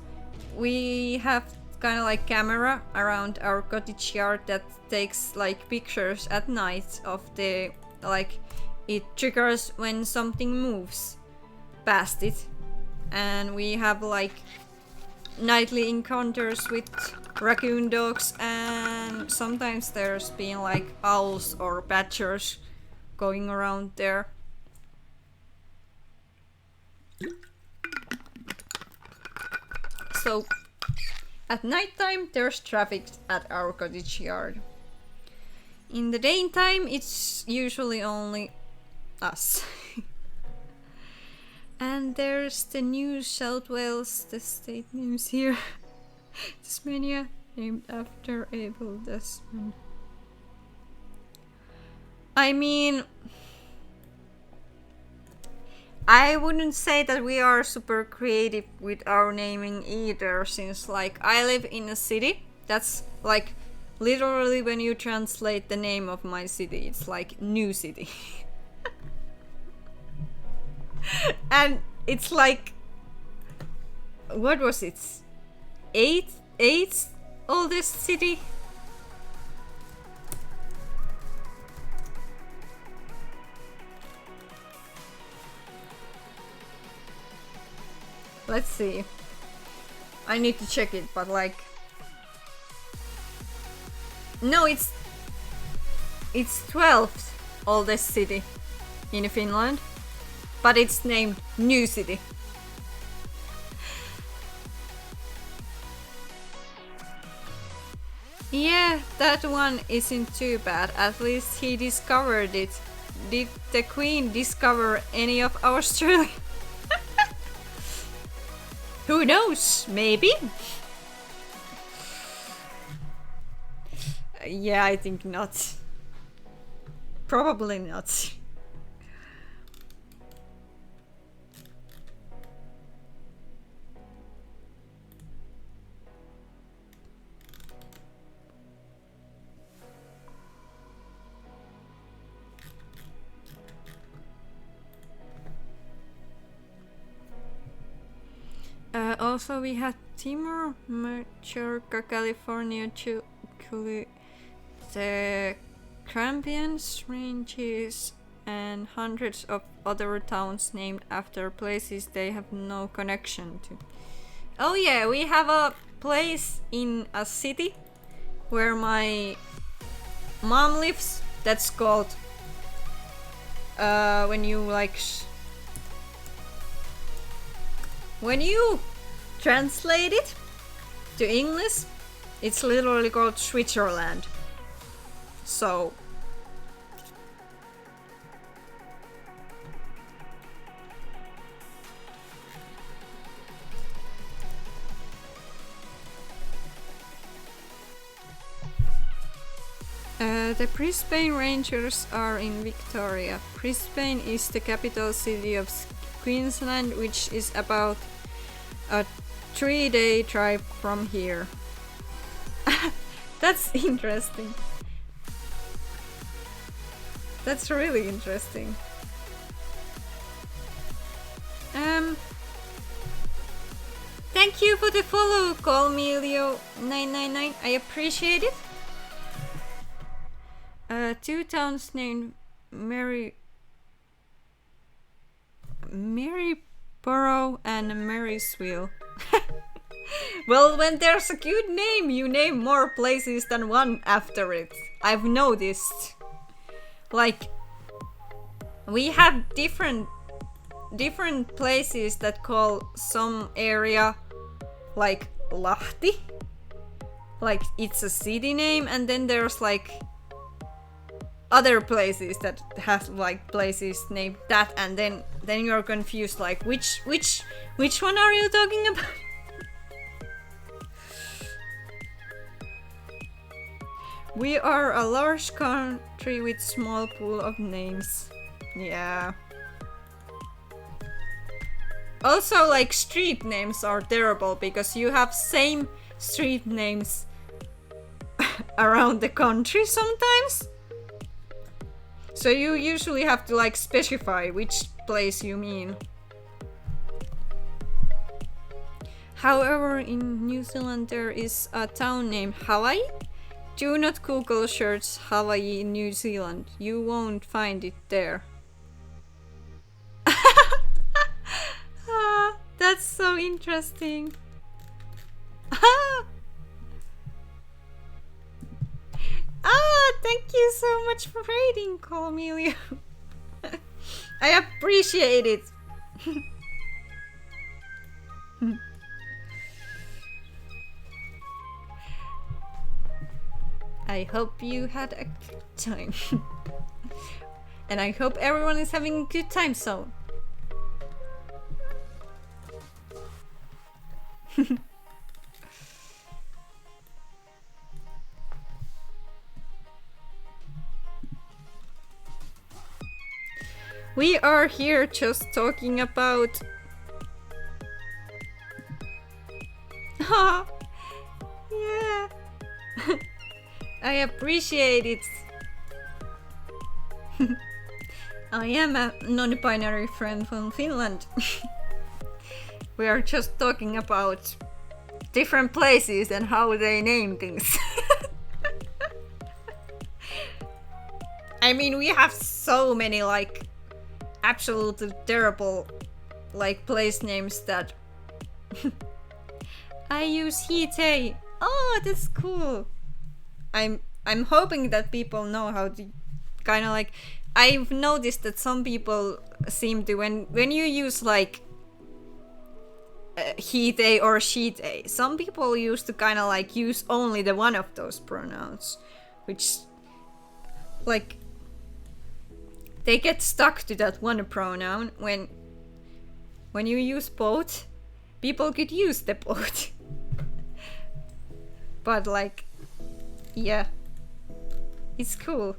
we have kind of like camera around our cottage yard that takes like pictures at night of the, like, it triggers when something moves past it, and we have like nightly encounters with raccoon dogs, and sometimes there's been like owls or badgers going around there. So at nighttime there's traffic at our cottage yard. In the daytime it's usually only us. And there's the New South Wales, the state names here. Tasmania, named after Abel Tasman. I mean, I wouldn't say that we are super creative with our naming either, since like I live in a city that's like literally when you translate the name of my city, it's like New City. And it's like, what was it? Eighth oldest city? Let's see. I need to check it, but like... No, it's 12th oldest city in Finland, but it's named New City. Yeah, that one isn't too bad. At least he discovered it. Did the Queen discover any of Australia? Who knows? Maybe? Yeah, I think not. Probably not. Also, we had Timor, Majorca, California, Chile, the Grampians Ranges, and hundreds of other towns named after places they have no connection to. Oh yeah, we have a place in a city where my mom lives that's called when you translate it to English, it's literally called Switzerland. So the Brisbane Rangers are in Victoria. Brisbane is the capital city of Queensland, which is about a 3-day drive from here. That's interesting. That's really interesting. Thank you for the follow, Colmelio999. I appreciate it. 2 towns named Maryborough and Marysville. Well, when there's a good name, you name more places than one after it. I've noticed. Like, we have different places that call some area like Lahti. Like, it's a city name, and then there's like other places that has like places named that, and then you're confused, like which one are you talking about? We are a large country with small pool of names. Yeah. Also, like, street names are terrible because you have same street names around the country sometimes. So you usually have to like specify which place you mean. However, in New Zealand there is a town named Hawaii. Do not Google search Hawaii in New Zealand. You won't find it there. That's so interesting. Thank you so much for raiding, Colmelio. I appreciate it. I hope you had a good time. And I hope everyone is having a good time, so. We are here just talking about... Yeah. I appreciate it. I am a non-binary friend from Finland. We are just talking about different places and how they name things. I mean, we have so many like absolutely terrible like place names that I use Hite. Oh, that's cool. I'm hoping that people know how to kind of like. I've noticed that some people seem to when you use like Hite or Shite, some people used to kind of like use only the one of those pronouns, which like they get stuck to that one pronoun when you use both, people could use the both. But like, yeah, it's cool.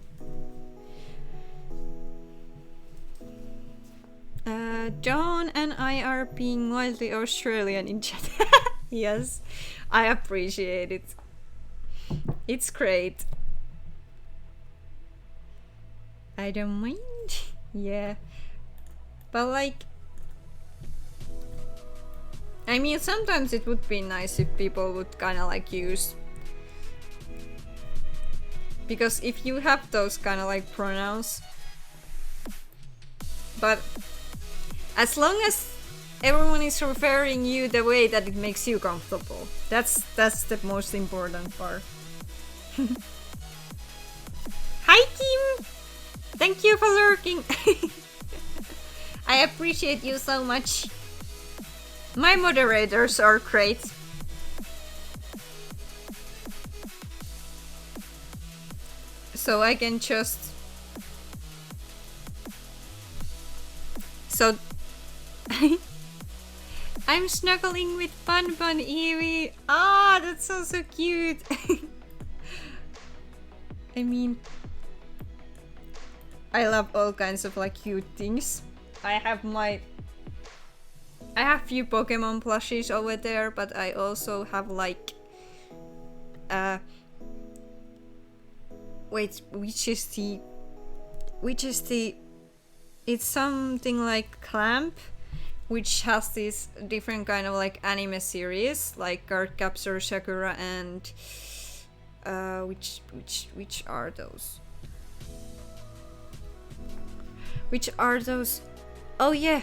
John and I are being mildly Australian in chat. Yes, I appreciate it. It's great. I don't mind. Yeah. But like, I mean, sometimes it would be nice if people would kind of like use, because if you have those kind of like pronouns, but as long as everyone is referring you the way that it makes you comfortable, that's the most important part. Hi Kim! Thank you for lurking! I appreciate you so much. My moderators are great. So I can just... So... I'm snuggling with Bun Bun Evie. Ah, that's so cute. I mean... I love all kinds of like cute things. I have few Pokemon plushies over there, but I also have like wait, which is the it's something like Clamp, which has this different kind of like anime series like Cardcaptor Sakura and which are those? Which are those? Oh yeah.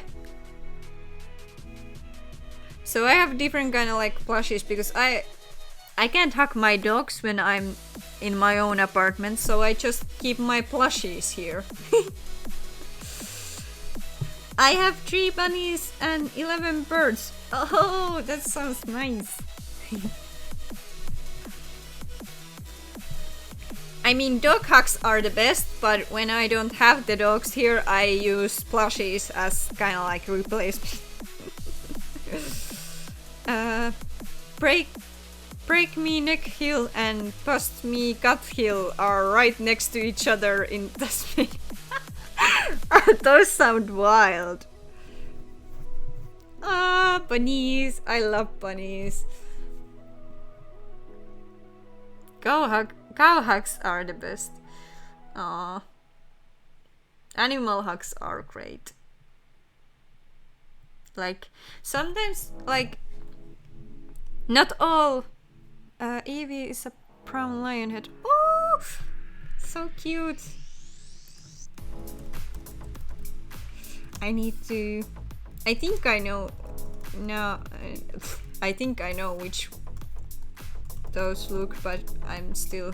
So I have different kind of like plushies because I can't hug my dogs when I'm in my own apartment, so I just keep my plushies here. I have 3 bunnies and 11 birds. Oh, that sounds nice. I mean, dog hugs are the best, but when I don't have the dogs here, I use plushies as kind of like replacement. Break Me Neck Hill and Bust Me Gut Hill are right next to each other in Tasmania. Those sound wild. Ah, bunnies. I love bunnies. Cow hugs are the best. Aww. Animal hugs are great. Like, sometimes, like, not all. Eevee is a brown lion head. Oh, so cute. I think I know. No, I think I know which those look, but I'm still.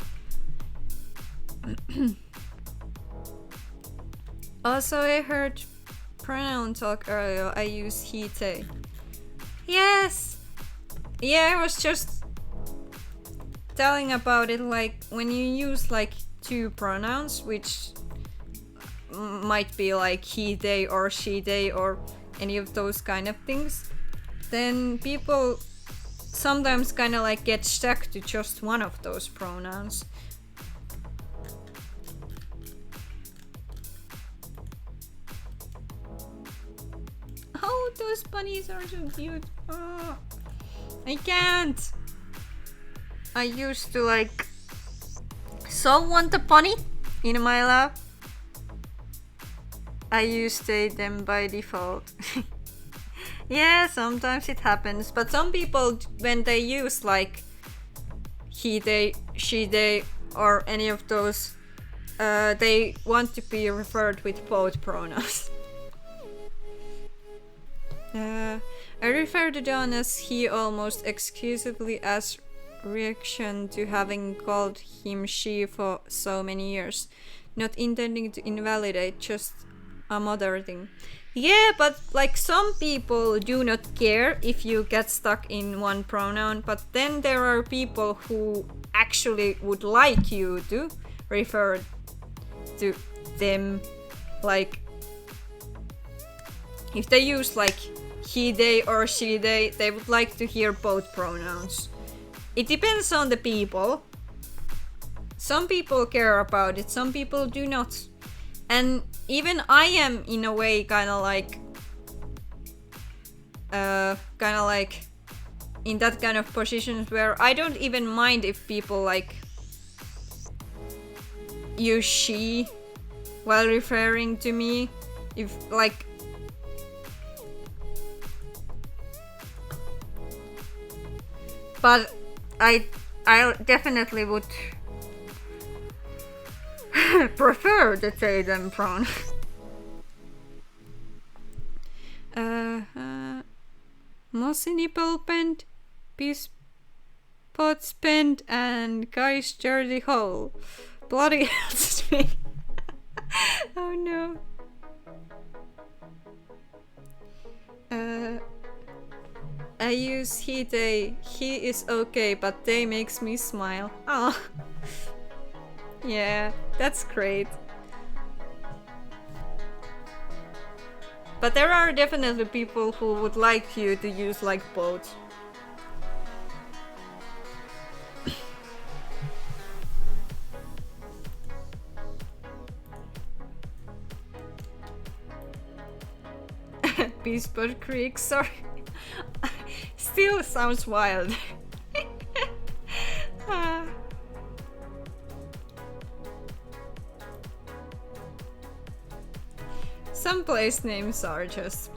Also, I heard pronoun talk earlier. I use Hite. Yes. Yeah, I was just telling about it, like when you use like 2 pronouns, which might be like he, they, or she, they, or any of those kind of things, then people sometimes kind of like get stuck to just one of those pronouns. Oh, those bunnies are so cute. Oh, I can't. I used to like so want a bunny in my lab. I used them by default. Yeah, sometimes it happens, but some people, when they use like he, they, she, they, or any of those, they want to be referred with both pronouns. I refer to Don as he almost exclusively as reaction to having called him she for so many years. Not intending to invalidate, just a mother thing. Yeah, but like some people do not care if you get stuck in one pronoun, but then there are people who actually would like you to refer to them, like if they use like he, they, or she, they would like to hear both pronouns. It depends on the people. Some people care about it, some people do not. And even I am in a way kind of like in that kind of positions where I don't even mind if people like use she while referring to me. If like but I definitely would prefer to say them pronouns. Mossy nipple bend, peace pot spent, and guy's dirty hole. Bloody hell me. Oh no. I use he, they. He is okay, but they makes me smile. Oh. Yeah, that's great. But there are definitely people who would like you to use like both. Peaceful Creek, sorry. Still sounds wild. Some place names are just...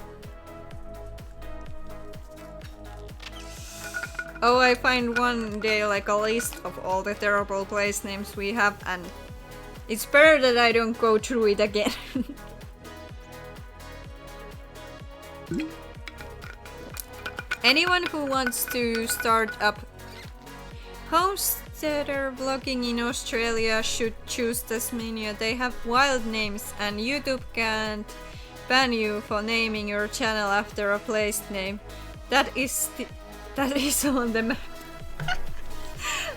Oh, I find one day like a list of all the terrible place names we have, and it's better that I don't go through it again. Anyone who wants to start up homesteader vlogging in Australia should choose Tasmania. They have wild names, and YouTube can't ban you for naming your channel after a place name. That is on the map.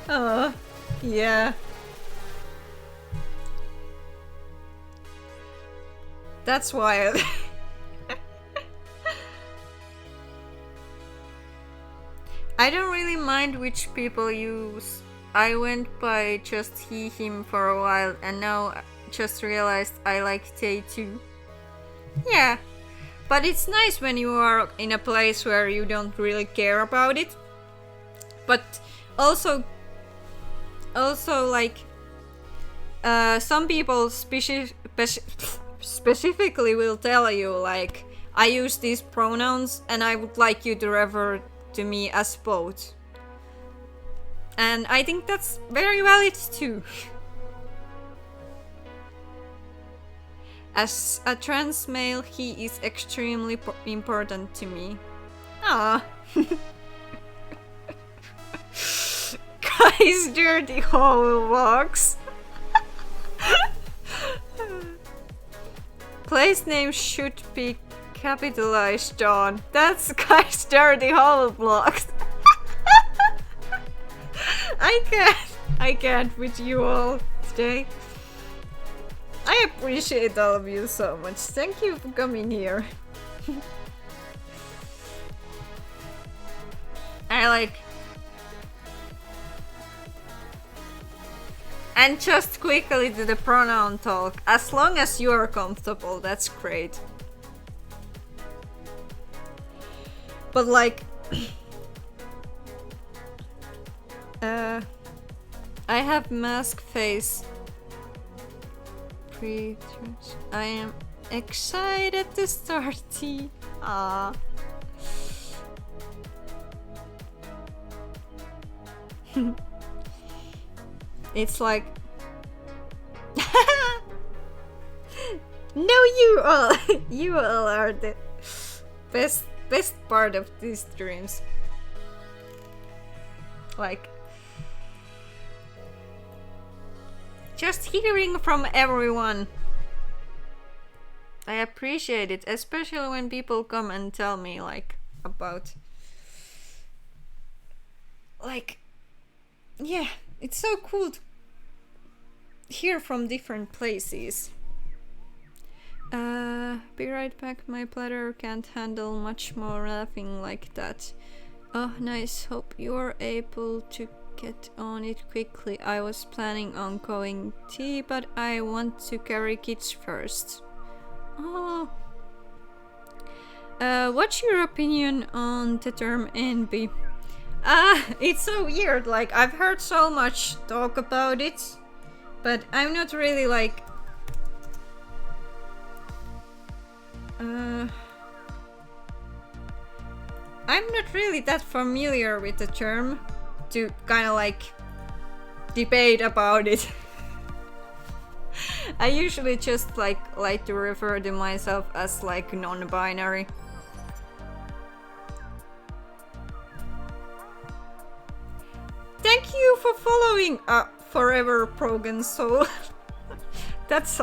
Oh, yeah. That's wild. I don't really mind which people use. I went by just he, him for a while, and now just realized I like they too. Yeah, but it's nice when you are in a place where you don't really care about it. But also like some people specifically will tell you like, I use these pronouns and I would like you to refer to me as both. And I think that's very valid too. As a trans male, he is extremely important to me. Ah. Guys, dirty hole walks. Place name should be capitalized on. That's guys dirty hole blocks. I can't with you all today. I appreciate all of you so much. Thank you for coming here. I like... And just quickly to the pronoun talk. As long as you are comfortable, that's great. But like... I have mask face. I am excited to start tea. Ah, It's like no, you all you all are the best part of these streams. Like just hearing from everyone. I appreciate it, especially when people come and tell me like about like yeah, it's so cool to hear from different places. Be right back, my bladder can't handle much more laughing like that. Oh, nice, hope you're able to get on it quickly. I was planning on going tea, but I want to carry kids first. Oh. What's your opinion on the term NB? It's so weird, like I've heard so much talk about it, but I'm not really like I'm not really that familiar with the term to kind of like debate about it. I usually just like to refer to myself as like non-binary. Thank you for following Forever Broken Soul. That's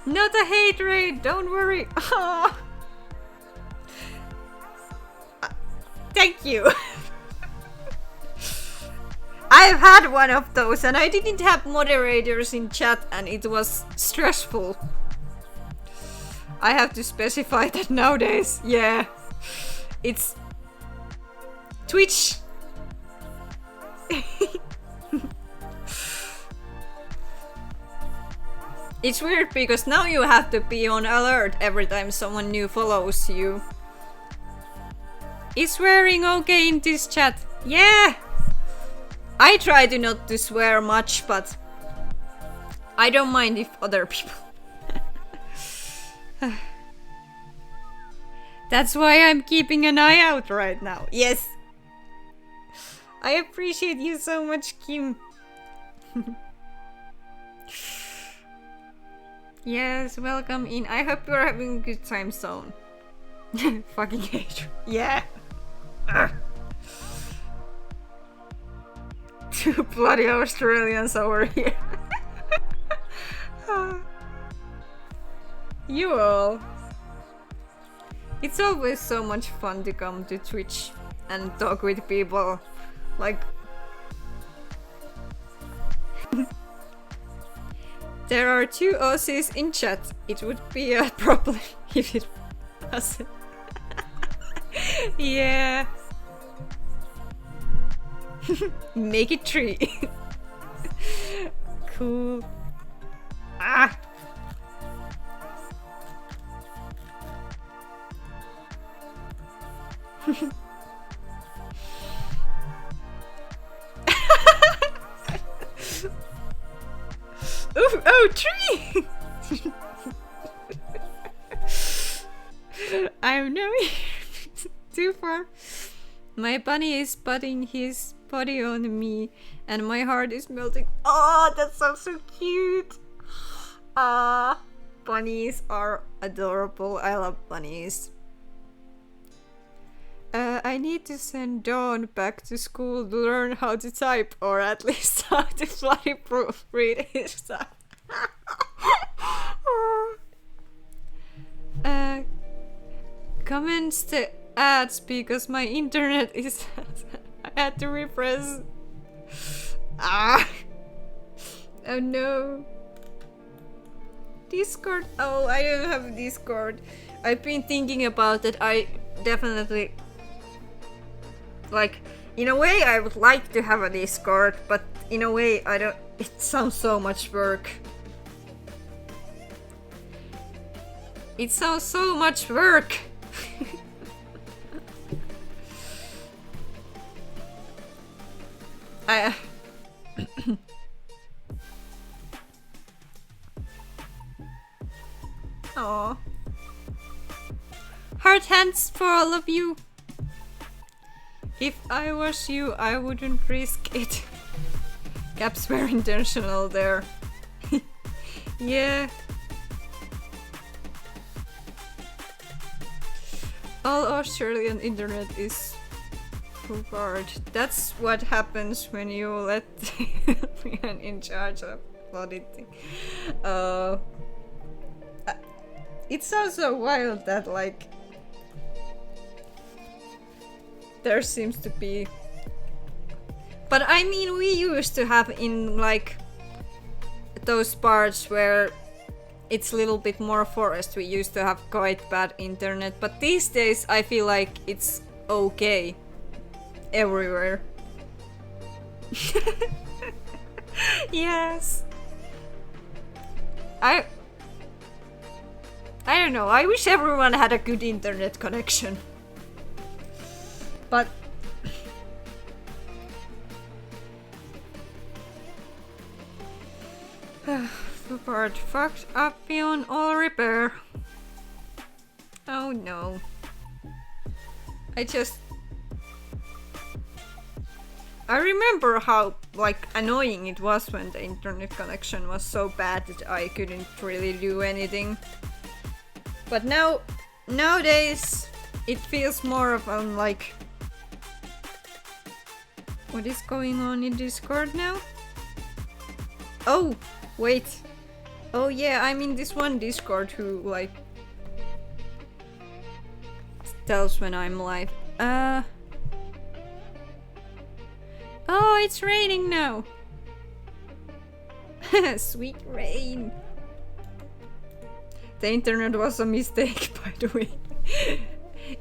not a hate raid, don't worry. Thank you. I've had one of those and I didn't have moderators in chat and it was stressful. I have to specify that nowadays. Yeah. It's Twitch. It's weird because now you have to be on alert every time someone new follows you. Is swearing okay in this chat? Yeah! I try to not to swear much, but I don't mind if other people. That's why I'm keeping an eye out right now. Yes! I appreciate you so much, Kim. Yes, welcome in. I hope you're having a good time zone. Fucking hate you. Yeah. Two bloody Australians over here. You all. It's always so much fun to come to Twitch and talk with people. Like... There are 2 Aussies in chat. It would be a problem if it wasn't. Yeah. Make it 3. Cool. Ah! Ooh, oh, 3! I'm no too far. My bunny is putting his body on me and my heart is melting. Oh, that sounds so cute. Bunnies are adorable. I love bunnies. I need to send Dawn back to school to learn how to type, or at least how to bloody proofread his stuff. Comments the ads because my internet is. I had to refresh. Oh no. Discord? Oh, I don't have Discord. I've been thinking about it. I definitely. Like, in a way I would like to have a Discord, but in a way I don't. It sounds so much work. It sounds so much work. Aww. Heart hands for all of you. If I was you, I wouldn't risk it. Caps were intentional there. Yeah. All Australian internet is Fugard. That's what happens when you let the man in charge of auditing. It's also wild that like there seems to be, but I mean we used to have in like those parts where it's a little bit more forest, we used to have quite bad internet, but these days I feel like it's okay everywhere. Yes. I don't know, I wish everyone had a good internet connection. But the part fucked up beyond all repair. Oh no. I remember how like annoying it was when the internet connection was so bad that I couldn't really do anything. But nowadays it feels more of like, what is going on in Discord now? Oh, wait. Oh yeah, I'm in this one Discord who like tells when I'm live. Oh, it's raining now. Sweet rain. The internet was a mistake, by the way.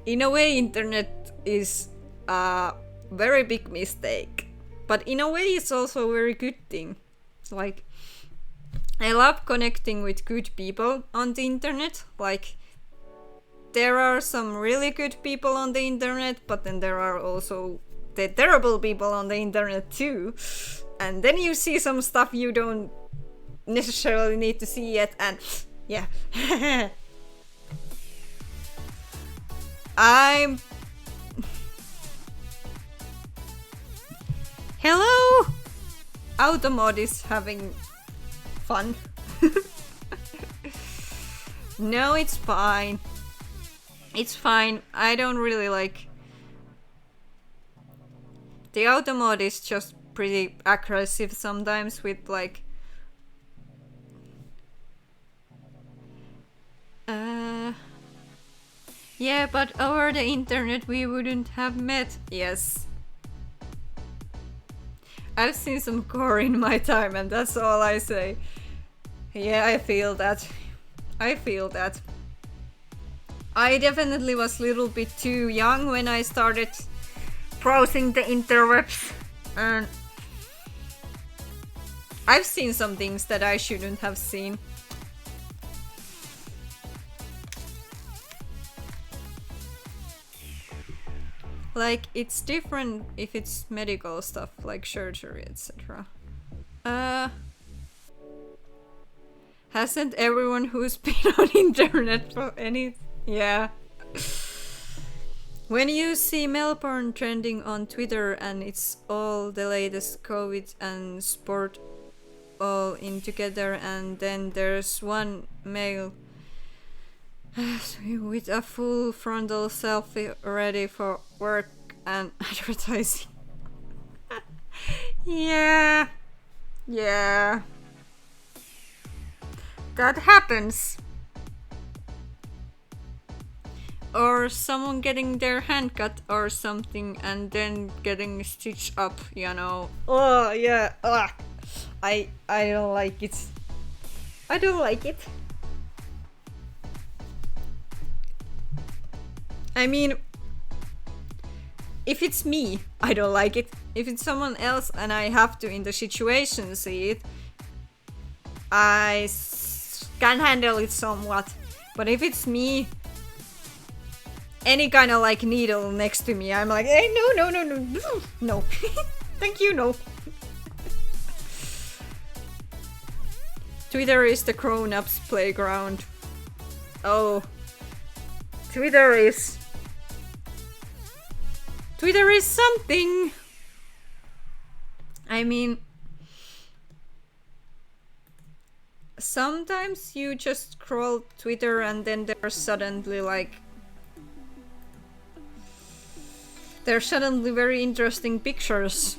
In a way, internet is a very big mistake. But in a way, it's also a very good thing. Like, I love connecting with good people on the internet. Like, there are some really good people on the internet, but then there are also the terrible people on the internet too. And then you see some stuff you don't necessarily need to see yet, and yeah. Hello! Automod is having fun. No, it's fine. It's fine. I don't really like... The Automod is just pretty aggressive sometimes with like... Yeah, but over the internet we wouldn't have met. Yes. I've seen some gore in my time and that's all I say. Yeah, I feel that. I feel that. I definitely was a little bit too young when I started browsing the interwebs, and I've seen some things that I shouldn't have seen. Like, it's different if it's medical stuff, like surgery, etc. Hasn't everyone who's been on internet for any... Yeah. When you see Melbourne trending on Twitter and it's all the latest COVID and sport all in together, and then there's one male with a full frontal selfie ready for work and advertising. Yeah. Yeah. That happens. Or someone getting their hand cut or something and then getting stitched up, you know. Oh yeah. Ugh. I don't like it. I don't like it. I mean, if it's me, I don't like it. If it's someone else and I have to in the situation see it, can handle it somewhat. But if it's me, any kind of like needle next to me, I'm like, hey, no. Thank you, no. Twitter is the grown-ups playground. Oh. Twitter is... Twitter is something. I mean, sometimes you just scroll Twitter and then there's suddenly very interesting pictures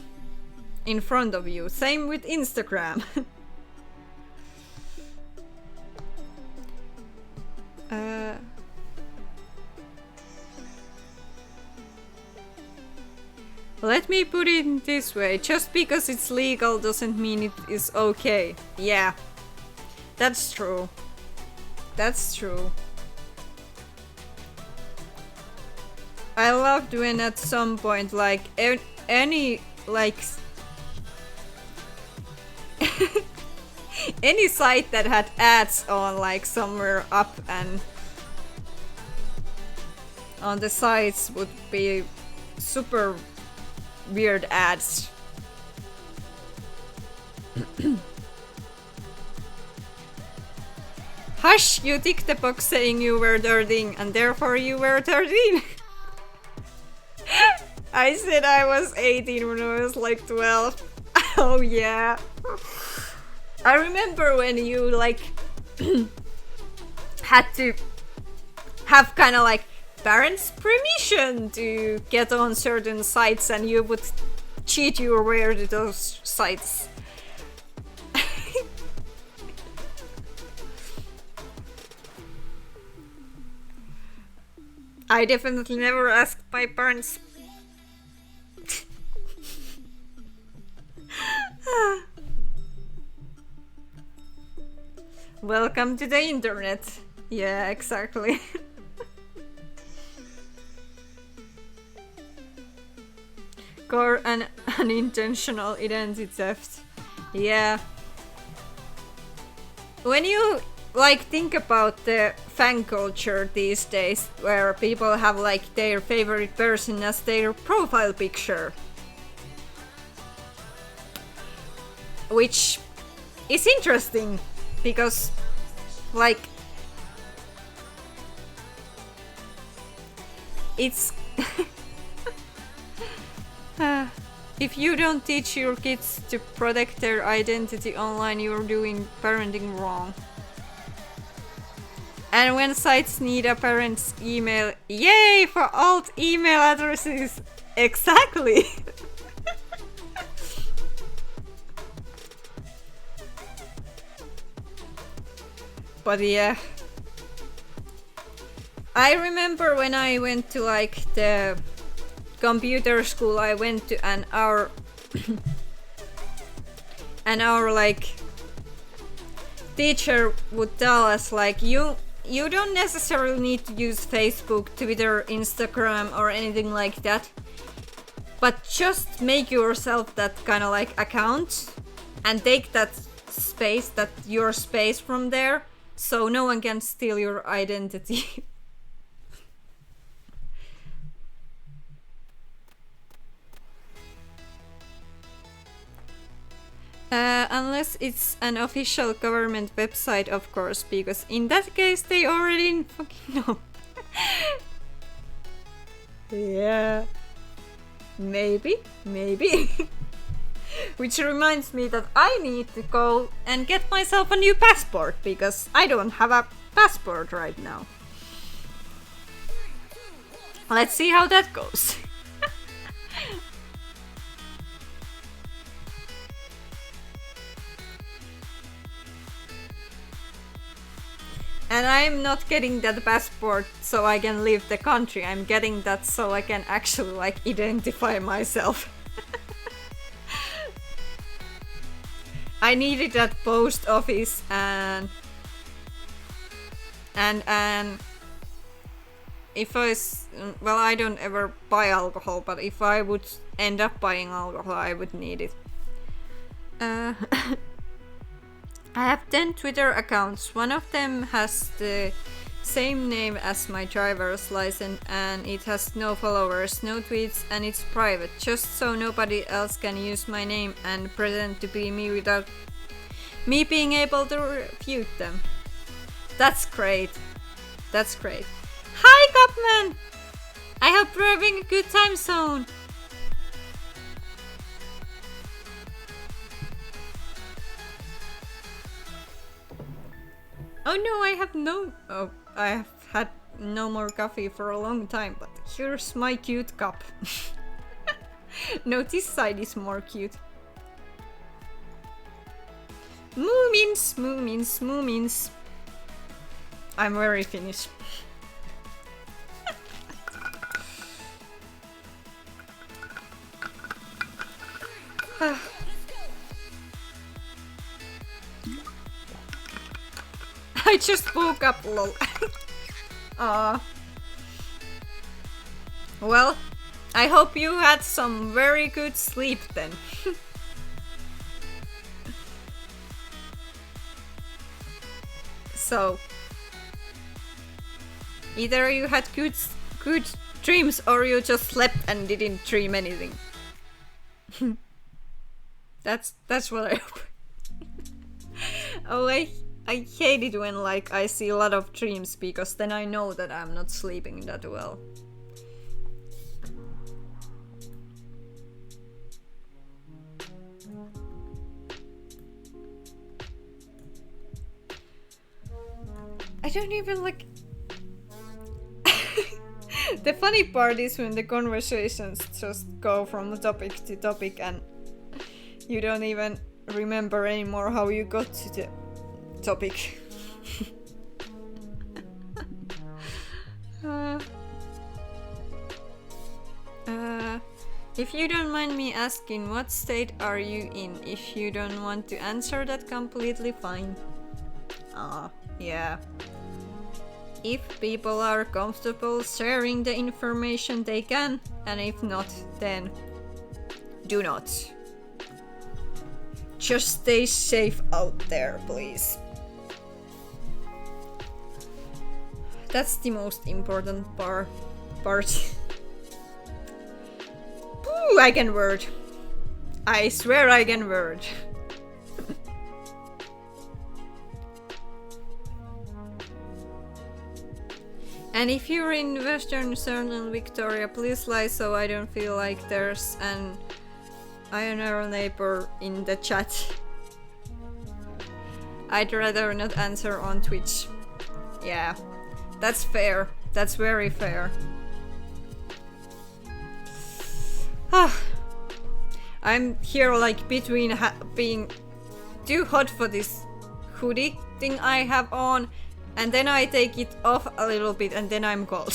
in front of you. Same with Instagram. Let me put it this way, just because it's legal doesn't mean it is okay. Yeah, that's true. That's true. I loved when at some point, like, any, like, any site that had ads on, like, somewhere up and on the sites would be super weird ads. Hush, you ticked the box saying you were 13 and therefore you were 13. I said I was 18 when I was like 12. Oh yeah. I remember when you like had to have kind of like parents' permission to get on certain sites and you would cheat your way to those sites. I definitely never asked my parents. Welcome to the internet. Yeah, exactly. Core and unintentional identity theft. Yeah. When you like think about the fan culture these days, where people have like their favorite person as their profile picture, which is interesting because like it's if you don't teach your kids to protect their identity online, you're doing parenting wrong. And when sites need a parent's email, yay for alt email addresses! Exactly! But yeah. I remember when I went to like the computer school I went to, and our like teacher would tell us like you don't necessarily need to use Facebook, Twitter, Instagram or anything like that, but just make yourself that kind of like account and take that space, that your space from there, so no one can steal your identity. Unless it's an official government website, of course, because in that case they already fucking know. Yeah. Maybe. Which reminds me that I need to go and get myself a new passport, because I don't have a passport right now. Let's see how that goes. And I'm not getting that passport so I can leave the country. I'm getting that so I can actually like identify myself. I need it at post office and if I don't ever buy alcohol, but if I would end up buying alcohol, I would need it. I have 10 Twitter accounts. One of them has the same name as my driver's license and it has no followers, no tweets, and it's private, just so nobody else can use my name and pretend to be me without me being able to refute them. That's great. That's great. Hi, Cupman! I hope you're having a good time zone. Oh no, I have had no more coffee for a long time, but here's my cute cup. No, this side is more cute. Moomins, moomins, moomins. I'm very Finnish. I just woke up, lol. Well, I hope you had some very good sleep then. So, either you had good dreams or you just slept and didn't dream anything. That's what I hope. Oh, I hate it when like I see a lot of dreams because then I know that I'm not sleeping that well. I don't even like. The funny part is when the conversations just go from topic to topic and you don't even remember anymore how you got to the topic. If you don't mind me asking, what state are you in? If you don't want to answer that, completely fine. Yeah. If people are comfortable sharing the information, they can, and if not, then do not. Just stay safe out there, please. That's the most important part. Ooh, I can word. I swear I can word. And if you're in Western Certain Victoria, please lie so I don't feel like there's an Ioneer neighbor in the chat. I'd rather not answer on Twitch. Yeah, that's fair. That's very fair. I'm here like between being too hot for this hoodie thing I have on, and then I take it off a little bit and then I'm cold.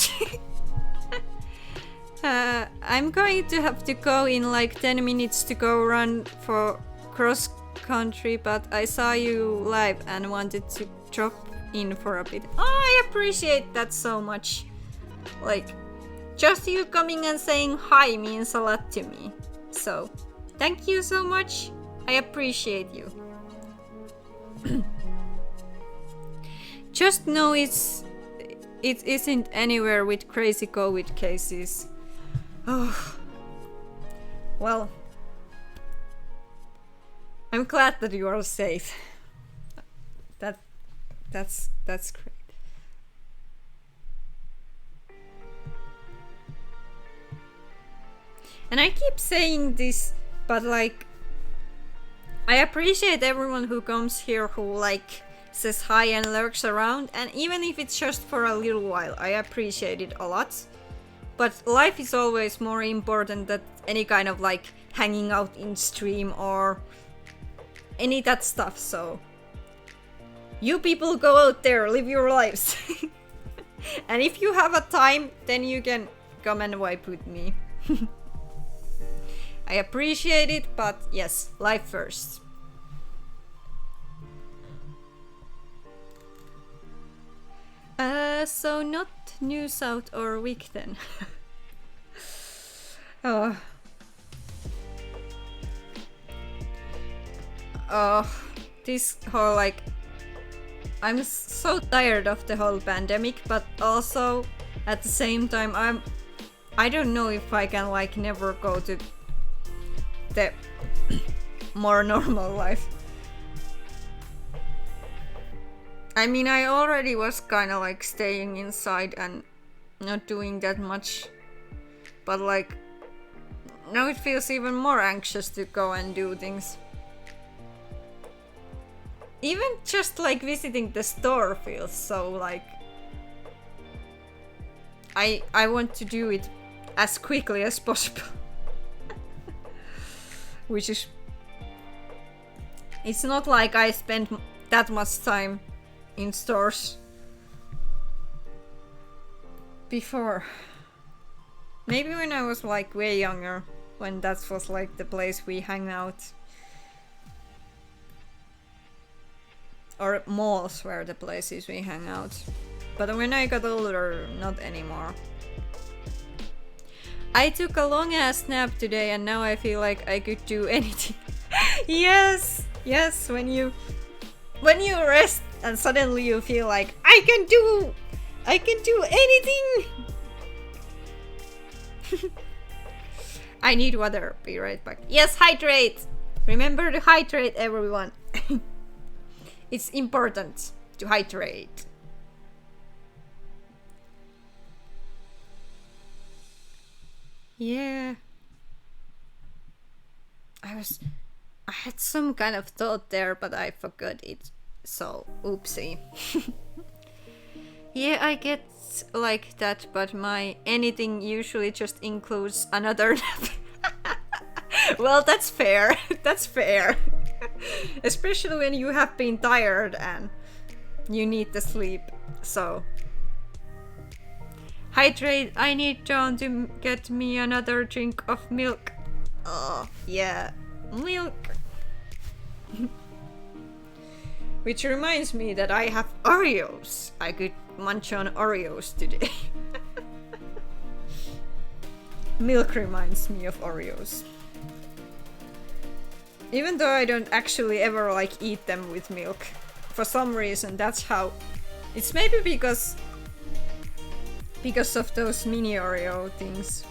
I'm going to have to go in like 10 minutes to go run for cross country, but I saw you live and wanted to drop in for a bit. Oh, I appreciate that so much. Like, just you coming and saying hi means a lot to me. So, thank you so much. I appreciate you. Just know it isn't anywhere with crazy COVID cases. Oh, well, I'm glad that you are safe. That's great. And I keep saying this, but like, I appreciate everyone who comes here who like says hi and lurks around, and even if it's just for a little while, I appreciate it a lot. But life is always more important than any kind of like hanging out in stream or any that stuff, so you people go out there, live your lives. And if you have a time, then you can come and vibe with me. I appreciate it, but yes, life first. So not New South or week then. Oh, this whole like, I'm so tired of the whole pandemic, but also at the same time I don't know if I can like never go to the more normal life. I mean, I already was kind of like staying inside and not doing that much but like now it feels even more anxious to go and do things. Even just like visiting the store feels so like I want to do it as quickly as possible. Which is, it's not like I spend that much time in stores before. Maybe when I was like way younger, when that was like the place we hang out. Or malls were the places we hang out. But when I got older, not anymore. I took a long ass nap today and now I feel like I could do anything. Yes, yes, when you rest and suddenly you feel like I can do anything. I need water. Be right back. Yes, hydrate. Remember to hydrate, everyone. It's important to hydrate. Yeah. I had some kind of thought there, but I forgot it. So, oopsie. Yeah, I get like that, but my anything usually just includes another nap. Well, that's fair. That's fair. Especially when you have been tired and you need the sleep. So hydrate. I need John to get me another drink of milk. Oh, yeah. Milk. Which reminds me that I have Oreos. I could munch on Oreos today. Milk reminds me of Oreos. Even though I don't actually ever like eat them with milk. For some reason, that's how. It's maybe because of those mini Oreo things.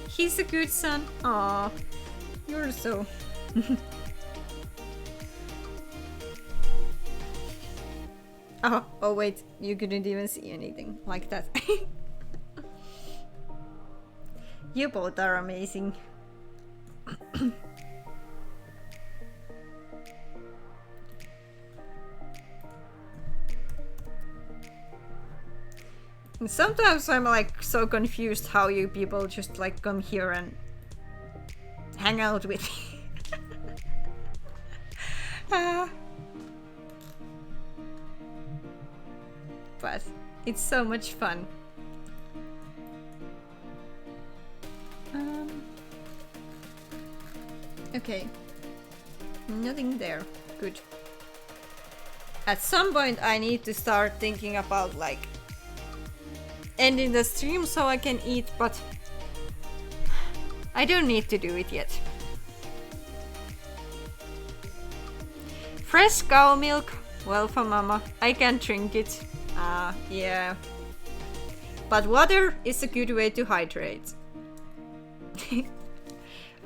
He's a good son. Aww. You're so... Oh wait, you couldn't even see anything like that. You both are amazing. Sometimes I'm like so confused how you people just like come here and hang out with me. But it's so much fun. Okay. Nothing there. Good. At some point I need to start thinking about like ending the stream so I can eat, but I don't need to do it yet. Fresh cow milk? Well, for mama, I can drink it. Yeah. But water is a good way to hydrate.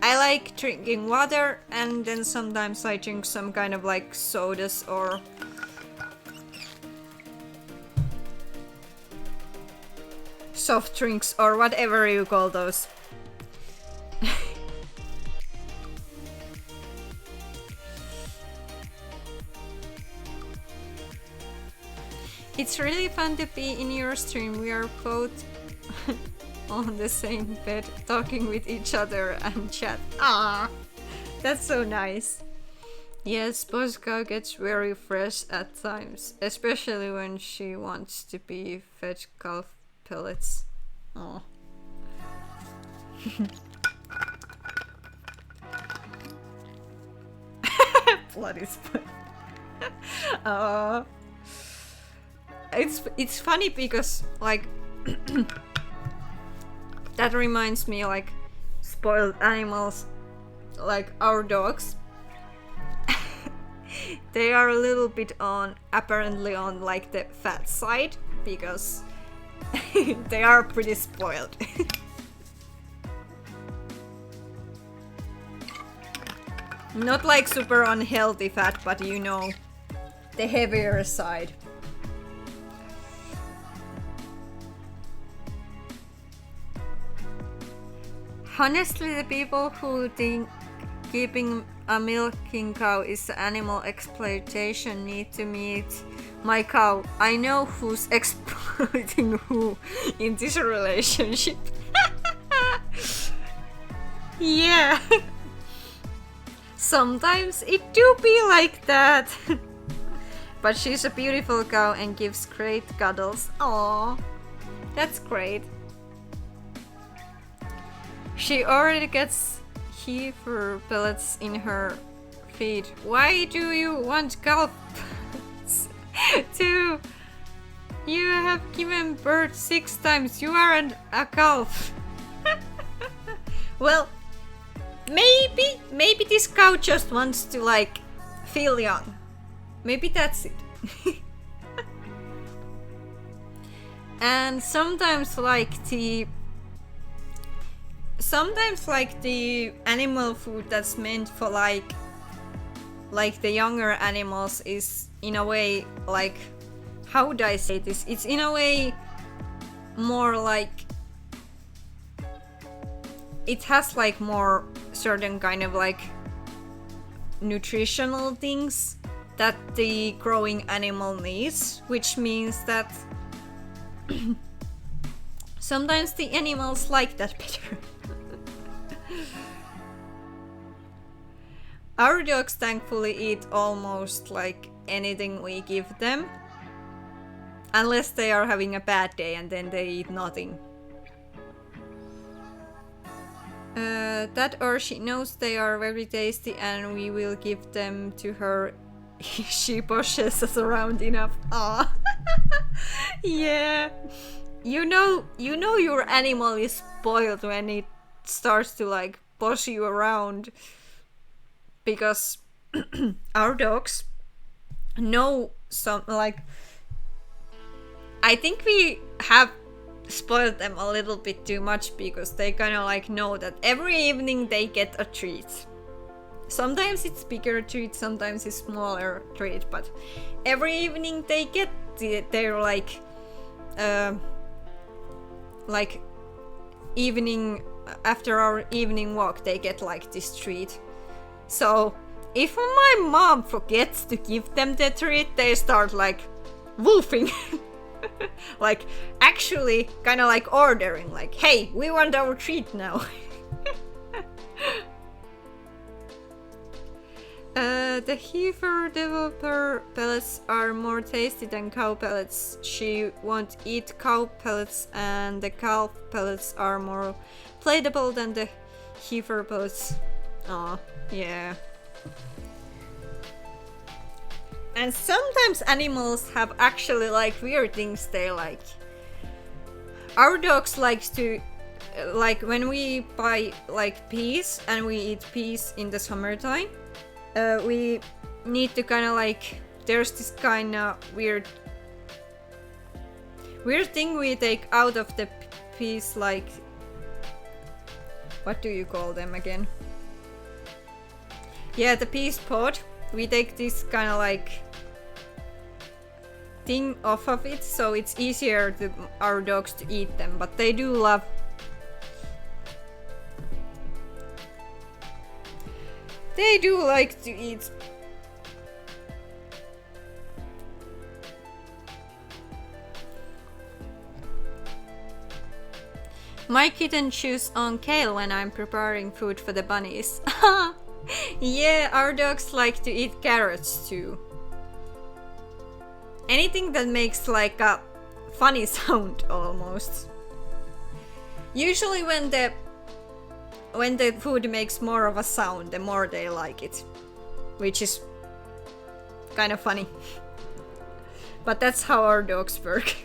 I like drinking water and then sometimes I drink some kind of like sodas or soft drinks or whatever you call those. It's really fun to be in your stream. We are both on the same bed talking with each other and chat. Ah, that's so nice. Yes, Boska gets very fresh at times, especially when she wants to be fed calf pellets. Oh. Bloody spot. It's funny because like that reminds me like spoiled animals, like our dogs. They are a little bit apparently on like the fat side because they are pretty spoiled. Not like super unhealthy fat, but you know, the heavier side. Honestly, the people who think keeping a milking cow is animal exploitation need to meet my cow. I know who's exploiting who in this relationship. Yeah. Sometimes it do be like that. But she's a beautiful cow and gives great cuddles. Aww. That's great. She already gets heifer pellets in her feed. Why do you want calf pellets too? You have given birth 6 times. You aren't a calf. Well, maybe this cow just wants to like feel young. Maybe that's it. And sometimes like the animal food that's meant for like the younger animals is in a way like, how would I say this? It's in a way more like it has like more certain kind of like nutritional things that the growing animal needs, which means that sometimes the animals like that better. Our dogs thankfully eat almost like anything we give them, unless they are having a bad day and then they eat nothing. That or she knows they are very tasty and we will give them to her if she pushes us around enough. Aww. Yeah. You know your animal is spoiled when it starts to like push you around, because our dogs know some like, I think we have spoiled them a little bit too much, because they kind of like know that every evening they get a treat. Sometimes it's bigger treat, sometimes it's smaller treat, but every evening they get their like evening, after our evening walk they get like this treat. So if my mom forgets to give them the treat, they start like wolfing. Like actually kind of like ordering like, hey, we want our treat now. The heifer developer pellets are more tasty than cow pellets. She won't eat cow pellets, and the calf pellets are more palatable than the heifer pellets. Aw, yeah. And sometimes animals have actually like weird things they like. Our dogs likes to like when we buy like peas and we eat peas in the summertime, we need to kind of like, there's this kind of weird thing we take out of the peas, like, what do you call them again? Yeah, the peas pod. We take this kind of like thing off of it, so it's easier to our dogs to eat them, but they do love. They do like to eat. My kitten chews on kale when I'm preparing food for the bunnies. Yeah, our dogs like to eat carrots too. Anything that makes like a funny sound almost. Usually when the food makes more of a sound, the more they like it, which is kind of funny. But that's how our dogs work.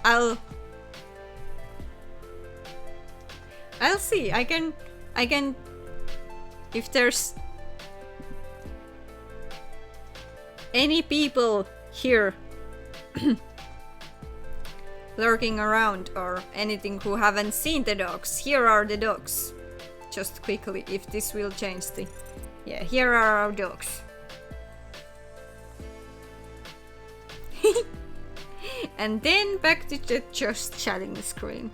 I'll see. I can if there's any people here lurking around or anything who haven't seen the dogs, here are the dogs. Just quickly, if this will change the... Yeah, here are our dogs. And then back to the just chatting screen.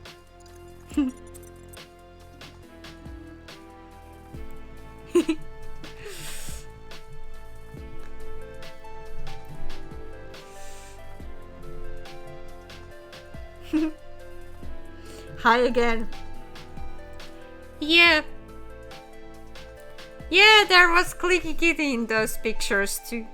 Hi again. Yeah. Yeah, there was Clicky Kitty in those pictures too.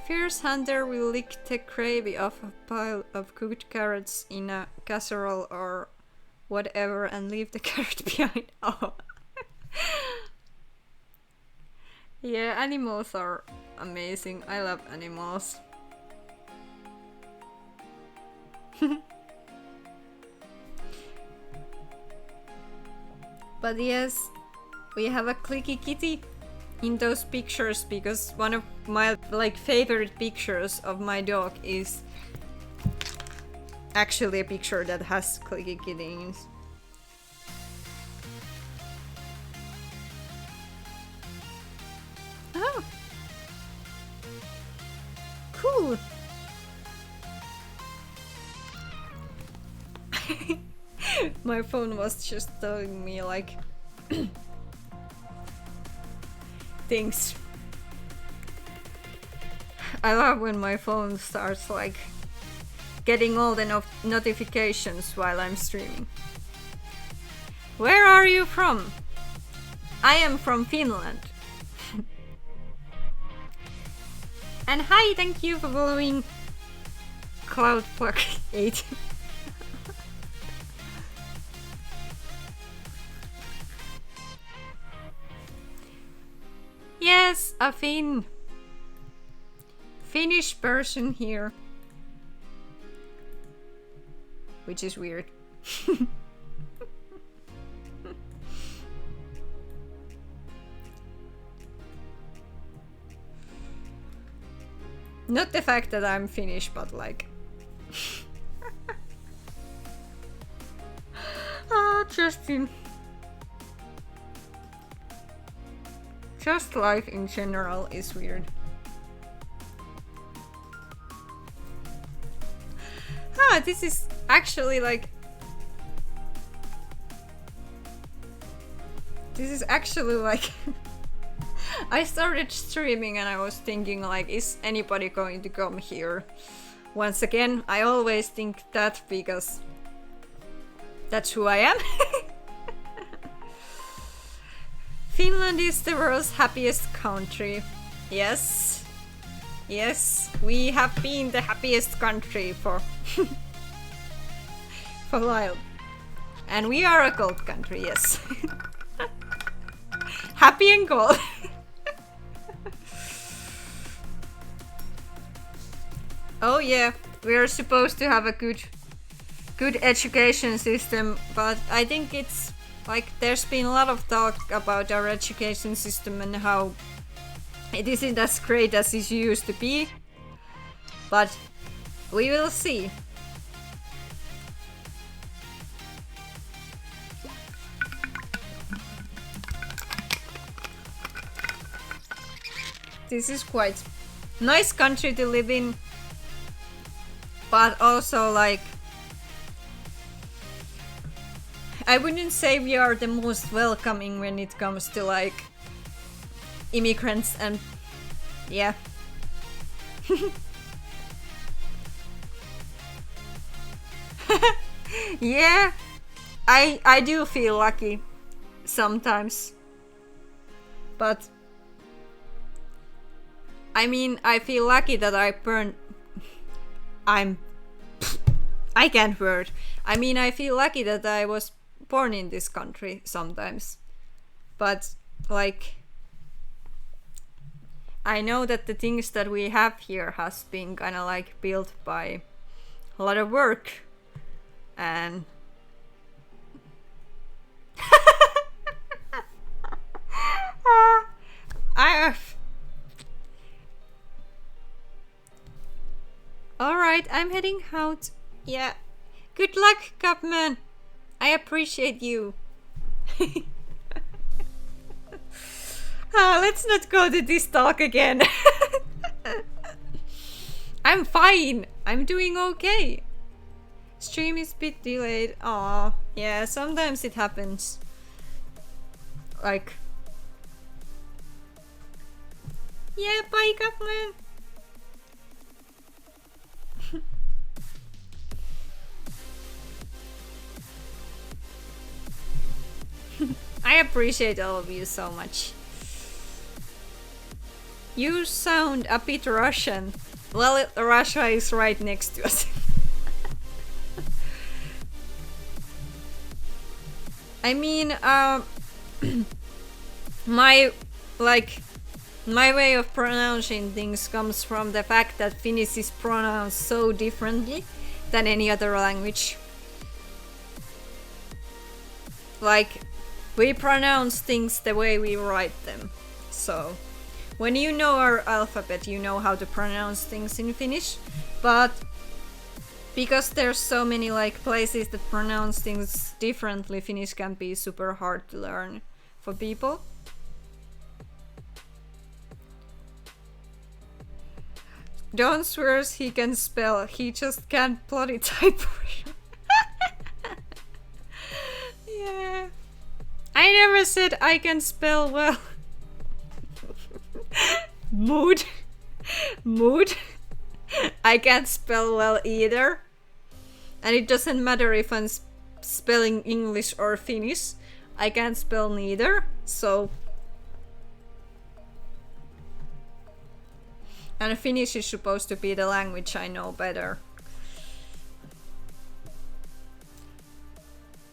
Fierce hunter will lick the gravy off a pile of cooked carrots in a casserole or whatever and leave the carrot behind. Oh. Yeah, animals are amazing. I love animals. But yes, we have a Clicky Kitty in those pictures because one of my favorite pictures of my dog is actually a picture that has Clicky Kitties. Oh, cool. My phone was just telling me like things. I love when my phone starts like getting all the notifications while I'm streaming. Where are you from? I am from Finland. And hi, thank you for following Cloudplug8. Yes, a Finnish person here. Which is weird. Not the fact that I'm Finnish, but like... Justin. Just life in general is weird. This is actually like... This is actually like... I started streaming and I was thinking like, is anybody going to come here? Once again, I always think that because that's who I am. Finland is the world's happiest country. Yes. Yes, we have been the happiest country for for a while. And we are a gold country, yes. Happy and gold. Oh yeah, we are supposed to have a good education system, but I think it's like there's been a lot of talk about our education system and how it isn't as great as it used to be. But we will see. This is quite nice country to live in, but also like I wouldn't say we are the most welcoming when it comes to like immigrants and yeah. Yeah, I do feel lucky sometimes, but I mean I feel lucky that I can't word. I mean I feel lucky that I was born in this country sometimes, but like I know that the things that we have here has been kind of like built by a lot of work and Alright, I'm heading out. Yeah. Good luck, Cupman. I appreciate you. Let's not go to this talk again. I'm fine. I'm doing okay. Stream is a bit delayed. Aw, yeah, sometimes it happens. Like... Yeah, bye, Capman. I appreciate all of you so much. You sound a bit Russian. Well, Russia is right next to us. I mean, my way of pronouncing things comes from the fact that Finnish is pronounced so differently than any other language. Like, we pronounce things the way we write them. So, when you know our alphabet, you know how to pronounce things in Finnish. But because there's so many like places that pronounce things differently, Finnish can be super hard to learn for people. Don swears he can spell, he just can't bloody type. Yeah. I never said I can spell well. Mood. I can't spell well either. And it doesn't matter if I'm spelling English or Finnish. I can't spell neither, so... And Finnish is supposed to be the language I know better.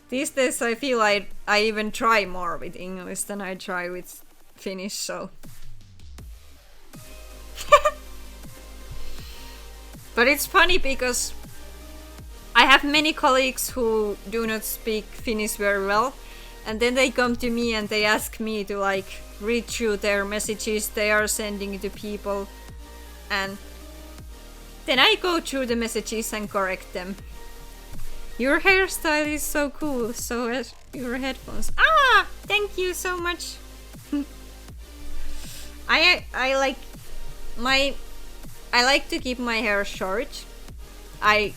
These days I feel I even try more with English than I try with Finnish, so... But it's funny because I have many colleagues who do not speak Finnish very well, and then they come to me and they ask me to like read through their messages they are sending to people, and then I go through the messages and correct them. Your hairstyle is so cool, so is your headphones. Ah, thank you so much. I like to keep my hair short. I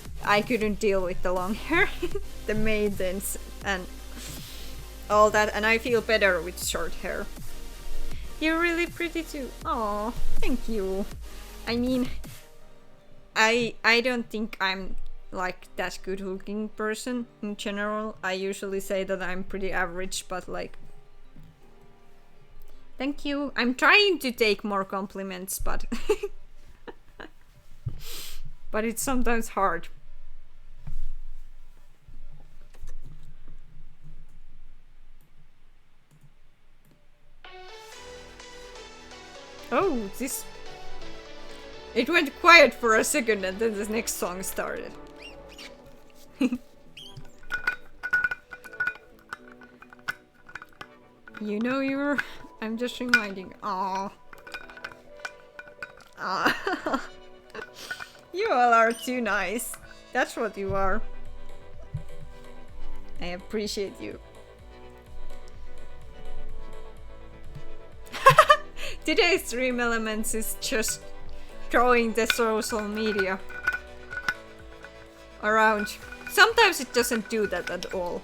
couldn't deal with the long hair, the maintenance and all that, and I feel better with short hair. You're really pretty too. Oh, thank you. I mean, I don't think I'm like that good looking person in general. I usually say that I'm pretty average, but like, thank you. I'm trying to take more compliments, but but it's sometimes hard. Oh, this... It went quiet for a second and then the next song started. You know you're... I'm just reminding... Aww. Aww. You all are too nice. That's what you are. I appreciate you. Today's Dream Elements is just throwing the social media around. Sometimes it doesn't do that at all.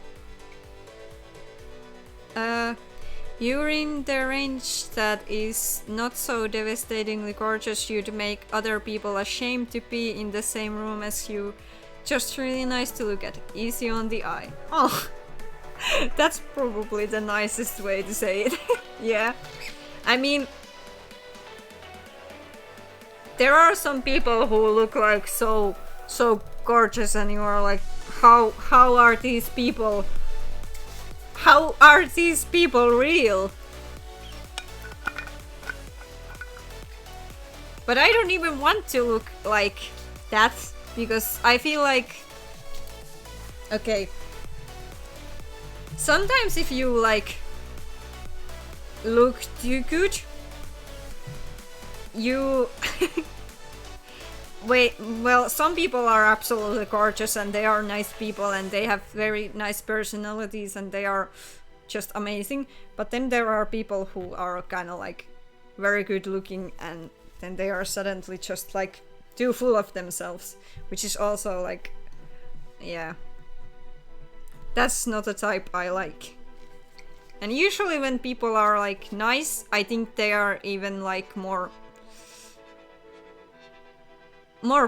You're in the range that is not so devastatingly gorgeous you'd make other people ashamed to be in the same room as you. Just really nice to look at. Easy on the eye. Oh, that's probably the nicest way to say it. Yeah. I mean, there are some people who look like so gorgeous and you are like, how are these people? How are these people real? But I don't even want to look like that because I feel like... Okay. Sometimes if you like look too good, you... Wait, well, some people are absolutely gorgeous and they are nice people and they have very nice personalities and they are just amazing. But then there are people who are kind of like very good looking, and then they are suddenly just like too full of themselves, which is also like, yeah, that's not a type I like. And usually when people are like nice, I think they are even like more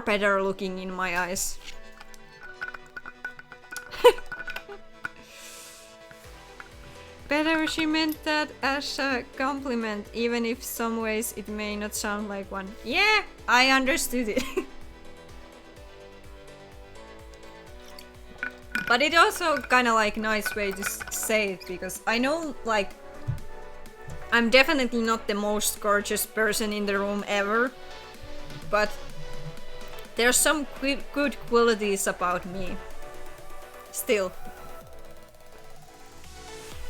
better looking in my eyes. Better, she meant that as a compliment, even if some ways it may not sound like one. Yeah, I understood it. But it also kind of like nice way to say it, because I know like I'm definitely not the most gorgeous person in the room ever, but there's some good qualities about me. Still.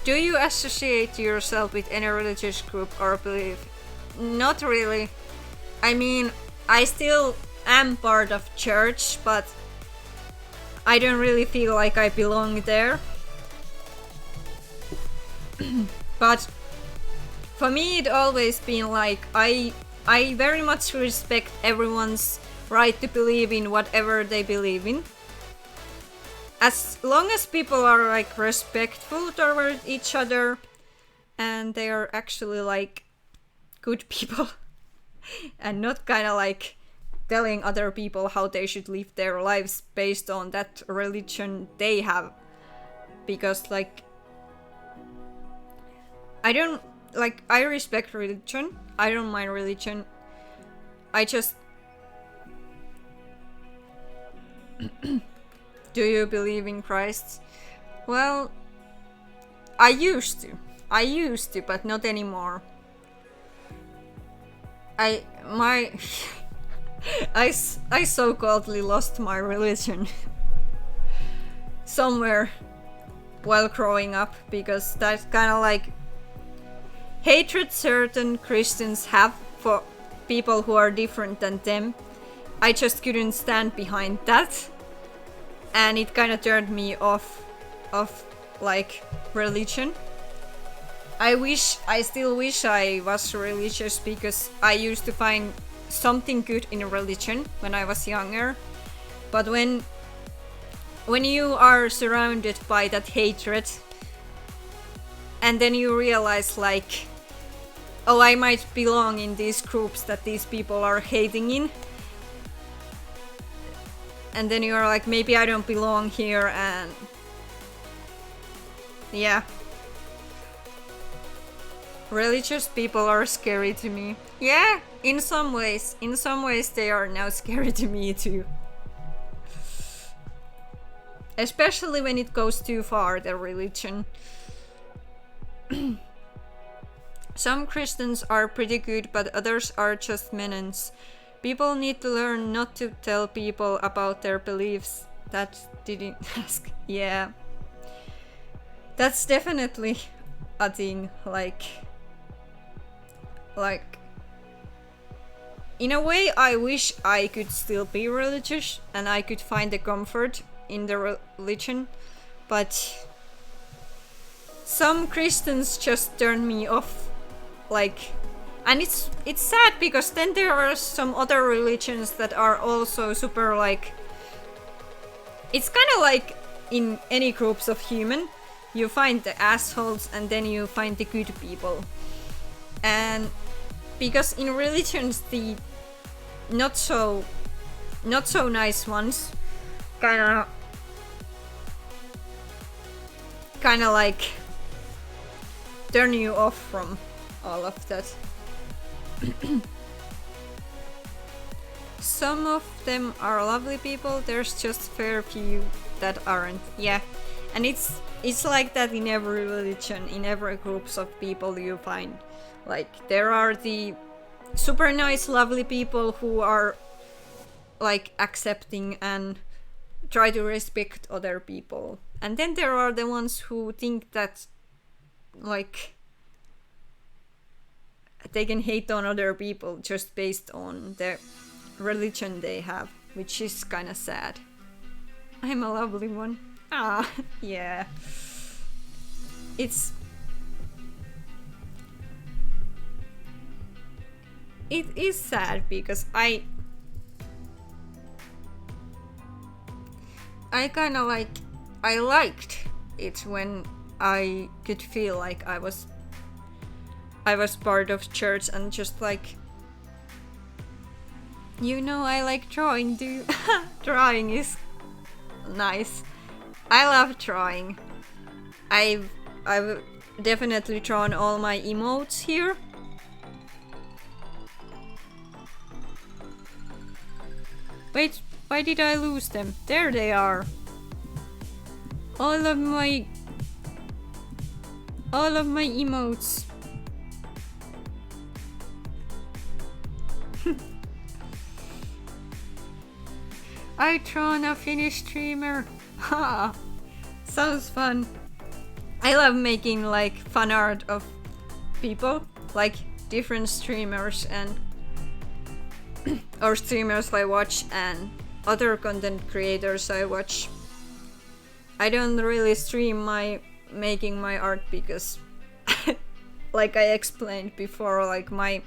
Do you associate yourself with any religious group or belief? Not really. I mean, I still am part of church, but I don't really feel like I belong there. But for me it always been like I very much respect everyone's right to believe in whatever they believe in. As long as people are like respectful toward each other and they are actually like good people and not kind of like telling other people how they should live their lives based on that religion they have. Because like I respect religion. I don't mind religion. I just do you believe in Christ? Well, I used to, but not anymore. I so-calledly lost my religion somewhere while growing up, because that's kind of like hatred certain Christians have for people who are different than them. I just couldn't stand behind that, and it kind of turned me off of like religion. I still wish I was religious, because I used to find something good in religion when I was younger. But when you are surrounded by that hatred, and then you realize like, oh, I might belong in these groups that these people are hating in, and then you're like, maybe I don't belong here, and yeah. Religious people are scary to me. Yeah, in some ways they are now scary to me too. Especially when it goes too far, the religion. Some Christians are pretty good, but others are just menace. People need to learn not to tell people about their beliefs that didn't ask. Yeah. That's definitely a thing, like in a way I wish I could still be religious and I could find the comfort in the religion, but some Christians just turn me off, like, and it's sad, because then there are some other religions that are also super like, it's kind of like in any groups of human, you find the assholes and then you find the good people. And because in religions the not so nice ones kind of like turn you off from all of that. Some of them are lovely people, there's just fair few that aren't. Yeah, and it's like that in every religion, in every groups of people you find. Like, there are the super nice lovely people who are like accepting and try to respect other people, and then there are the ones who think that like they can hate on other people just based on the religion they have, which is kind of sad. I'm a lovely one. Ah, yeah. It's it is sad because I kind of like, I liked it when I could feel like I was part of church and just like, you know, I like drawing too. Drawing is nice. I love drawing. I've definitely drawn all my emotes here. Wait, why did I lose them? There they are. All of my emotes. I drawn a Finnish streamer. Ha! Sounds fun. I love making like fan art of people, like different streamers and or streamers I watch and other content creators I watch. I don't really stream my making my art because like I explained before, like my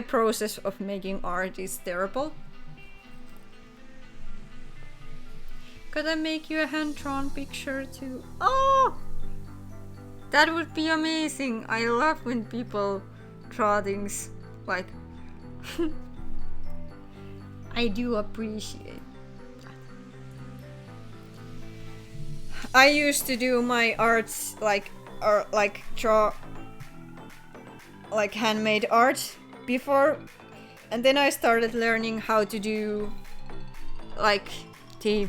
process of making art is terrible. Could I make you a hand-drawn picture too? Oh! That would be amazing. I love when people draw things like I do appreciate that. I used to do my arts like or like draw like handmade art before, and then I started learning how to do like the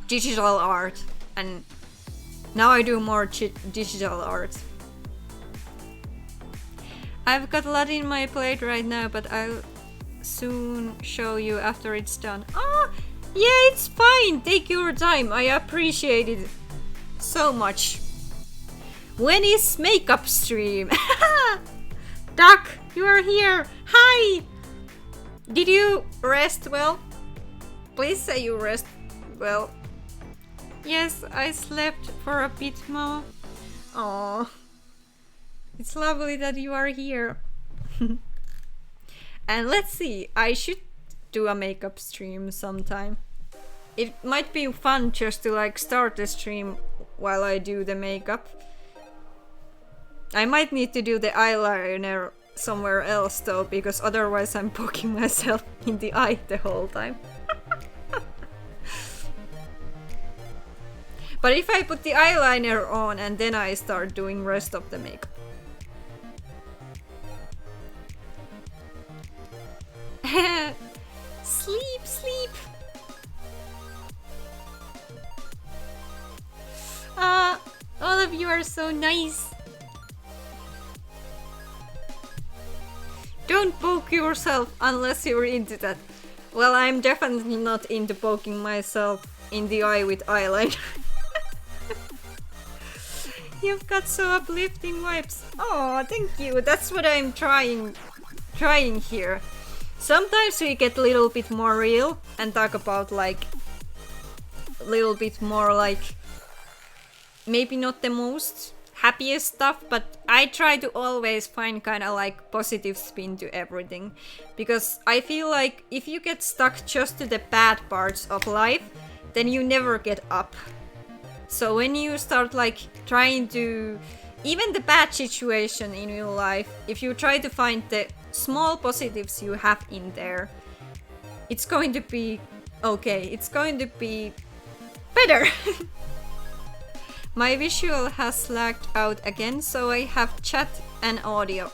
digital art, and now I do more digital art. I've got a lot in my plate right now, but I'll soon show you after it's done. Ah, yeah, it's fine. Take your time. I appreciate it so much. When is makeup stream? Duck, you are here. Hi. Did you rest well? Please say you rest well. Yes, I slept for a bit, Mama. Aww. It's lovely that you are here. And let's see, I should do a makeup stream sometime. It might be fun just to like start the stream while I do the makeup. I might need to do the eyeliner somewhere else though, because otherwise I'm poking myself in the eye the whole time. But if I put the eyeliner on and then I start doing rest of the makeup. Sleep, sleep. All of you are so nice. Don't poke yourself unless you're into that. Well, I'm definitely not into poking myself in the eye with eyeliner. You've got so uplifting vibes. Oh, thank you. That's what I'm trying here. Sometimes we get a little bit more real and talk about like a little bit more like maybe not the most happiest stuff, but I try to always find kind of like positive spin to everything, because I feel like if you get stuck just to the bad parts of life, then you never get up. So when you start like trying to, even the bad situation in your life, if you try to find the small positives you have in there, it's going to be okay. It's going to be better. My visual has lagged out again, so I have chat and audio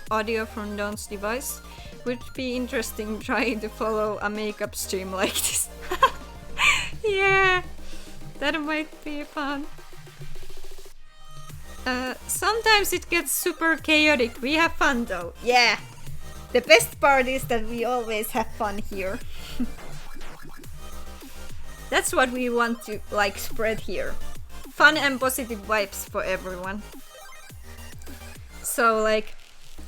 from Don's device. Would be interesting trying to follow a makeup stream like this. Yeah, that might be fun. Sometimes it gets super chaotic. We have fun though. Yeah. The best part is that we always have fun here. That's what we want to like spread here. Fun and positive vibes for everyone. So like,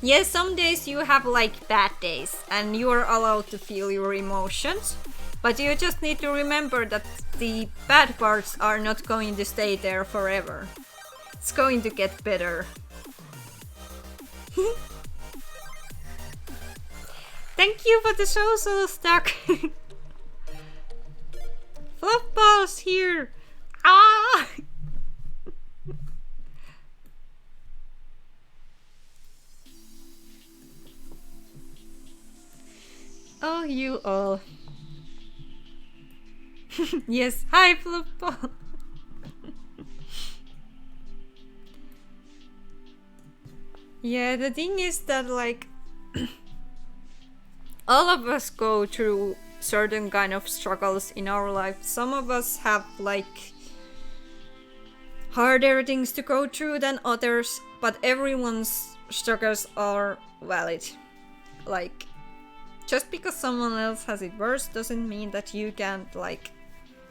yeah, some days you have like bad days and you are allowed to feel your emotions, but you just need to remember that the bad parts are not going to stay there forever. It's going to get better. Thank you for the social stack. Fluffball's here. Ah! Oh, you all. Yes, hi, Fluffball. Yeah, the thing is that, like, all of us go through certain kind of struggles in our life. Some of us have, like, harder things to go through than others, but everyone's struggles are valid. Like, just because someone else has it worse doesn't mean that you can't, like,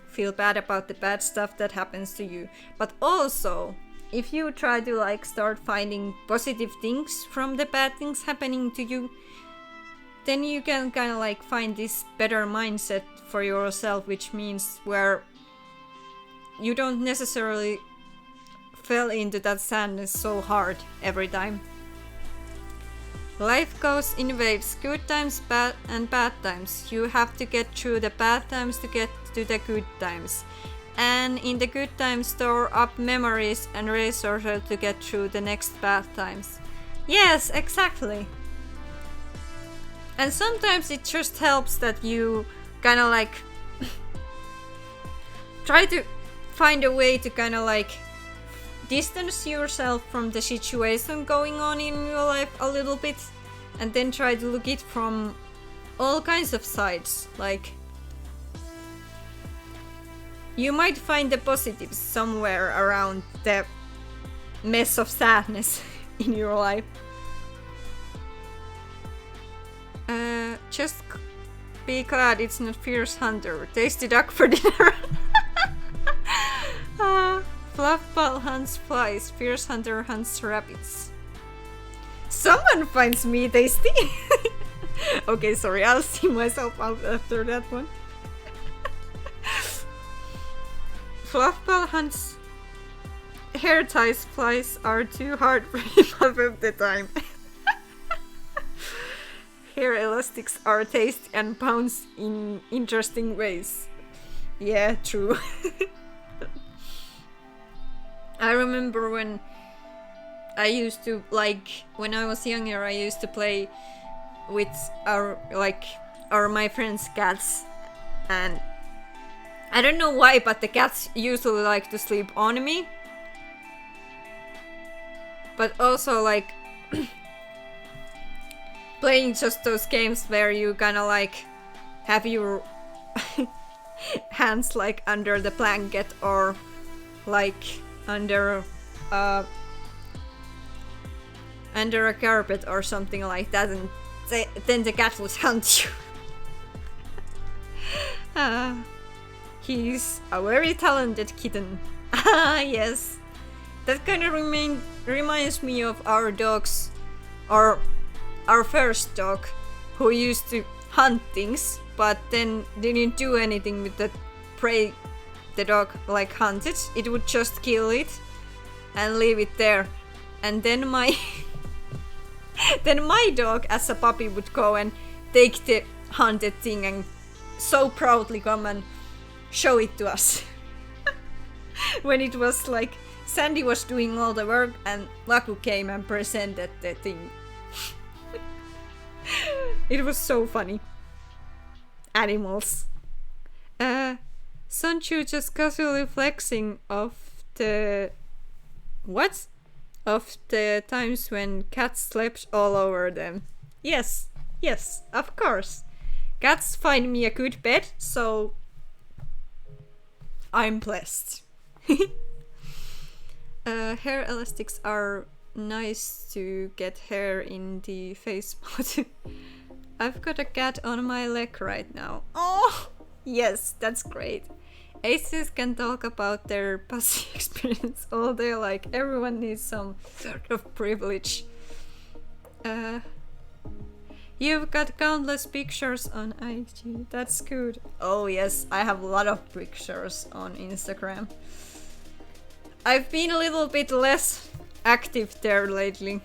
feel bad about the bad stuff that happens to you. But also, if you try to, like, start finding positive things from the bad things happening to you, then you can kind of, like, find this better mindset for yourself, which means where you don't necessarily fall into that sadness so hard every time. Life goes in waves, good times, bad and bad times. You have to get through the bad times to get to the good times. And in the good times, store up memories and resources to get through the next bad times. Yes, exactly. And sometimes it just helps that you kind of, like, try to find a way to kind of, like, distance yourself from the situation going on in your life a little bit, and then try to look it from all kinds of sides. Like, you might find the positives somewhere around the mess of sadness in your life. Just be glad it's not Fierce Hunter. Tasty duck for dinner. Fluffball hunts flies. Fierce Hunter hunts rabbits. Someone finds me tasty. Okay, sorry, I'll see myself out after that one. Fluffball hunts hair ties. Flies are too hard for him half of the time. Hair elastics are tasty and bounce in interesting ways. Yeah, true. I remember when I used to, like, when I was younger, I used to play with my friends' cats, and I don't know why, but the cats usually like to sleep on me. But also, like, playing just those games where you kind of, like, have your hands, like, under the blanket or, like, under a carpet or something like that, and then the cat would hunt you. He's a very talented kitten. Yes. That kind of reminds me of our dogs, or our first dog, who used to hunt things, but then didn't do anything with the prey the dog, like, hunted. It would just kill it and leave it there. And then my dog, as a puppy, would go and take the hunted thing and so proudly come and show it to us. When it was like Sandy was doing all the work and Laku came and presented the thing. It was so funny. Animals. Sunchu just casually flexing of the... What? Of the times when cats slept all over them. Yes, of course. Cats find me a good bed, so I'm blessed. Hair elastics are nice to get hair in the face mode. I've got a cat on my leg right now. Oh, yes, that's great. Aces can talk about their pussy experience all day, like everyone needs some sort of privilege. You've got countless pictures on IG. That's good. Oh yes, I have a lot of pictures on Instagram. I've been a little bit less active there lately.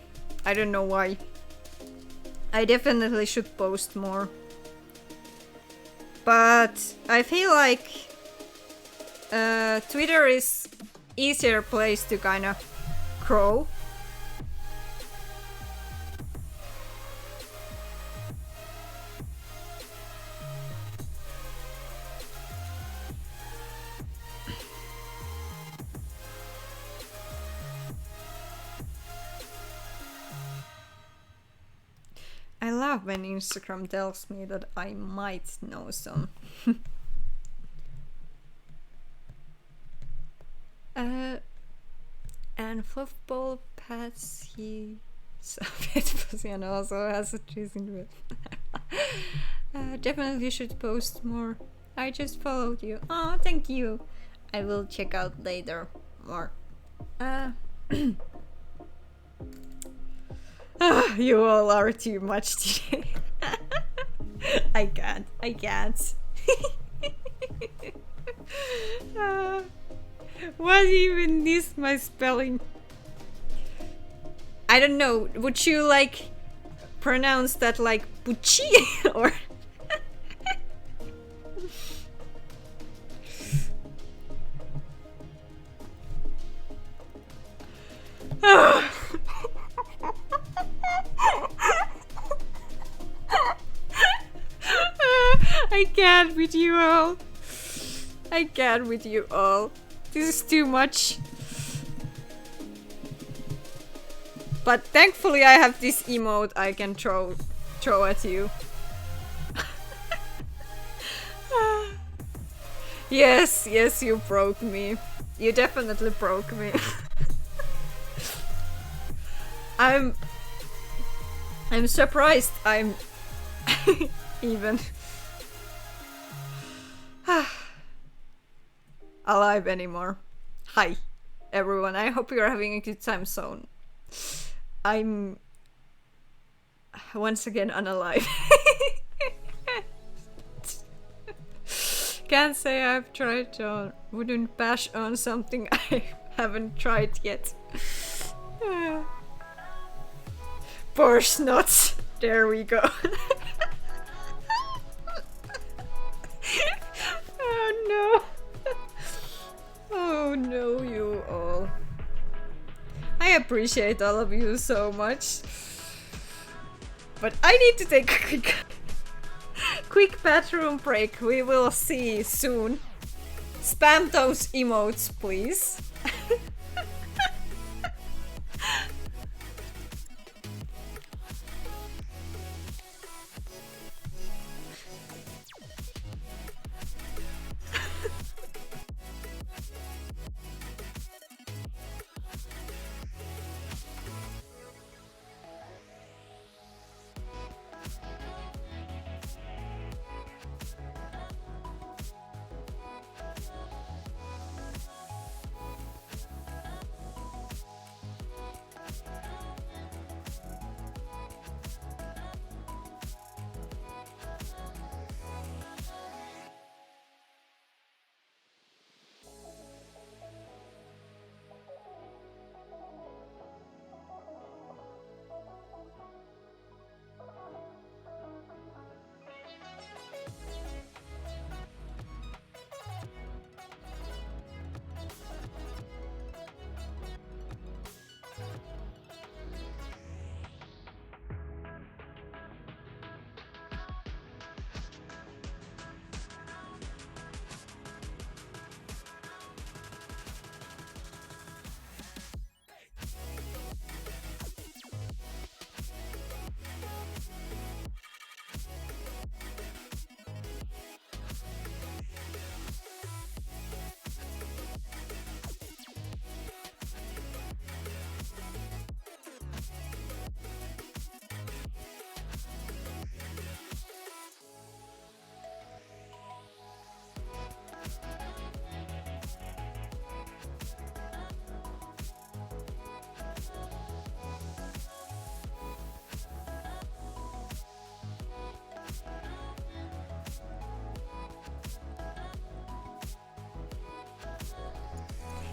I don't know why. I definitely should post more. But I feel like Twitter is easier place to kind of grow. I love when Instagram tells me that I might know some. And Fluffball Pats, he's a pet pussy and also has a choosing whip. Definitely should post more. I just followed you. Oh, thank you. I will check out later more. You all are too much today. I can't. What even is my spelling? I don't know. Would you like pronounce that like Pucci or? I can't with you all. I can't with you all. This is too much. But thankfully I have this emote I can throw at you. Yes, you broke me. You definitely broke me. I'm surprised I'm even alive anymore. Hi everyone, I hope you're having a good time zone. I'm once again unalive. Can't say I've tried on wouldn't bash on something I haven't tried yet. Porsche nuts. There we go. Oh no. Oh no, you all. I appreciate all of you so much. But I need to take a quick bathroom break. We will see soon. Spam those emotes, please.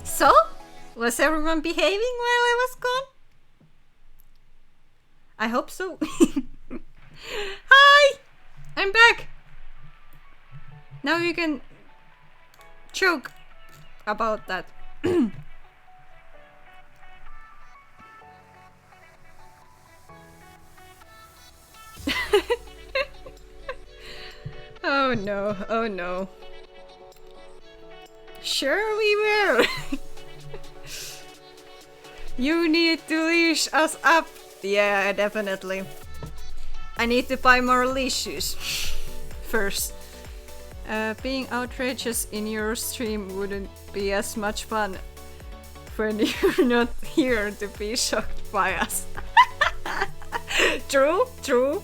So, was everyone behaving while I was gone? I hope so. I'm back! Now you can joke about that. Oh no, oh no. Sure we will. You need to leash us up. Yeah, definitely. I need to buy more leashes first. Being outrageous in your stream wouldn't be as much fun when you're not here to be shocked by us. True, true.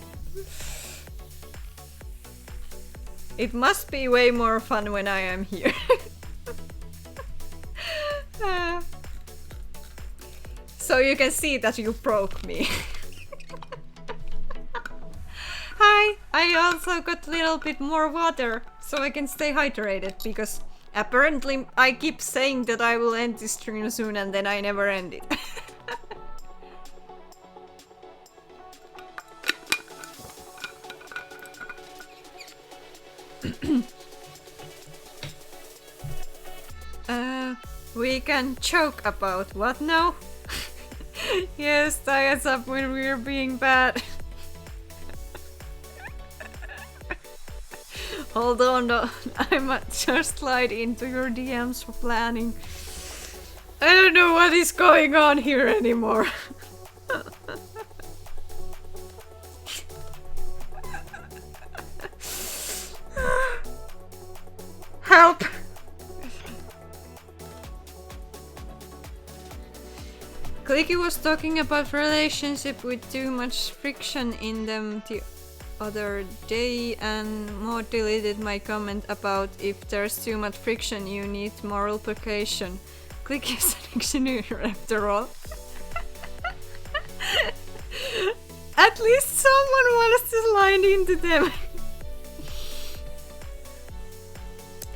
It must be way more fun when I am here. So you can see that you broke me. Hi! I also got a little bit more water so I can stay hydrated because apparently I keep saying that I will end this stream soon and then I never end it. We can joke about what now? Yes, tie us up when we're being bad. Hold on, I might just slide into your DMs for planning. I don't know what is going on here anymore. Help! Clicky was talking about relationship with too much friction in them the other day, and Maud deleted my comment about if there's too much friction you need more lubrication. Clicky is an engineer after all. At least someone wants to slide into them.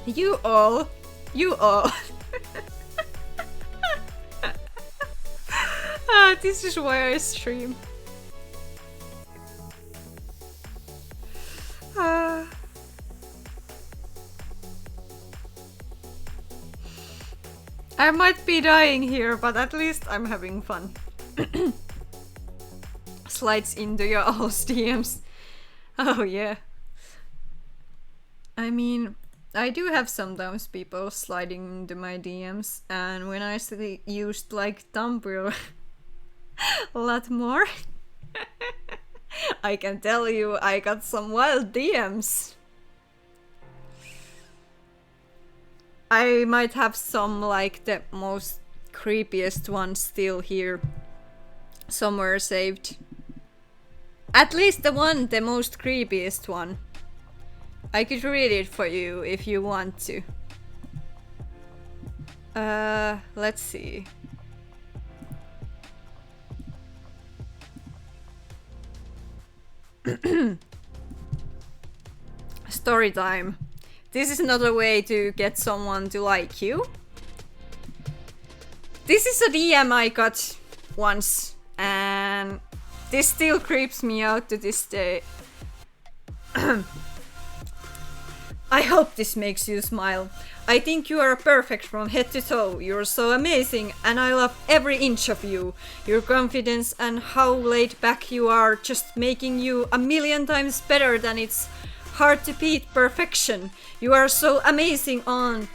You all. This is why I stream. I might be dying here, but at least I'm having fun. Slides into your all's DMs. Oh yeah. I mean, I do have sometimes people sliding into my DMs, and when I used like Tumblr a lot more, I can tell you I got some wild DMs. I might have some like the most creepiest ones still here somewhere saved. At least the most creepiest one. I could read it for you if you want to. Let's see. Story time. This is not a way to get someone to like you. This is a DM I got once, and this still creeps me out to this day. I hope this makes you smile. I think you are perfect from head to toe. You're so amazing and I love every inch of you. Your confidence and how laid back you are just making you a million times better than it's hard to beat perfection. You are so amazing on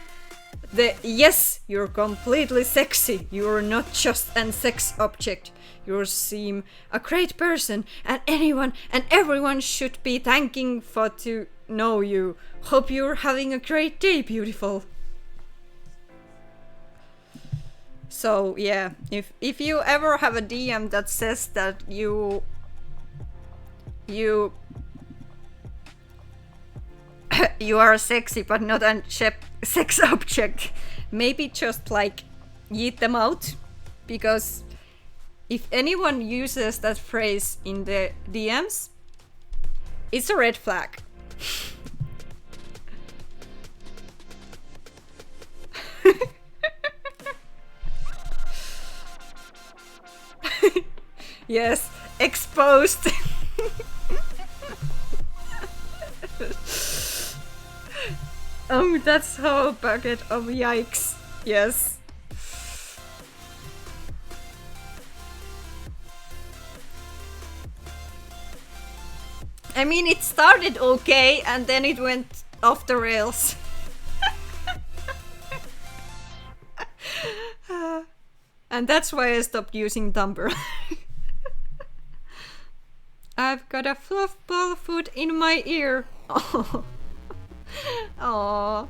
the yes, you're completely sexy. You're not just an sex object. You seem a great person and anyone and everyone should be thanking for to know you. Hope you're having a great day, beautiful. So yeah, if you ever have a DM that says that you are sexy but not a sex object, maybe just like yeet them out, because if anyone uses that phrase in the DMs, it's a red flag. Yes, exposed. Oh, that's a whole bucket of yikes. Yes. I mean, it started okay and then it went off the rails. And that's why I stopped using Tumblr. I've got a fluff ball foot in my ear. Oh. Aww.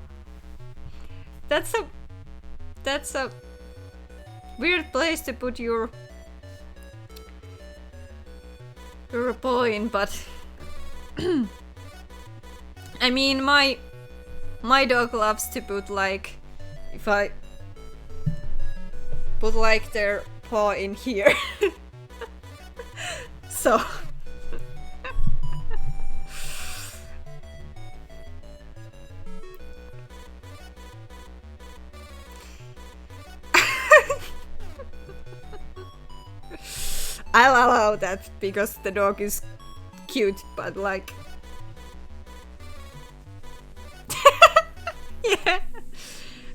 That's a weird place to put your paw in, but I mean my dog loves to put like, if I put like their paw in here. So I'll allow that because the dog is cute, but like yeah.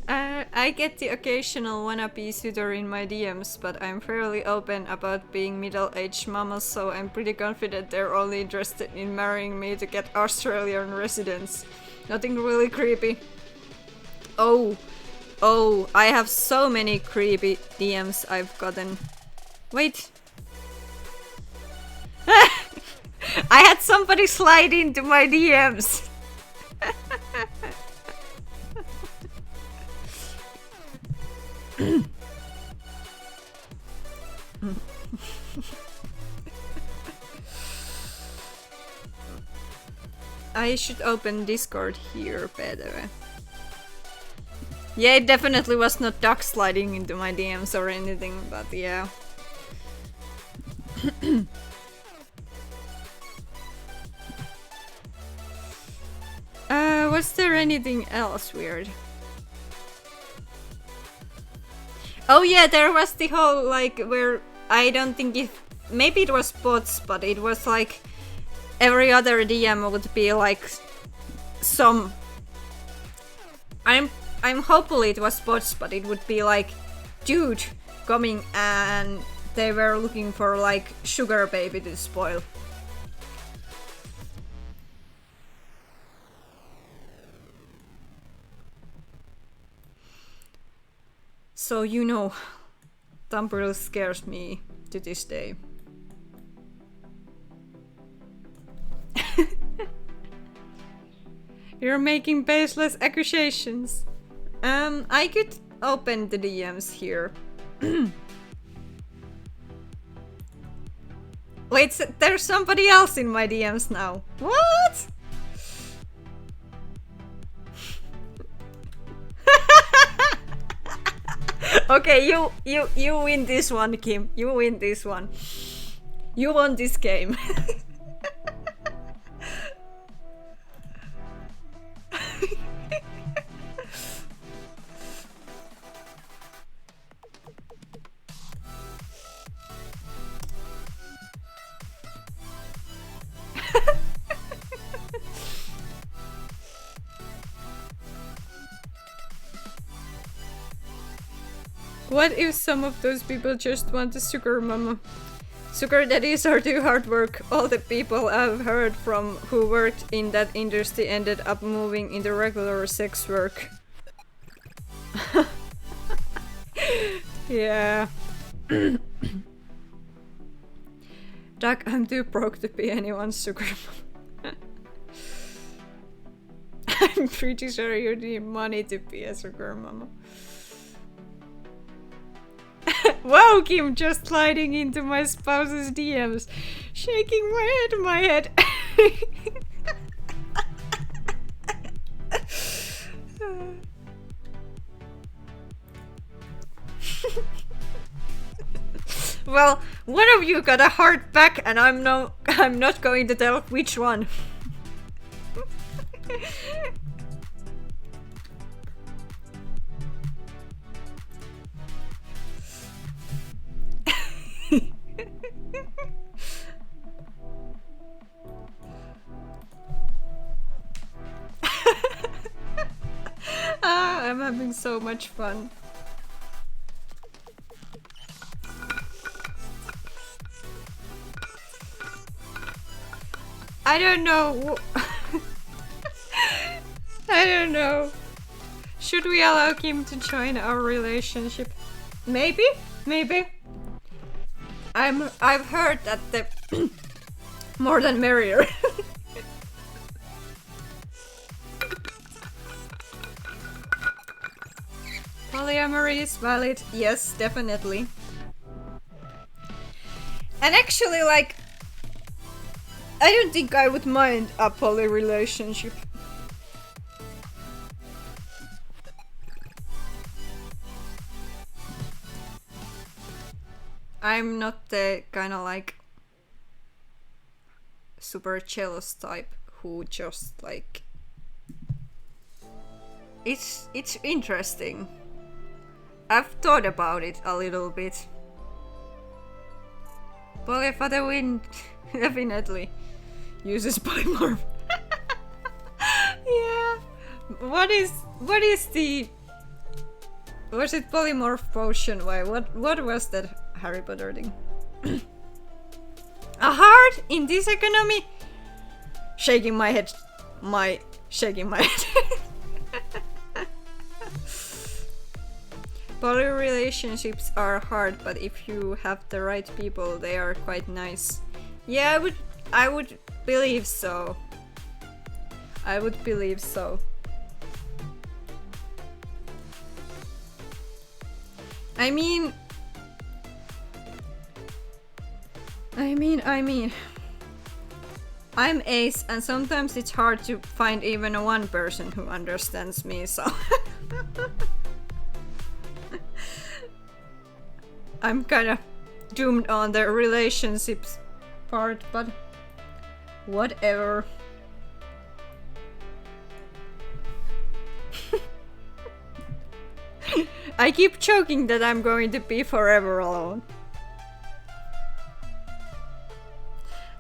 I get the occasional wannabe suitor in my DMs, but I'm fairly open about being middle-aged mamas, so I'm pretty confident they're only interested in marrying me to get Australian residence. Nothing really creepy. Oh, I have so many creepy DMs I've gotten. Wait. I had somebody slide into my DMs. I should open Discord here, by the way. Yeah, it definitely was not duck sliding into my DMs or anything, but yeah. Was there anything else weird? Oh yeah, there was the whole like where I don't think if maybe it was bots, but it was like every other DM would be like some. I'm hopefully it was bots, but it would be like dude coming and they were looking for like sugar baby to spoil. So you know, Tumblr scares me to this day. You're making baseless accusations. I could open the DMs here. Wait, there's somebody else in my DMs now. What? Okay, you win this one, Kim. You win this one. You won this game. What if some of those people just want a sugar mama? Sugar daddies are too hard work. All the people I've heard from who worked in that industry ended up moving into regular sex work. Yeah. Doug, I'm too broke to be anyone's sugar mama. I'm pretty sure you need money to be a sugar mama. Wow, Kim just sliding into my spouse's DMs, shaking my head. Well, one of you got a heart back, and I'm not going to tell which one. so much fun. I don't know. I don't know. Should we allow Kim to join our relationship? Maybe, maybe. I've heard that the more than merrier. Polyamory is valid. Yes, definitely. And actually, like, I don't think I would mind a poly relationship. I'm not the kind of like super jealous type who just like it's interesting. I've thought about it a little bit. Poly for the win definitely uses polymorph. Yeah. What is the was it polymorph potion? Why what was that Harry Potter thing? A heart in this economy? Shaking my head. Shaking my head. Poly relationships are hard, but if you have the right people, they are quite nice. Yeah, I would believe so. I would believe so. I mean, I'm ace, and sometimes it's hard to find even one person who understands me, so I'm kinda doomed on the relationships part, but whatever. I keep joking that I'm going to be forever alone.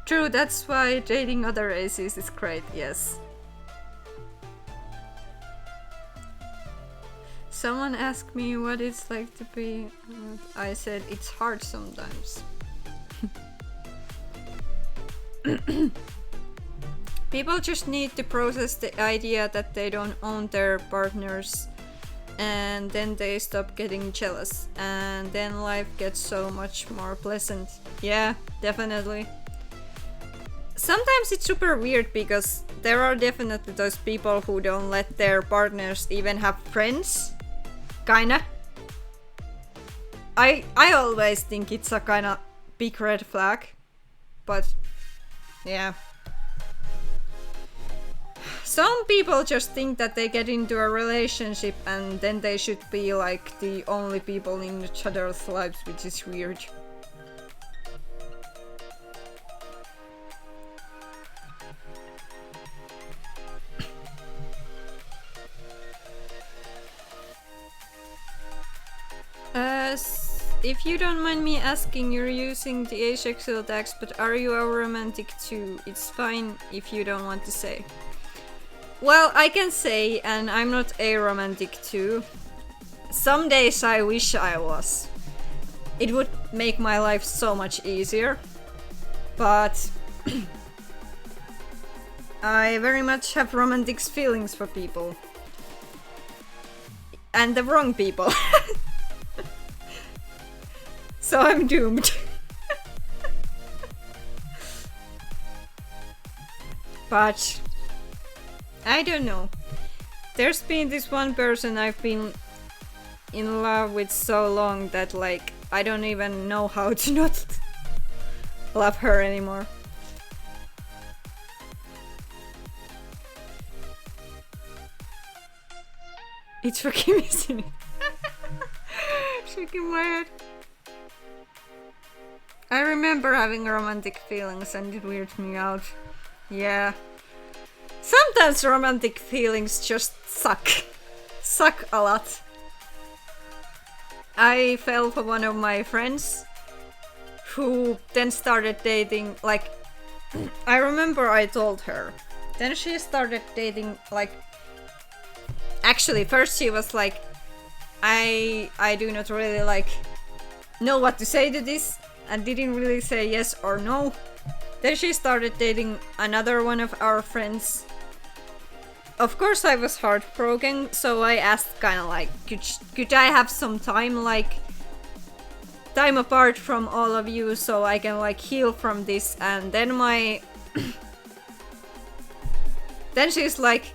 True, that's why dating other aces is great, yes. Someone asked me what it's like to be... I said it's hard sometimes. People just need to process the idea that they don't own their partners, and then they stop getting jealous, and then life gets so much more pleasant. Yeah, definitely. Sometimes it's super weird because there are definitely those people who don't let their partners even have friends. Kinda. I always think it's a kinda big red flag. But yeah. Some people just think that they get into a relationship and then they should be like the only people in each other's lives, which is weird. If you don't mind me asking, you're using the asexual tags, but are you a romantic too? It's fine if you don't want to say. Well, I can say, and I'm not a romantic too. Some days I wish I was. It would make my life so much easier. But I very much have romantic feelings for people. And the wrong people. So I'm doomed. But I don't know. There's been this one person I've been in love with so long that like I don't even know how to not love her anymore. It's fucking missing it. Shaking my head. I remember having romantic feelings and it weirds me out. Yeah. Sometimes romantic feelings just suck. Suck a lot. I fell for one of my friends who then started dating, like, I remember I told her. Then she started dating, like, actually first she was like, I do not really like know what to say to this and didn't really say yes or no. Then she started dating another one of our friends. Of course I was heartbroken, so I asked kind of like, could I have some time, like time apart from all of you so I can like heal from this? And then my then she's like,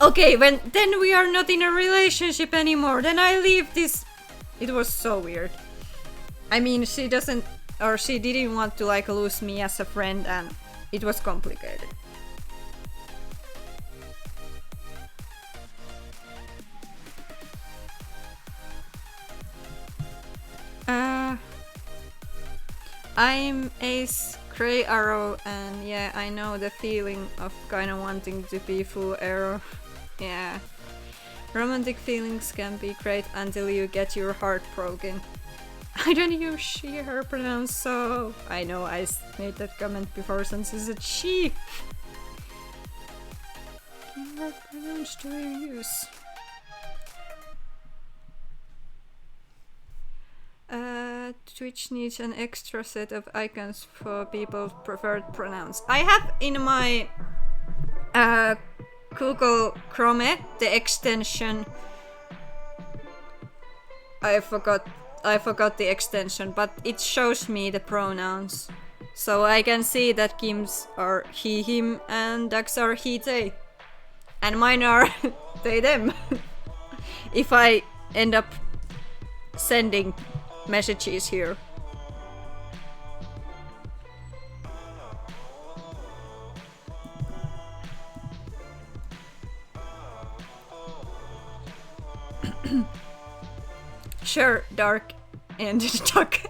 okay, then we are not in a relationship anymore, then I leave this. It was so weird. I mean, she didn't want to like lose me as a friend, and it was complicated. I'm Ace Grey Arrow, and yeah, I know the feeling of kinda wanting to be full arrow. Yeah. Romantic feelings can be great until you get your heart broken. I don't use she, her pronouns, so I know I made that comment before since it's a she. What pronouns do you use? Twitch needs an extra set of icons for people's preferred pronouns. I have in my Google Chrome the extension. I forgot the extension, but it shows me the pronouns. So I can see that Kim's are he, him, and Dax are he, they. And mine are they, them. If I end up sending messages here. Sure, dark and duck.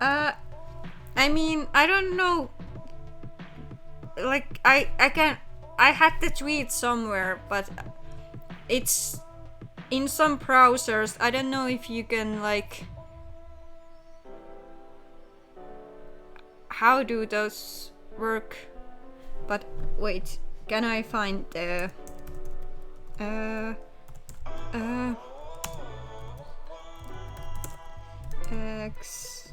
I mean, I don't know. Like, I had the tweet somewhere, but it's in some browsers. I don't know if you can, like, how do those work? But wait, can I find the extension?